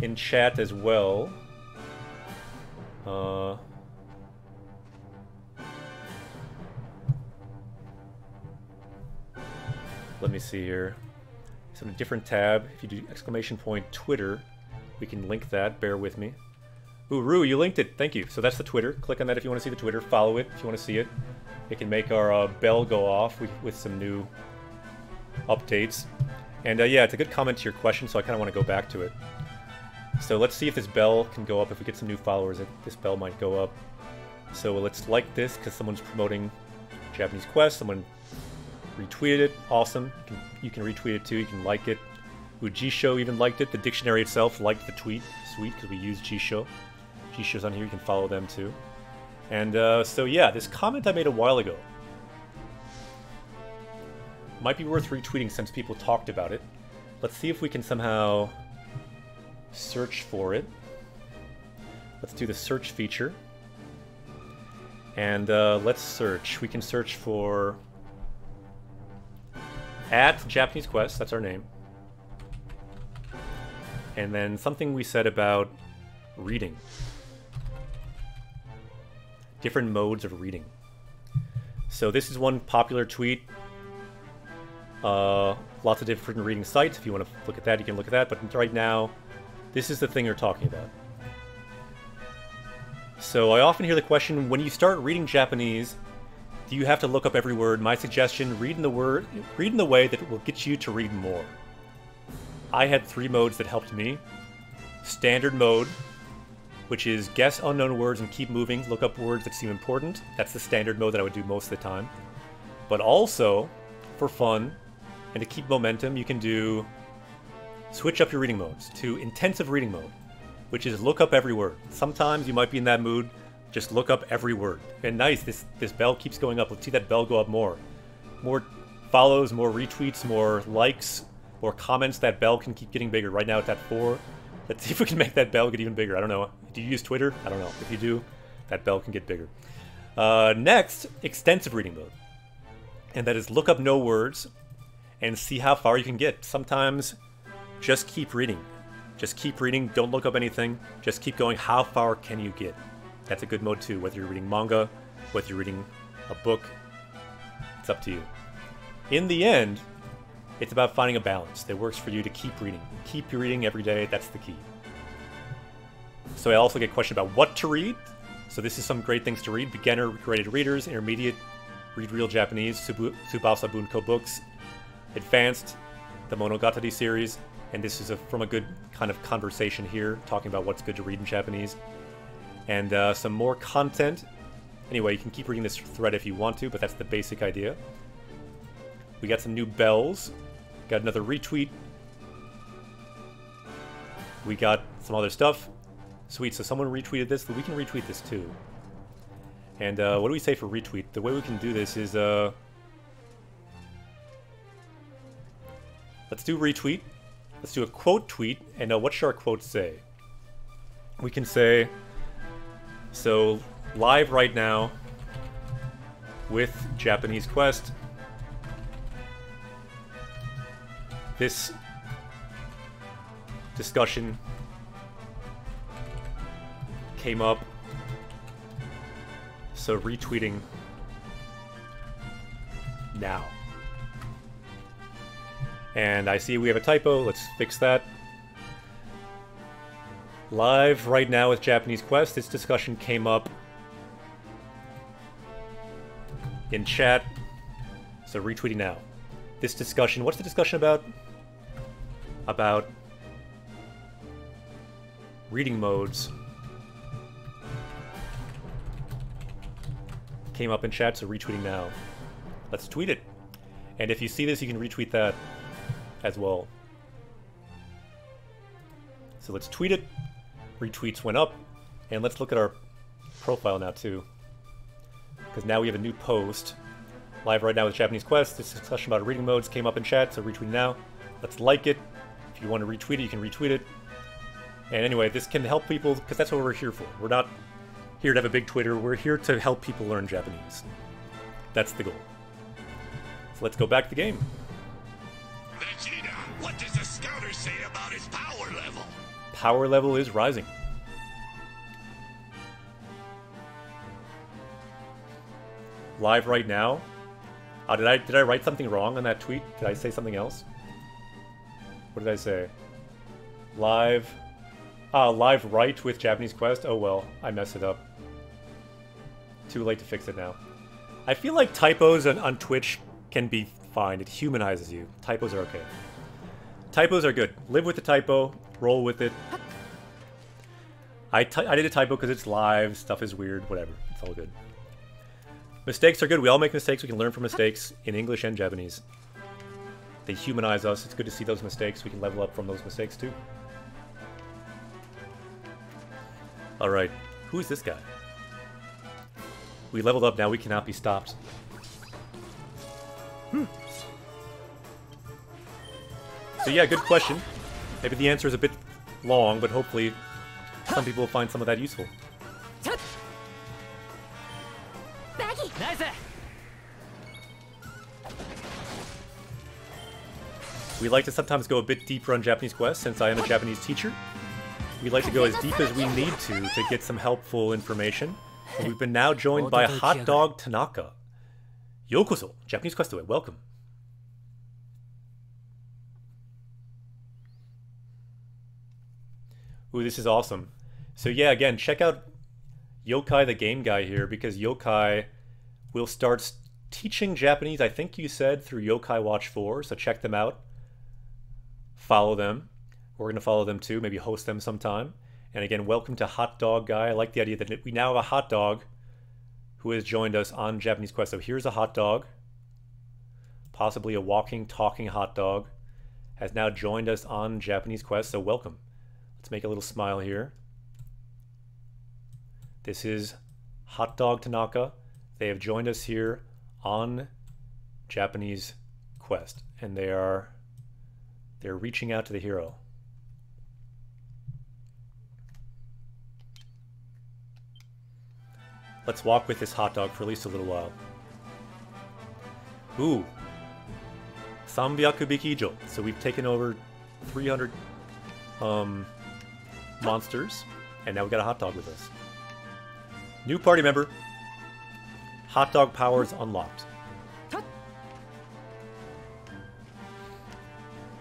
in chat as well. Let me see here. So in a different tab, if you do exclamation point Twitter, we can link that. Bear with me. Ooh, Rue, you linked it. Thank you. So that's the Twitter. Click on that if you want to see the Twitter. Follow it if you want to see it. It can make our bell go off with some new updates. And yeah, it's a good comment to your question, so I kind of want to go back to it. So let's see if this bell can go up. If we get some new followers, this bell might go up. So let's like this because someone's promoting Japanese Quest. Someone retweeted it. Awesome. You can retweet it too. You can like it. Ooh, G-Show even liked it. The dictionary itself liked the tweet. Sweet, because we use G-Show. G-Show's on here. You can follow them too. And so yeah, this comment I made a while ago might be worth retweeting since people talked about it. Let's see if we can somehow search for it. Let's do the search feature. And let's search. We can search for @Japanese Quest, that's our name. And then something we said about reading. Different modes of reading. So this is one popular tweet. Lots of different reading sites. If you want to look at that, you can look at that. But right now, this is the thing you're talking about. So I often hear the question, when you start reading Japanese, do you have to look up every word? My suggestion, read in the way that will get you to read more. I had 3 modes that helped me. Standard mode, which is guess unknown words and keep moving. Look up words that seem important. That's the standard mode that I would do most of the time. But also, for fun, and to keep momentum, you can do switch up your reading modes to intensive reading mode, which is look up every word. Sometimes you might be in that mood, just look up every word. And nice, this bell keeps going up. Let's see that bell go up more. More follows, more retweets, more likes, more comments. That bell can keep getting bigger. Right now it's at 4. Let's see if we can make that bell get even bigger. I don't know. Do you use Twitter? I don't know. If you do, that bell can get bigger. Next, extensive reading mode. And that is look up no words and see how far you can get. Sometimes just keep reading. Just keep reading. Don't look up anything. Just keep going. How far can you get? That's a good mode too. Whether you're reading manga, whether you're reading a book, it's up to you. In the end, it's about finding a balance that works for you to keep reading. Keep reading every day. That's the key. So I also get a question about what to read. So this is some great things to read. Beginner rated readers, intermediate, read real Japanese, Tsubasa Bunko books. advanced the Monogatari series, and this is from a good kind of conversation here, talking about what's good to read in Japanese. And some more content. Anyway, you can keep reading this thread if you want to, but that's the basic idea. We got some new bells. Got another retweet. We got some other stuff. Sweet, so someone retweeted this, but we can retweet this too. And what do we say for retweet? The way we can do this is, let's do retweet. Let's do a quote tweet, and what should our quote say? We can say, so live right now with Japanese Quest. This discussion came up, so retweeting now. And I see we have a typo, let's fix that. Live right now with Japanese Quest, this discussion came up in chat, so retweeting now. This discussion, what's the discussion about? About reading modes. Came up in chat, so retweeting now. Let's tweet it. And if you see this, you can retweet that as well. So let's tweet it. Retweets went up. And let's look at our profile now too. Because now we have a new post. Live right now with Japanese Quest. This discussion about reading modes came up in chat, so retweet now. Let's like it. If you want to retweet it, you can retweet it. And anyway, this can help people, because that's what we're here for. We're not here to have a big Twitter. We're here to help people learn Japanese. That's the goal. So let's go back to the game. Vegeta, what does the scouter say about his power level? Power level is rising. Live right now. Did I write something wrong on that tweet? Did I say something else? What did I say? Live right with Japanese Quest? Oh well, I messed it up. Too late to fix it now. I feel like typos on Twitch can be fine. It humanizes you. Typos are okay. Typos are good. Live with the typo. Roll with it. I did a typo because it's live. Stuff is weird. Whatever. It's all good. Mistakes are good. We all make mistakes. We can learn from mistakes in English and Japanese. They humanize us. It's good to see those mistakes. We can level up from those mistakes too. Alright. Who is this guy? We leveled up. Now we cannot be stopped. So yeah, good question. Maybe the answer is a bit long, but hopefully some people will find some of that useful. Nice. We like to sometimes go a bit deeper on Japanese Quest, since I am a Japanese teacher. We like to go as deep as we need to get some helpful information. And we've been now joined by Hot Dog Tanaka. Yokoso, Japanese Quest Away, welcome. Ooh, this is awesome. So yeah, again, check out Yokai the Game Guy here, because Yokai will start teaching Japanese, I think you said, through Yokai Watch 4, so check them out. Follow them. We're going to follow them too, maybe host them sometime. And again, welcome to Hot Dog Guy. I like the idea that we now have a hot dog who has joined us on Japanese Quest. So here's a hot dog, possibly a walking, talking hot dog, has now joined us on Japanese Quest, so welcome. Let's make a little smile here. This is Hot Dog Tanaka. They have joined us here on Japanese Quest, and they're reaching out to the hero. Let's walk with this hot dog for at least a little while. Ooh. 300 biki ijo. So we've taken over 300 monsters, and now we got a hot dog with us. New party member. Hot dog powers unlocked.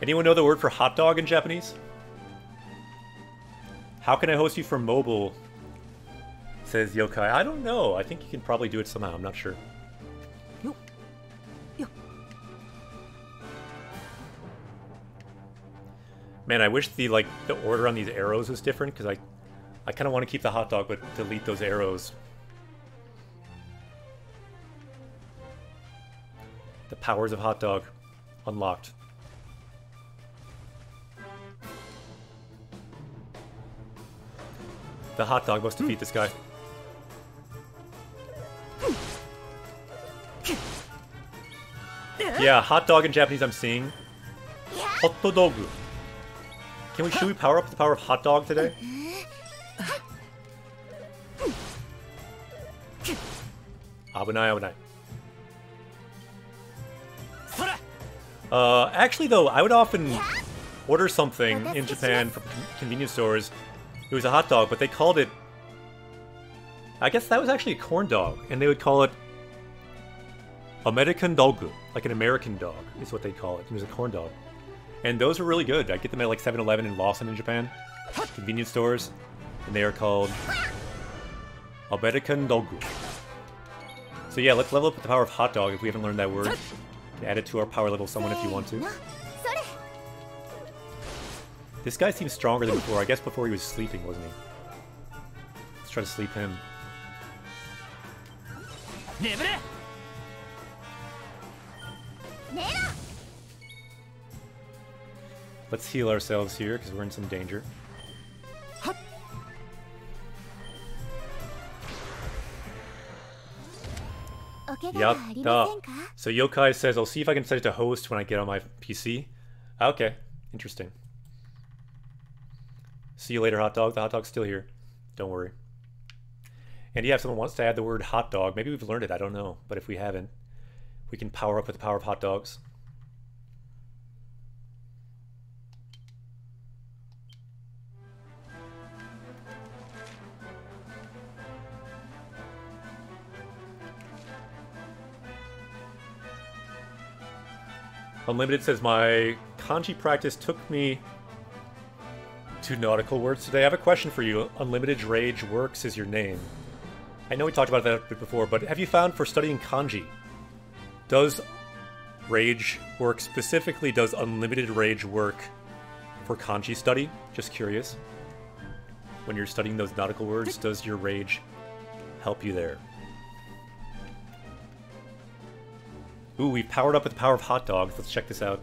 Anyone know the word for hot dog in Japanese? How can I host you for mobile? Says Yokai. I don't know. I think you can probably do it somehow. I'm not sure. Man, I wish the order on these arrows was different, because I kind of want to keep the hot dog, but delete those arrows. The powers of hot dog unlocked. The hot dog must defeat this guy. Yeah, hot dog in Japanese I'm seeing. Hotdogu. Should we power up the power of hot dog today? Abunai, abunai. Actually though, I would often order something in Japan from convenience stores. It was a hot dog, but they called it... I guess that was actually a corn dog, and they would call it American dogu, like an American dog, is what they call it. It was a corn dog. And those were really good. I get them at like 7-Eleven in Lawson in Japan. Convenience stores. And they are called American dogu. So yeah, let's level up with the power of hot dog if we haven't learned that word. Add it to our power level someone if you want to. This guy seems stronger than before. I guess before he was sleeping, wasn't he? Let's try to sleep him. Let's heal ourselves here, because we're in some danger. Yatta. So Yokai says, I'll see if I can set it to host when I get on my PC. Okay, interesting. See you later, hot dog. The hot dog's still here. Don't worry. And yeah, if someone wants to add the word hot dog, maybe we've learned it, I don't know. But if we haven't, we can power up with the power of hot dogs. Unlimited says, my kanji practice took me to nautical words today. I have a question for you. Unlimited Rage Works is your name. I know we talked about that a bit before, but have you found for studying kanji, does Rage work specifically? Does Unlimited Rage work for kanji study? Just curious. When you're studying those nautical words, does your rage help you there? Ooh, we've powered up with the power of hot dogs. Let's check this out.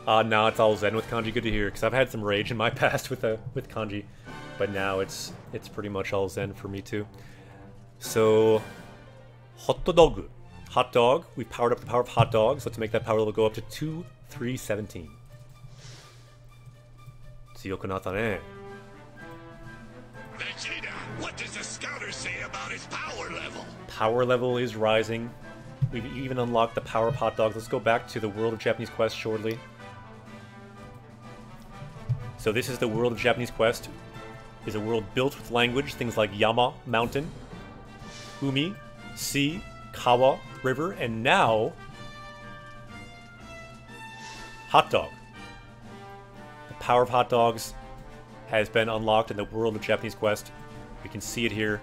Now it's all zen with kanji. Good to hear, because I've had some rage in my past with kanji, but now it's pretty much all zen for me too. So, hot dog, hot dog. We've powered up the power of hot dogs. Let's make that power level go up to 2,317. 強くなったね. Vegeta, what does the scouter say about his power level? Power level is rising. We've even unlocked the power of hot dogs. Let's go back to the world of Japanese Quest shortly. So this is the world of Japanese Quest. It's a world built with language, things like Yama, mountain, Umi, sea, Kawa, river, and now hot dog. The power of hot dogs has been unlocked in the world of Japanese Quest. We can see it here.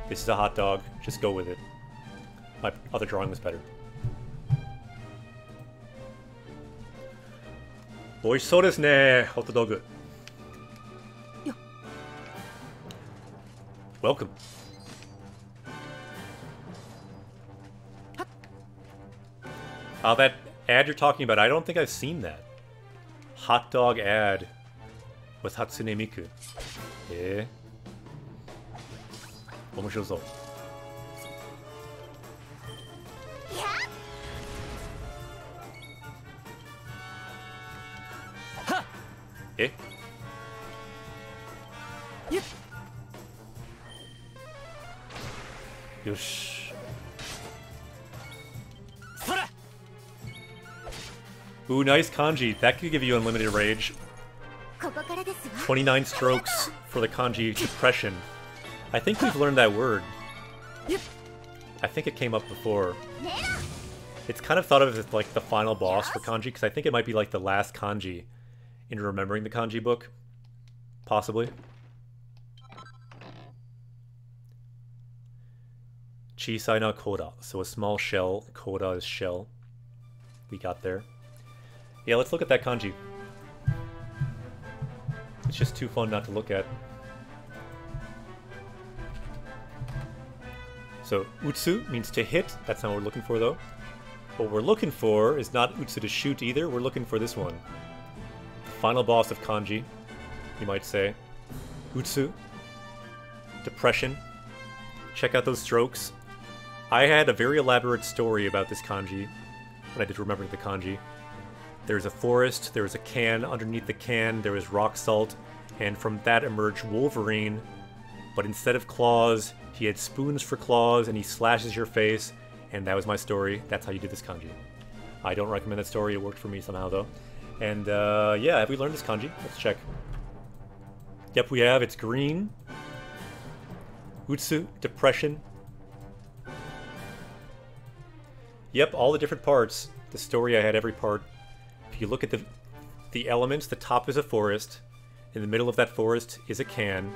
This is a hot dog. Just go with it. My other drawing was better. 美味しそうですね、ホットドッグ。Welcome. That ad you're talking about, I don't think I've seen that. Hot dog ad with Hatsune Miku. Yeah. 面白そう。え？よし。Ooh, nice kanji. That could give you unlimited rage. 29 strokes for the kanji depression. I think we've learned that word. I think it came up before. It's kind of thought of as like the final boss for kanji, because I think it might be like the last kanji in remembering the kanji book. Possibly. Chisai na koda. So a small shell. Koda is shell. we got there. Yeah, let's look at that kanji. It's just too fun not to look at. So, utsu means to hit. That's not what we're looking for, though. What we're looking for is not utsu to shoot either. We're looking for this one. The final boss of kanji, you might say. Utsu. Depression. Check out those strokes. I had a very elaborate story about this kanji when I did Remembering the Kanji. There's a forest, there was a can. Underneath the can, there was rock salt. And from that emerged Wolverine. But instead of claws, he had spoons for claws, and he slashes your face, and that was my story. That's how you do this kanji. I don't recommend that story. It worked for me somehow, though. And, yeah, have we learned this kanji? Let's check. Yep, we have. It's green. Utsu, depression. Yep, all the different parts. The story, I had every part. If you look at the elements, the top is a forest. In the middle of that forest is a can.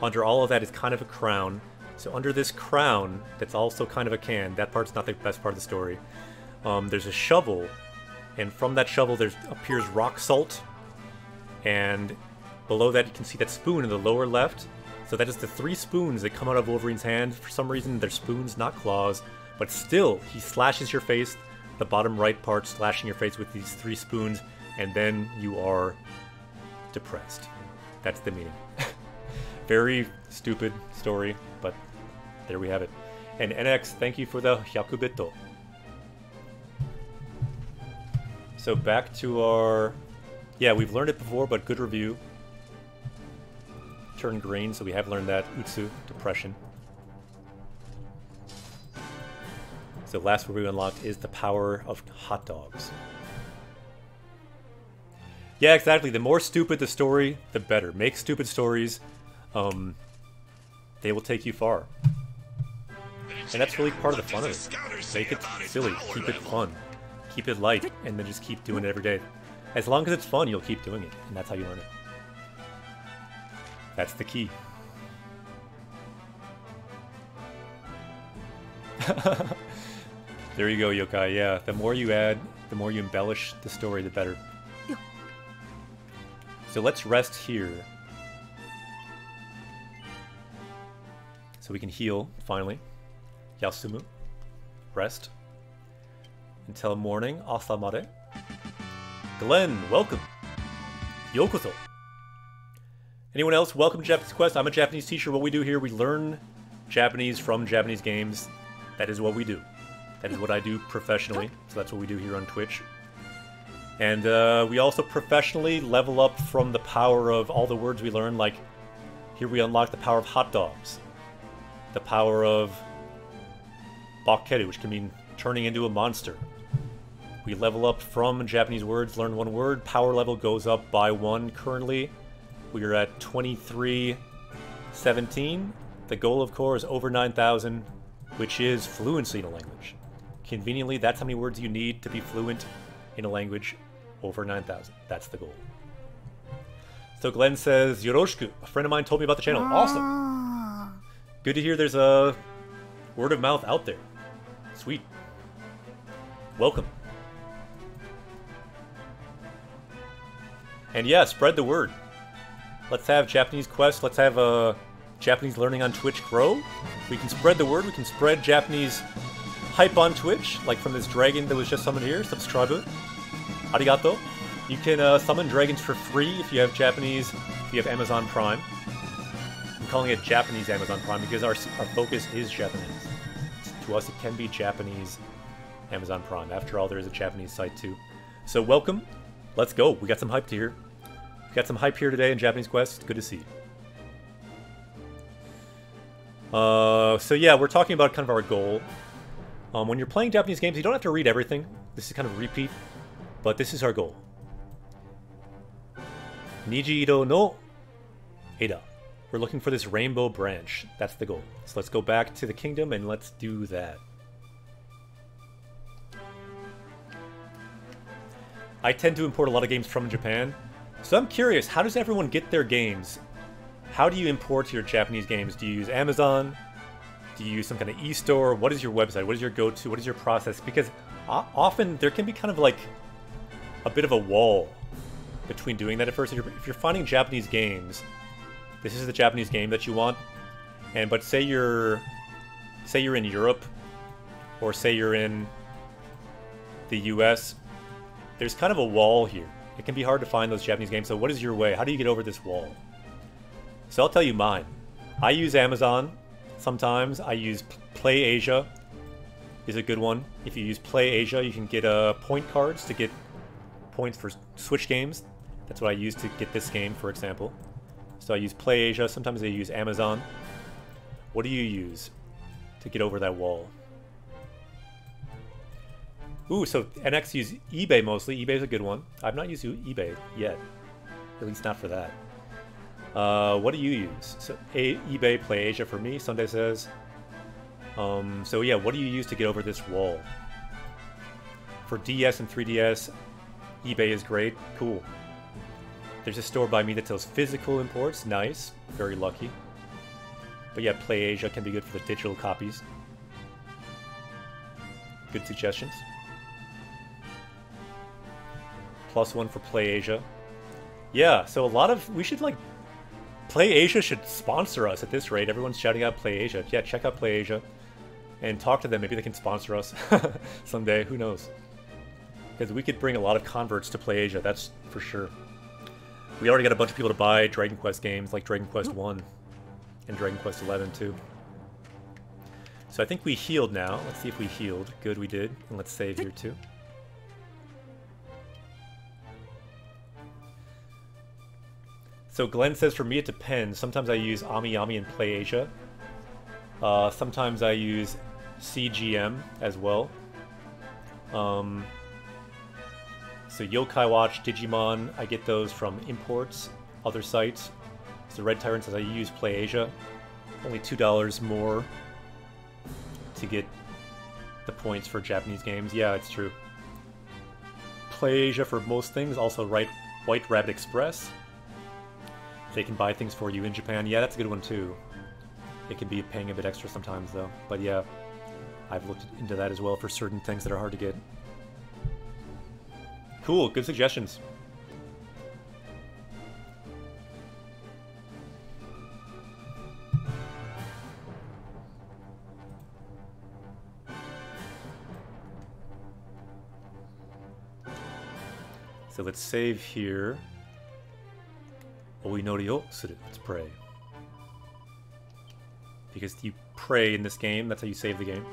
Under all of that is kind of a crown. So under this crown, that's also kind of a can, that part's not the best part of the story. There's a shovel, and from that shovel there appears rock salt, and below that you can see that spoon in the lower left. So that is the 3 spoons that come out of Wolverine's hand. For some reason they're spoons, not claws, but still, he slashes your face, the bottom right part slashing your face with these 3 spoons, and then you are depressed. That's the meaning. Very stupid story, but there we have it. And NX, thank you for the Hyakubito. So back to our... Yeah, we've learned it before, but good review. Turn green, so we have learned that. Utsu, depression. So last word we unlocked is the power of hot dogs. Yeah, exactly. The more stupid the story, the better. Make stupid stories. They will take you far. And that's really part of the fun of it. Make it silly. Keep it fun. Keep it light. And then just keep doing it every day. As long as it's fun, you'll keep doing it. And that's how you learn it. That's the key. There you go, Yokai. Yeah, the more you add, the more you embellish the story, the better. So let's rest here. So we can heal, finally. Yasumu. Rest. Until morning, asamare. Glenn, welcome. Yokoso. Anyone else? Welcome to Japanese Quest. I'm a Japanese teacher. What we do here, we learn Japanese from Japanese games. That is what we do. That is what I do professionally. So that's what we do here on Twitch. And we also professionally level up from the power of all the words we learn. Like, here we unlock the power of hot dogs. The power of bakeru, which can mean turning into a monster. We level up from Japanese words, learn 1 word. Power level goes up by 1 currently. We are at 2317. The goal, of course, is over 9,000, which is fluency in a language. Conveniently, that's how many words you need to be fluent in a language. Over 9,000. That's the goal. So Glenn says, Yoroshiku. A friend of mine told me about the channel. Awesome. Good to hear there's a word of mouth out there. Sweet. Welcome. And yeah, spread the word. Let's have Japanese Quest. Let's have Japanese learning on Twitch grow. We can spread the word. We can spread Japanese hype on Twitch, like from this dragon that was just summoned here. Subscribe. Arigato. You can summon dragons for free if you have Japanese, if you have Amazon Prime. I'm calling it Japanese Amazon Prime because our focus is Japanese. To us, it can be Japanese Amazon Prime. After all, there is a Japanese site too. So welcome. Let's go. We got some hype here. We got some hype here today in Japanese Quest. Good to see. So yeah, we're talking about kind of our goal. When you're playing Japanese games, you don't have to read everything. This is kind of a repeat, but this is our goal. Niji-iro no Eda. We're looking for this rainbow branch. That's the goal. So let's go back to the kingdom and let's do that. I tend to import a lot of games from Japan. So I'm curious, how does everyone get their games? How do you import your Japanese games? Do you use Amazon? Do you use some kind of e-store? What is your website? What is your go-to? What is your process? Because often there can be kind of like a bit of a wall between doing that at first. If you're finding Japanese games, this is the Japanese game that you want, but say you're in Europe, or say you're in the US, there's kind of a wall here. It can be hard to find those Japanese games. So what is your way? How do you get over this wall? So I'll tell you mine. I use Amazon sometimes. I use Play Asia is a good one. If you use Play Asia, you can get point cards to get points for Switch games. That's what I use to get this game, for example. So I use Play Asia. Sometimes I use Amazon. What do you use to get over that wall? Ooh, so NX use eBay mostly. eBay's a good one. I've not used eBay yet. At least not for that. What do you use? So eBay, Play Asia for me, Sunday says. So yeah, what do you use to get over this wall? For DS and 3DS, eBay is great. Cool. There's a store by me that sells physical imports. Nice. Very lucky. But yeah, Play Asia can be good for the digital copies. Good suggestions. +1 for Play Asia. Yeah, so we should like... Play Asia should sponsor us at this rate. Everyone's shouting out Play Asia. Yeah, check out Play Asia. And talk to them. Maybe they can sponsor us someday. Who knows? Because we could bring a lot of converts to Play Asia. That's for sure. We already got a bunch of people to buy Dragon Quest games like Dragon Quest 1 and Dragon Quest 11 too. So I think we healed now. Let's see if we healed. Good, we did. And let's save here too. So Glenn says for me it depends. Sometimes I use AmiAmi and Play Asia. Sometimes I use CGM as well. So Yokai Watch, Digimon, I get those from imports, other sites. So Red Tyrant says I use Play Asia. Only $2 more to get the points for Japanese games. Yeah, it's true. Play Asia for most things. Also White Rabbit Express. They can buy things for you in Japan. Yeah, that's a good one too. It can be paying a bit extra sometimes though. But yeah, I've looked into that as well for certain things that are hard to get. Cool, good suggestions. So let's save here. Oinori o suru. Let's pray. Because you pray in this game, that's how you save the game.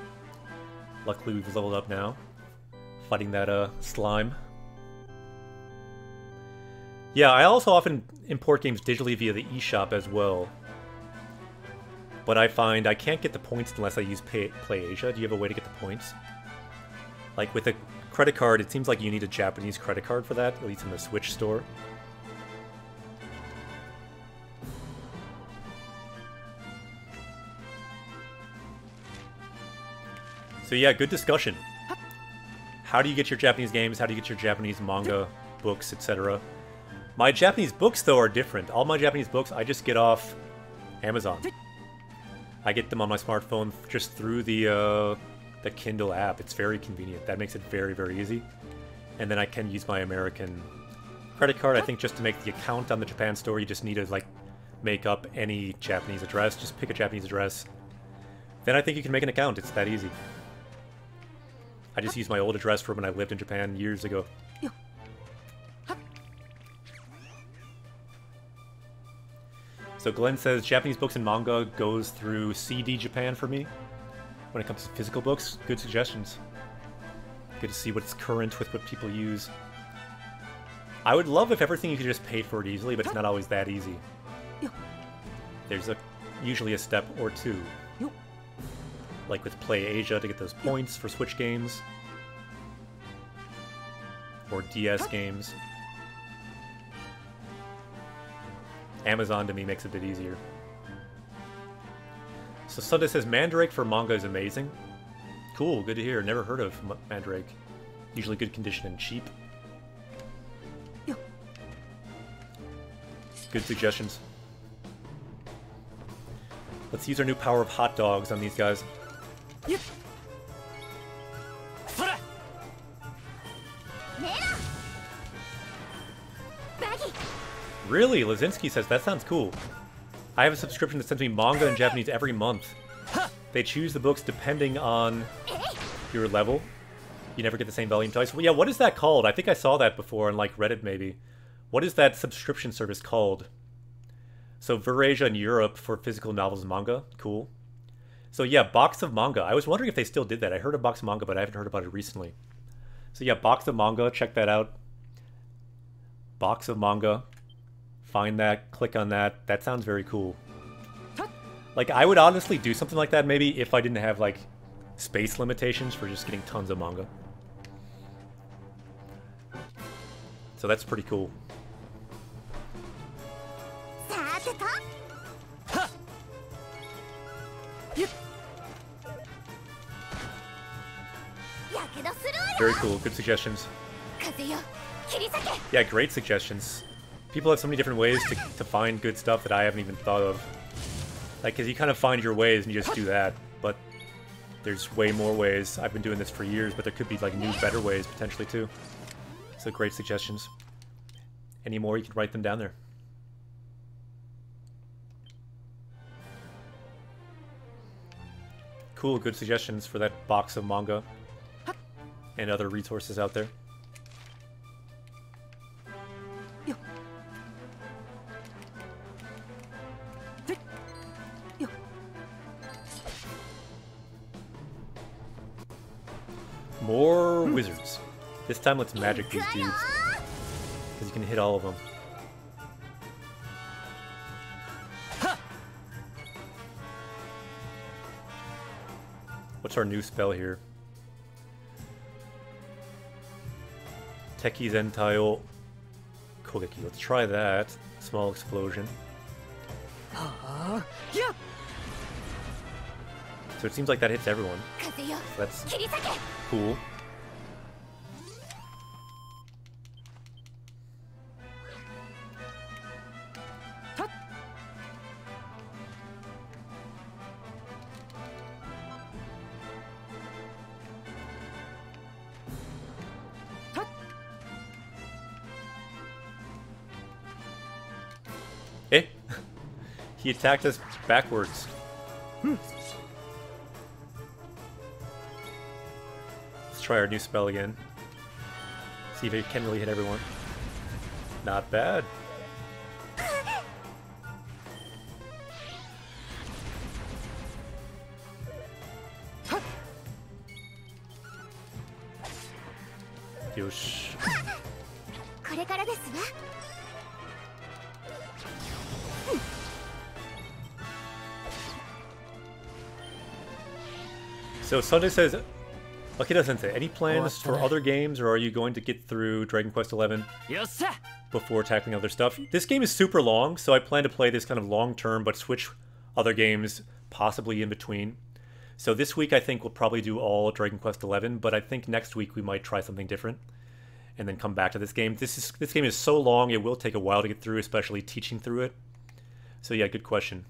Luckily we've leveled up now. Fighting that slime. Yeah, I also often import games digitally via the eShop as well. But I find I can't get the points unless I use Play Asia. Do you have a way to get the points? Like with a credit card, it seems like you need a Japanese credit card for that, at least in the Switch store. So yeah, good discussion. How do you get your Japanese games? How do you get your Japanese manga, books, etc.? My Japanese books, though, are different. All my Japanese books, I just get off Amazon. I get them on my smartphone just through the Kindle app. It's very convenient. That makes it very, very easy. And then I can use my American credit card. I think just to make the account on the Japan store, you just need to, like, make up any Japanese address. Just pick a Japanese address. Then I think you can make an account. It's that easy. I just used my old address from when I lived in Japan years ago. So Glenn says Japanese books and manga goes through CD Japan for me. When it comes to physical books, good suggestions. Good to see what's current with what people use. I would love if everything you could just pay for it easily, but it's not always that easy. There's usually a step or two. Like with Play Asia to get those points for Switch games. Or DS games. Amazon to me makes it a bit easier. So Sunday says Mandrake for manga is amazing. Cool, good to hear. Never heard of Mandrake. Usually good condition and cheap. Good suggestions. Let's use our new power of hot dogs on these guys. Really? Lazinski says, that sounds cool. I have a subscription that sends me manga in Japanese every month. They choose the books depending on your level. You never get the same volume twice. Well, yeah, what is that called? I think I saw that before on, like, Reddit, maybe. What is that subscription service called? So, Verasia in Europe for physical novels and manga. Cool. So, yeah, Box of Manga. I was wondering if they still did that. I heard of Box of Manga, but I haven't heard about it recently. So, yeah, Box of Manga. Check that out. Box of Manga. Find that. Click on that. That sounds very cool. Like, I would honestly do something like that maybe if I didn't have, like, space limitations for just getting tons of manga. So that's pretty cool. Very cool. Good suggestions. Yeah, great suggestions. People have so many different ways to find good stuff that I haven't even thought of. Like, because you kind of find your ways and you just do that, but there's way more ways. I've been doing this for years, but there could be, like, new, better ways, potentially, too. So, great suggestions. Any more, you can write them down there. Cool, good suggestions for that box of manga and other resources out there. More wizards. This time let's magic these dudes. Because you can hit all of them. What's our new spell here? Teki Zentai Kogeki. Let's try that. Small explosion. So it seems like that hits everyone. So that's cool. Eh? He attacked us backwards. Let's try our new spell again. See if it can really hit everyone. Not bad. Yosh. So Sunday says, Akira Sensei, any plans for other games, or are you going to get through Dragon Quest XI before tackling other stuff? This game is super long, so I plan to play this kind of long-term, but switch other games possibly in between. So this week I think we'll probably do all Dragon Quest XI, but I think next week we might try something different, and then come back to this game. This game is so long, it will take a while to get through, especially teaching through it. So yeah, good question.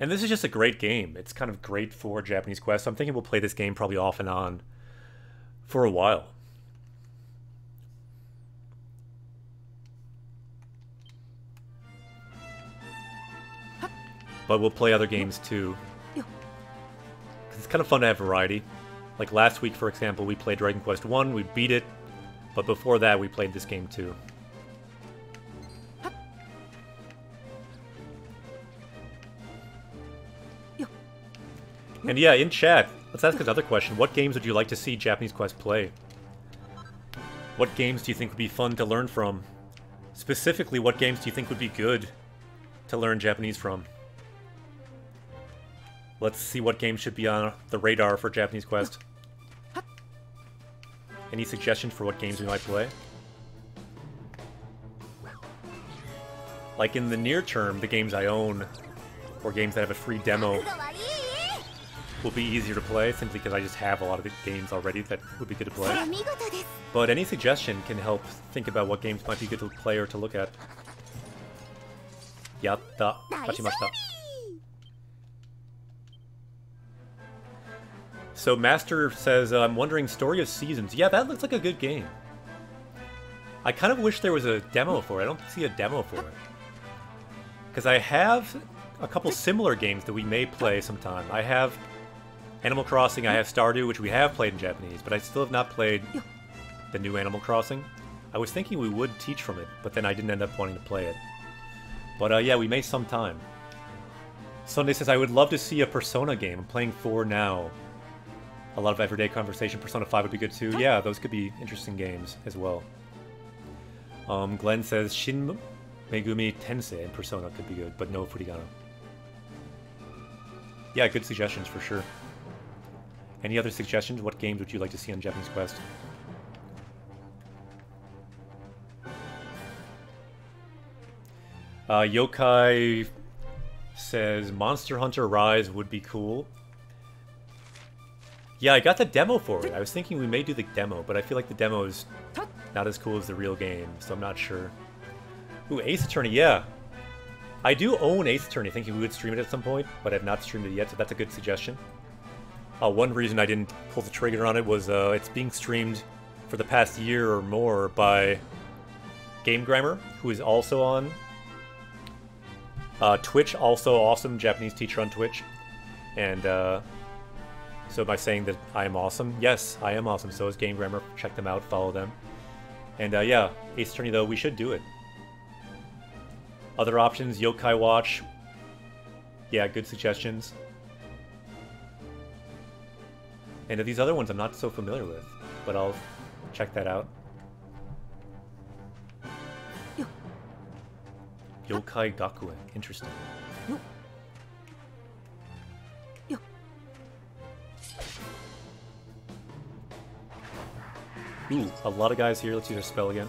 And this is just a great game. It's kind of great for Japanese Quest. So I'm thinking we'll play this game probably off and on for a while. But we'll play other games too. Because it's kind of fun to have variety. Like last week, for example, we played Dragon Quest 1, we beat it. But before that, we played this game too. And yeah, in chat, let's ask another question. What games would you like to see Japanese Quest play? What games do you think would be fun to learn from? Specifically, what games do you think would be good to learn Japanese from? Let's see what games should be on the radar for Japanese Quest. Any suggestions for what games we might play? Like in the near term, the games I own, or games that have a free demo, will be easier to play, simply because I just have a lot of the games already that would be good to play. But any suggestion can help think about what games might be good to play or to look at. Yatta. Hachimashita. So Master says, I'm wondering, Story of Seasons. Yeah, that looks like a good game. I kind of wish there was a demo for it. I don't see a demo for it. Because I have a couple similar games that we may play sometime. I have Animal Crossing, I have Stardew, which we have played in Japanese, but I still have not played the new Animal Crossing. I was thinking we would teach from it, but then I didn't end up wanting to play it. But yeah, we may sometime. Sunday says, I would love to see a Persona game. I'm playing 4 now. A lot of everyday conversation. Persona 5 would be good too. Yeah, those could be interesting games as well. Glenn says, Shin Megumi Tensei and Persona could be good, but no Furigano. Yeah, good suggestions for sure. Any other suggestions? What games would you like to see on Japanese Quest? Yokai says Monster Hunter Rise would be cool. Yeah, I got the demo for it. I was thinking we may do the demo, but I feel like the demo is not as cool as the real game, so I'm not sure. Ooh, Ace Attorney, yeah. I do own Ace Attorney, thinking we would stream it at some point, but I've not streamed it yet, so that's a good suggestion. One reason I didn't pull the trigger on it was it's being streamed for the past year or more by Game Grammar, who is also on Twitch, also awesome Japanese teacher on Twitch. And so by saying that I am awesome, yes, I am awesome. So is Game Grammar. Check them out, follow them. And yeah, Ace Attorney though, we should do it. Other options, Yokai Watch. Yeah, good suggestions. And these other ones I'm not so familiar with, but I'll check that out. Yokai Gakuen, interesting. Ooh, a lot of guys here. Let's use our spell again.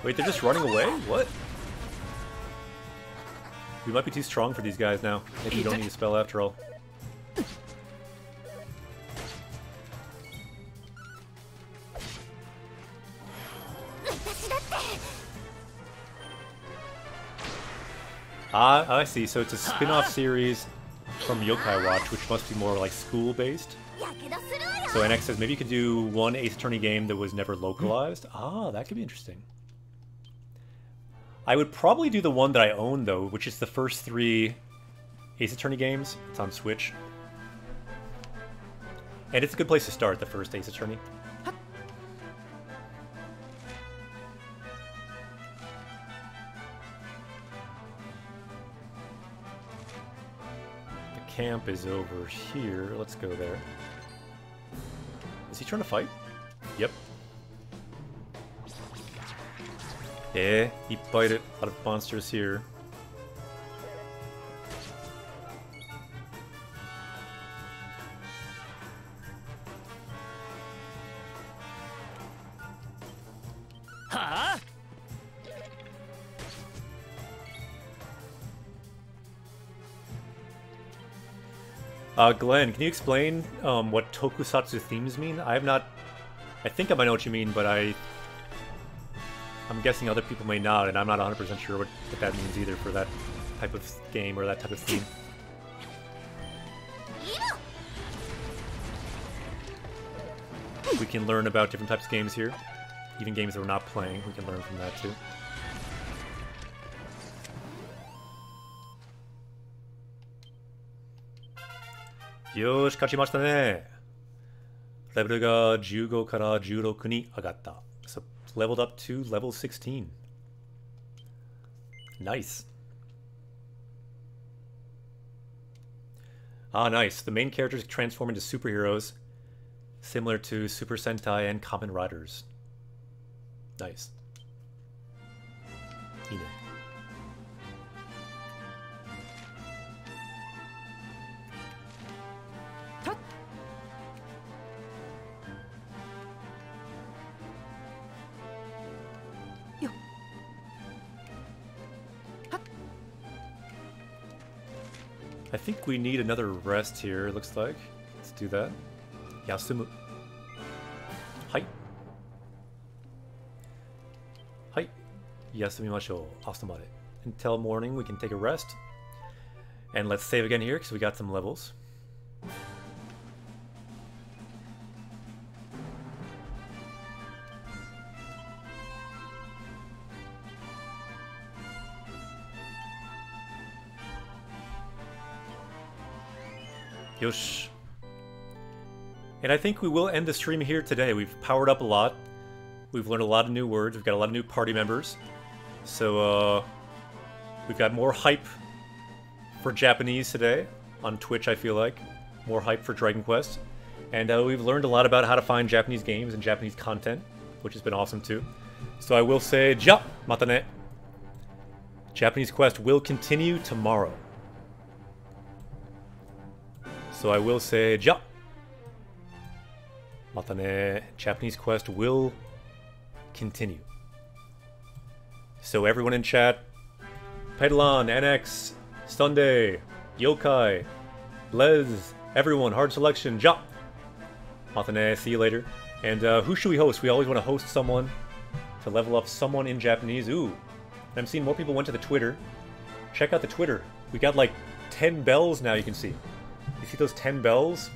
Wait, they're just running away? What? We might be too strong for these guys now. Maybe you don't need a spell after all. Ah, I see. So it's a spin-off series from Yokai Watch, which must be more like school-based. So NX says maybe you could do one Ace Attorney game that was never localized. Ah, that could be interesting. I would probably do the one that I own, though, which is the first 3 Ace Attorney games. It's on Switch. And it's a good place to start, the first Ace Attorney. The camp is over here. Let's go there. Is he trying to fight? Yep. Yeah, he bite it. A lot of monsters here. Huh? Glenn, can you explain what tokusatsu themes mean? I have not... I think I might know what you mean, but I'm guessing other people may not, and I'm not 100% sure what that means either for that type of game or that type of theme. We can learn about different types of games here. Even games that we're not playing, we can learn from that too. Yosh, kachimashita ne! Level ga 15 から16に上がった. So leveled up to level 16. Nice. Ah, nice. The main characters transform into superheroes, similar to Super Sentai and Kamen Riders. Nice. Ine. I think we need another rest here, it looks like. Let's do that. Yasumu. Hai. Hai. Yasumimashou. Asamare. Until morning, we can take a rest. And let's save again here, because we got some levels. Yosh. And I think we will end the stream here today. We've powered up a lot. We've learned a lot of new words. We've got a lot of new party members. So, we've got more hype for Japanese today on Twitch, I feel like. More hype for Dragon Quest. And we've learned a lot about how to find Japanese games and Japanese content, which has been awesome too. So I will say, ja, mata ne. Japanese Quest will continue tomorrow. So I will say, ja. Mata ne. Japanese Quest will continue. So everyone in chat, Pedalon, NX, Sunday, Yokai, Les, everyone, hard selection, ja. Mata ne. See you later. And who should we host? We always want to host someone to level up someone in Japanese. Ooh. I'm seeing more people went to the Twitter. Check out the Twitter. We got like 10 bells now, you can see. You see those 10 bells?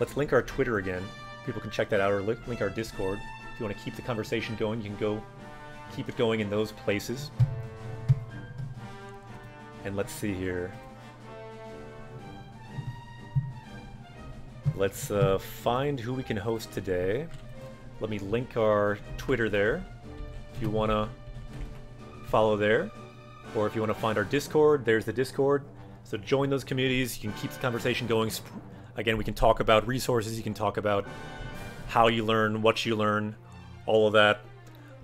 Let's link our Twitter again. People can check that out, or link our Discord. If you want to keep the conversation going, you can go keep it going in those places. And let's see here. Let's find who we can host today. Let me link our Twitter there. If you want to follow there. Or if you want to find our Discord, there's the Discord. So join those communities. You can keep the conversation going. Again, we can talk about resources. You can talk about how you learn, what you learn, all of that.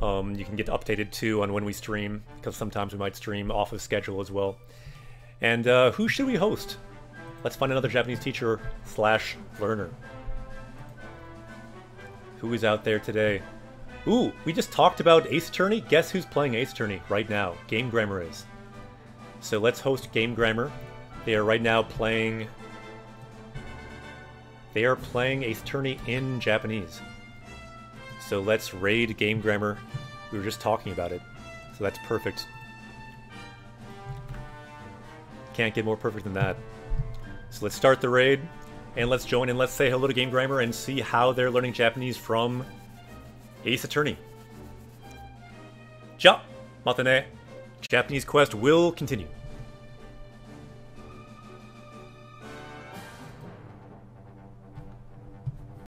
You can get updated too on when we stream, because sometimes we might stream off of schedule as well. And who should we host? Let's find another Japanese teacher / learner. Who is out there today? Ooh, we just talked about Ace Attorney. Guess who's playing Ace Attorney right now? Game Grammar is. So let's host Game Grammar. They are right now playing... They are playing Ace Attorney in Japanese. So let's raid Game Grammar. We were just talking about it. So that's perfect. Can't get more perfect than that. So let's start the raid. And let's join and let's say hello to Game Grammar and see how they're learning Japanese from Ace Attorney. Ja, mata ne. Japanese Quest will continue.